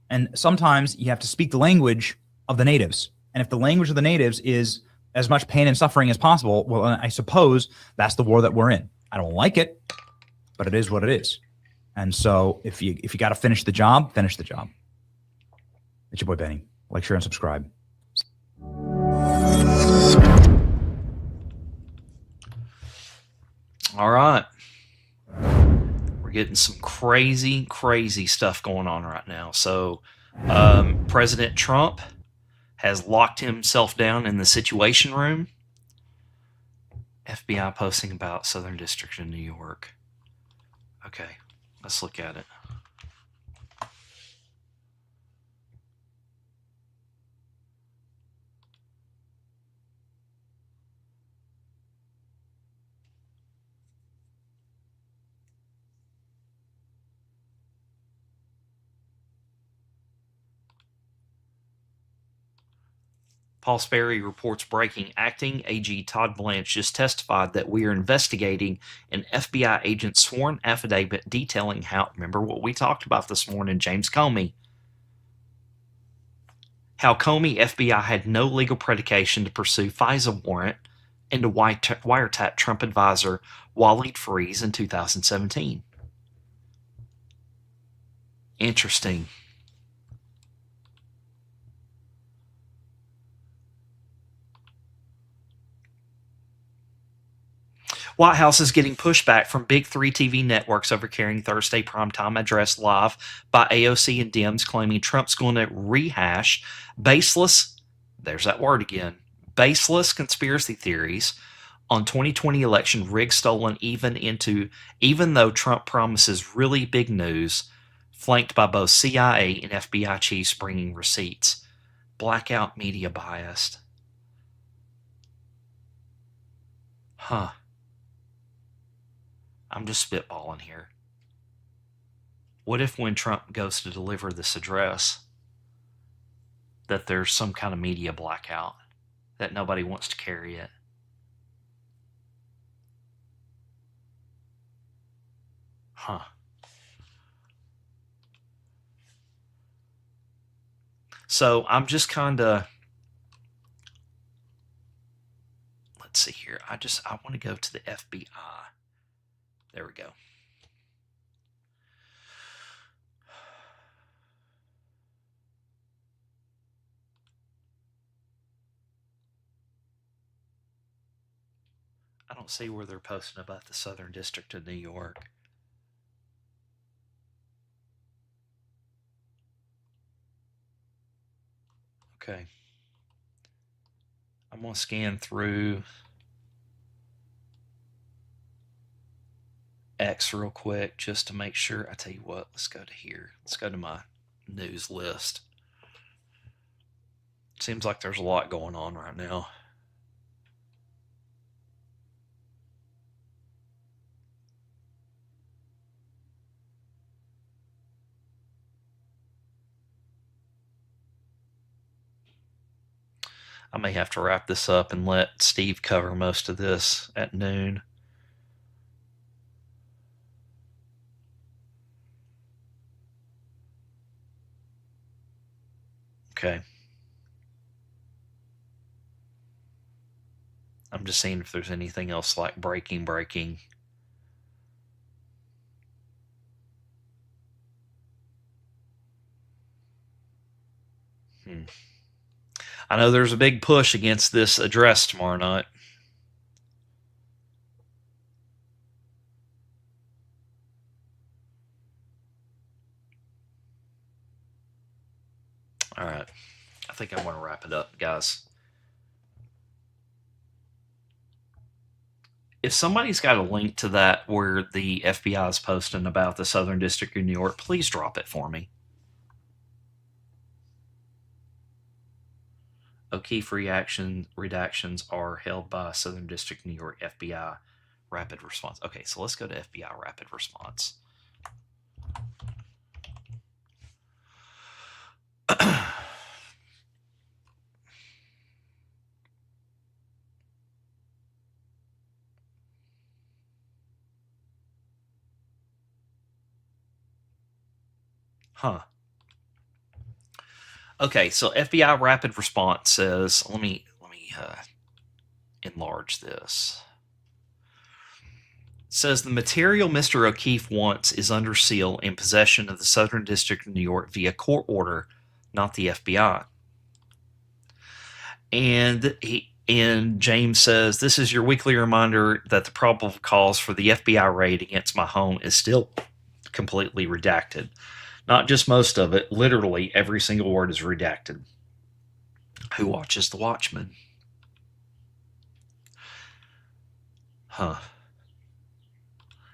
And sometimes you have to speak the language of the natives. And if the language of the natives is as much pain and suffering as possible, well, I suppose that's the war that we're in. I don't like it, but it is what it is. And so if you got to finish the job, finish the job. It's your boy Benny. Like, share, and subscribe. All right. We're getting some crazy, crazy stuff going on right now. So President Trump has locked himself down in the Situation Room. FBI posting about Southern District of New York. Okay, let's look at it. Paul Sperry reports breaking. Acting AG Todd Blanche just testified that we are investigating an FBI agent's sworn affidavit detailing how, remember what we talked about this morning, James Comey, how Comey FBI had no legal predication to pursue FISA warrant and to wiretap Trump advisor Waleed Freeze in 2017. Interesting. White House is getting pushback from big three TV networks over carrying Thursday primetime address live by AOC and Dems, claiming Trump's going to rehash baseless, there's that word again, baseless conspiracy theories on 2020 election rig stolen even though Trump promises really big news, flanked by both CIA and FBI chiefs bringing receipts. Blackout media biased. Huh. I'm just spitballing here. What if when Trump goes to deliver this address that there's some kind of media blackout, that nobody wants to carry it? Huh. So I'm just kind of, let's see here. I want to go to the FBI. There we go. I don't see where they're posting about the Southern District of New York. Okay. I'm going to scan through X real quick just to make sure. I tell you what, let's go to here. Let's go to my news list. Seems like there's a lot going on right now. I may have to wrap this up and let Steve cover most of this at noon. Okay. I'm just seeing if there's anything else like breaking. I know there's a big push against this address tomorrow night. All right. I think I want to wrap it up, guys. If somebody's got a link to that where the FBI is posting about the Southern District of New York, please drop it for me. O'Keefe redactions are held by Southern District New York FBI Rapid Response. Okay, so let's go to FBI Rapid Response. Huh. Okay, so FBI Rapid Response says, let me enlarge this. It says the material Mr. O'Keefe wants is under seal in possession of the Southern District of New York via court order, not the FBI. And James says, this is your weekly reminder that the probable cause for the FBI raid against my home is still completely redacted. Not just most of it, literally every single word is redacted. Who watches The Watchmen? Huh.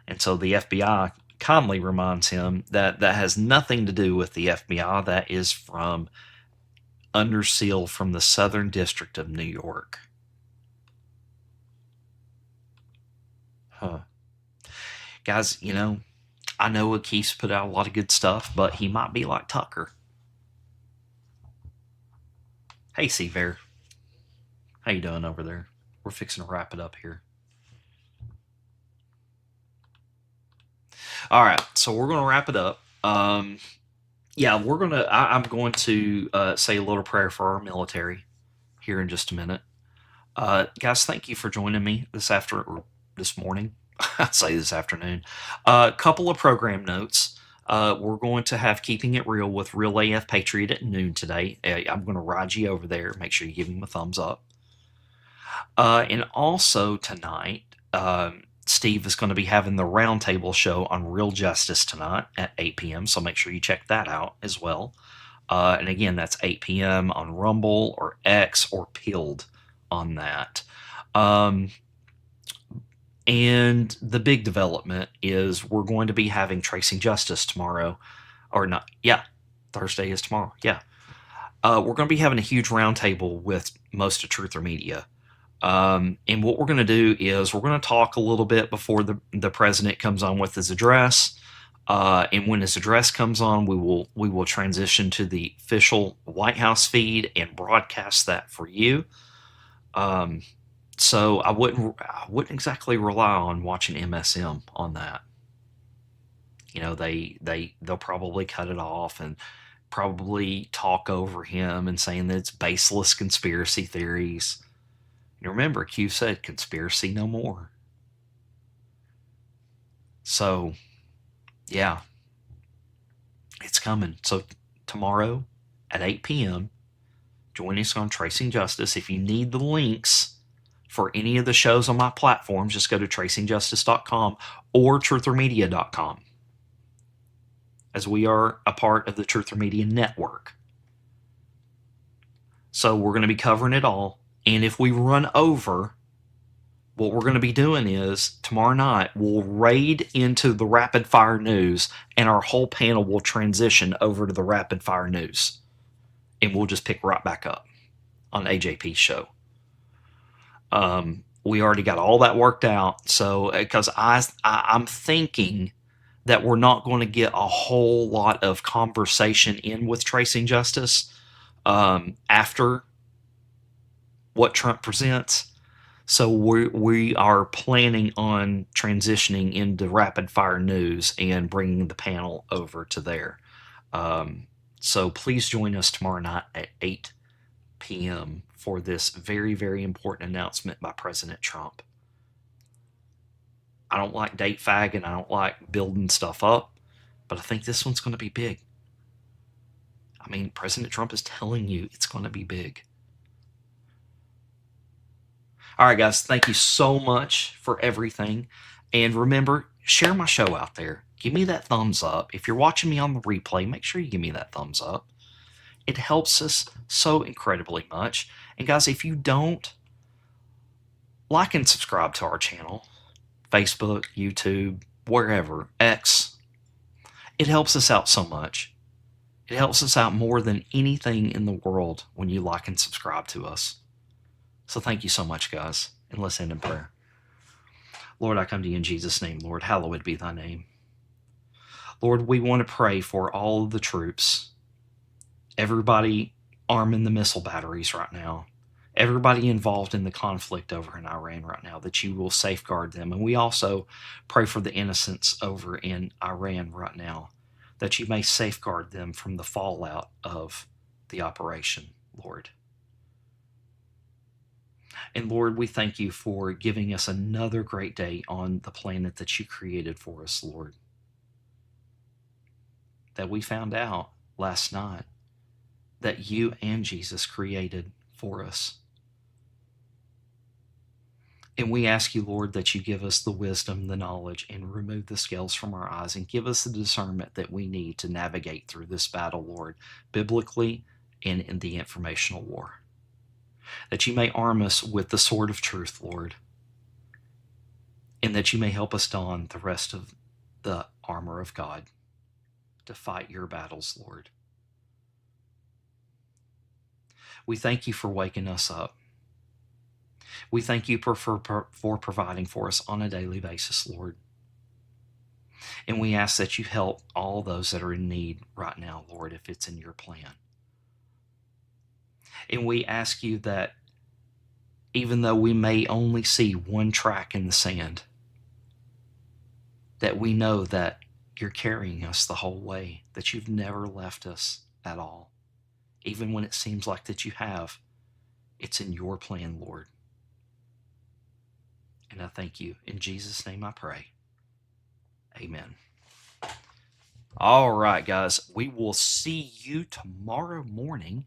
And so the FBI calmly reminds him that that has nothing to do with the FBI. That is from under seal from the Southern District of New York. Huh. Guys, you know, I know O'Keefe's put out a lot of good stuff, but he might be like Tucker. Hey, Seaver. How you doing over there? We're fixing to wrap it up here. All right, so we're going to wrap it up. Yeah, I'm going to say a little prayer for our military here in just a minute. Guys, thank you for joining me this morning. I'd say this afternoon. A couple of program notes. We're going to have Keeping It Real with Real AF Patriot at noon today. I'm going to ride you over there. Make sure you give him a thumbs up. And also tonight, Steve is going to be having the Roundtable show on Real Justice tonight at 8 p.m. So make sure you check that out as well. And again, that's 8 p.m. on Rumble or X or Pilled on that. And the big development is we're going to be having Tracing Justice tomorrow. Or not. Yeah. Thursday is tomorrow. Yeah. We're going to be having a huge roundtable with most of Truther Media. And what we're going to do is we're going to talk a little bit before the president comes on with his address. And when his address comes on, we will transition to the official White House feed and broadcast that for you. So I wouldn't exactly rely on watching MSM on that. You know, they'll probably cut it off and probably talk over him and saying that it's baseless conspiracy theories. And remember, Q said conspiracy no more. So, yeah, it's coming. So tomorrow at 8 p.m., join us on Tracing Justice. If you need the links for any of the shows on my platforms, just go to tracingjustice.com or truthermedia.com, as we are a part of the Truther Media Network. So we're going to be covering it all. And if we run over, what we're going to be doing is tomorrow night we'll raid into the rapid fire news, and our whole panel will transition over to the rapid fire news, and we'll just pick right back up on AJP's show. We already got all that worked out. So because I'm thinking that we're not going to get a whole lot of conversation in with Tracing Justice after what Trump presents. So we are planning on transitioning into rapid fire news and bringing the panel over to there. So please join us tomorrow night at 8 p.m. for this very, very important announcement by President Trump. I don't like date fagging. I don't like building stuff up, but I think this one's going to be big. I mean, President Trump is telling you it's going to be big. All right, guys, thank you so much for everything. And remember, share my show out there. Give me that thumbs up. If you're watching me on the replay, make sure you give me that thumbs up. It helps us so incredibly much. And guys, if you don't, like and subscribe to our channel, Facebook, YouTube, wherever, X. It helps us out so much. It helps us out more than anything in the world when you like and subscribe to us. So thank you so much, guys. And let's end in prayer. Lord, I come to you in Jesus' name, Lord. Hallowed be thy name. Lord, we want to pray for all of the troops, everybody arming the missile batteries right now, everybody involved in the conflict over in Iran right now, that you will safeguard them. And we also pray for the innocents over in Iran right now, that you may safeguard them from the fallout of the operation, Lord. And Lord, we thank you for giving us another great day on the planet that you created for us, Lord. That we found out last night that you and Jesus created for us. And we ask you, Lord, that you give us the wisdom, the knowledge, and remove the scales from our eyes and give us the discernment that we need to navigate through this battle, Lord, biblically and in the informational war. That you may arm us with the sword of truth, Lord, and that you may help us don the rest of the armor of God to fight your battles, Lord. We thank you for waking us up. We thank you for providing for us on a daily basis, Lord. And we ask that you help all those that are in need right now, Lord, if it's in your plan. And we ask you that even though we may only see one track in the sand, that we know that you're carrying us the whole way, that you've never left us at all. Even when it seems like that you have, it's in your plan, Lord. And I thank you. In Jesus' name I pray. Amen. All right, guys. We will see you tomorrow morning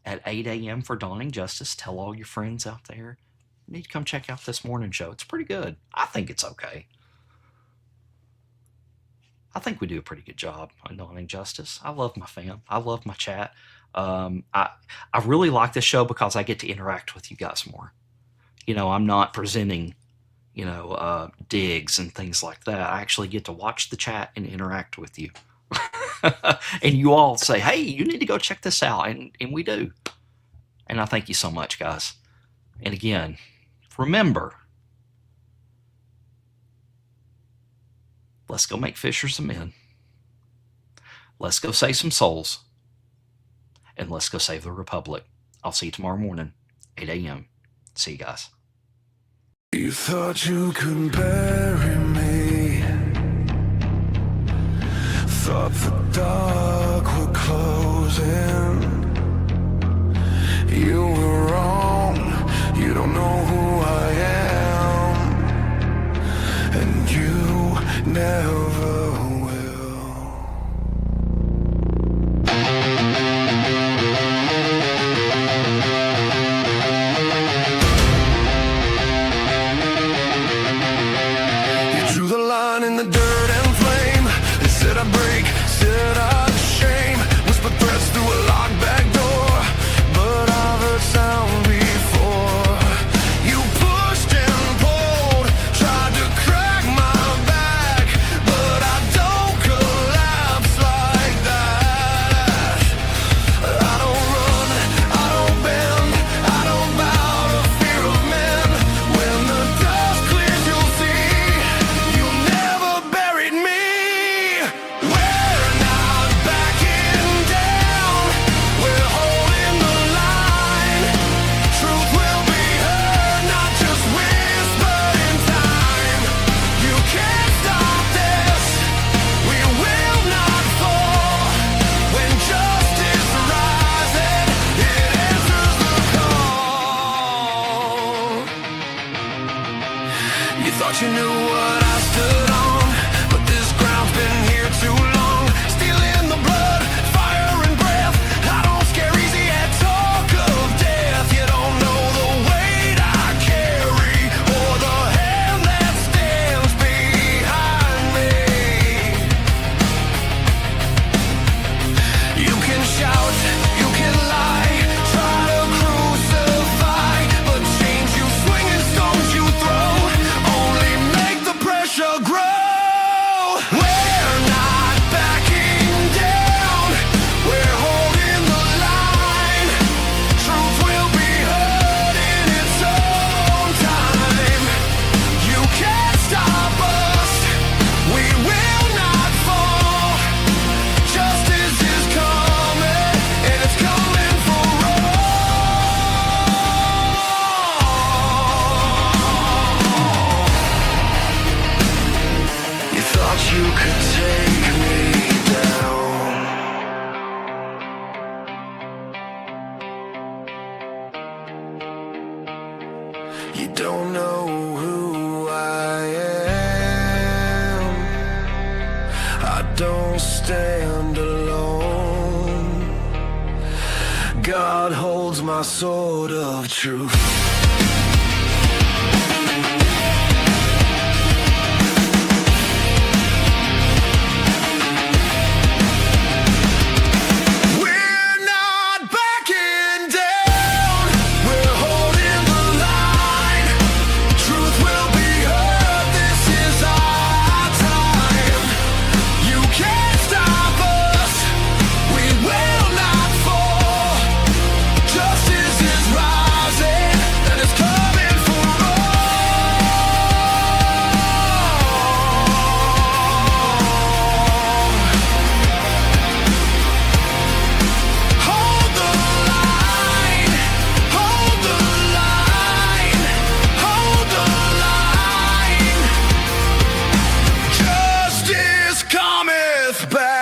at 8 a.m. for Dawning Justice. Tell all your friends out there. You need to come check out this morning show. It's pretty good. I think it's okay. I think we do a pretty good job on Dawning Justice. I love my fam. I love my chat. I really like this show because I get to interact with you guys more. You know, I'm not presenting, digs and things like that. I actually get to watch the chat and interact with you. And you all say, hey, you need to go check this out. And we do. And I thank you so much, guys. And again, remember, let's go make fishers of men. Let's go save some souls. And let's go save the Republic. I'll see you tomorrow morning, 8 a.m. See you guys. You thought you could bury me. Thought the dark would close in. You were wrong. You don't know who I am. And you never but don't know who I am. I don't stand alone. God holds my sword of truth. Cometh back.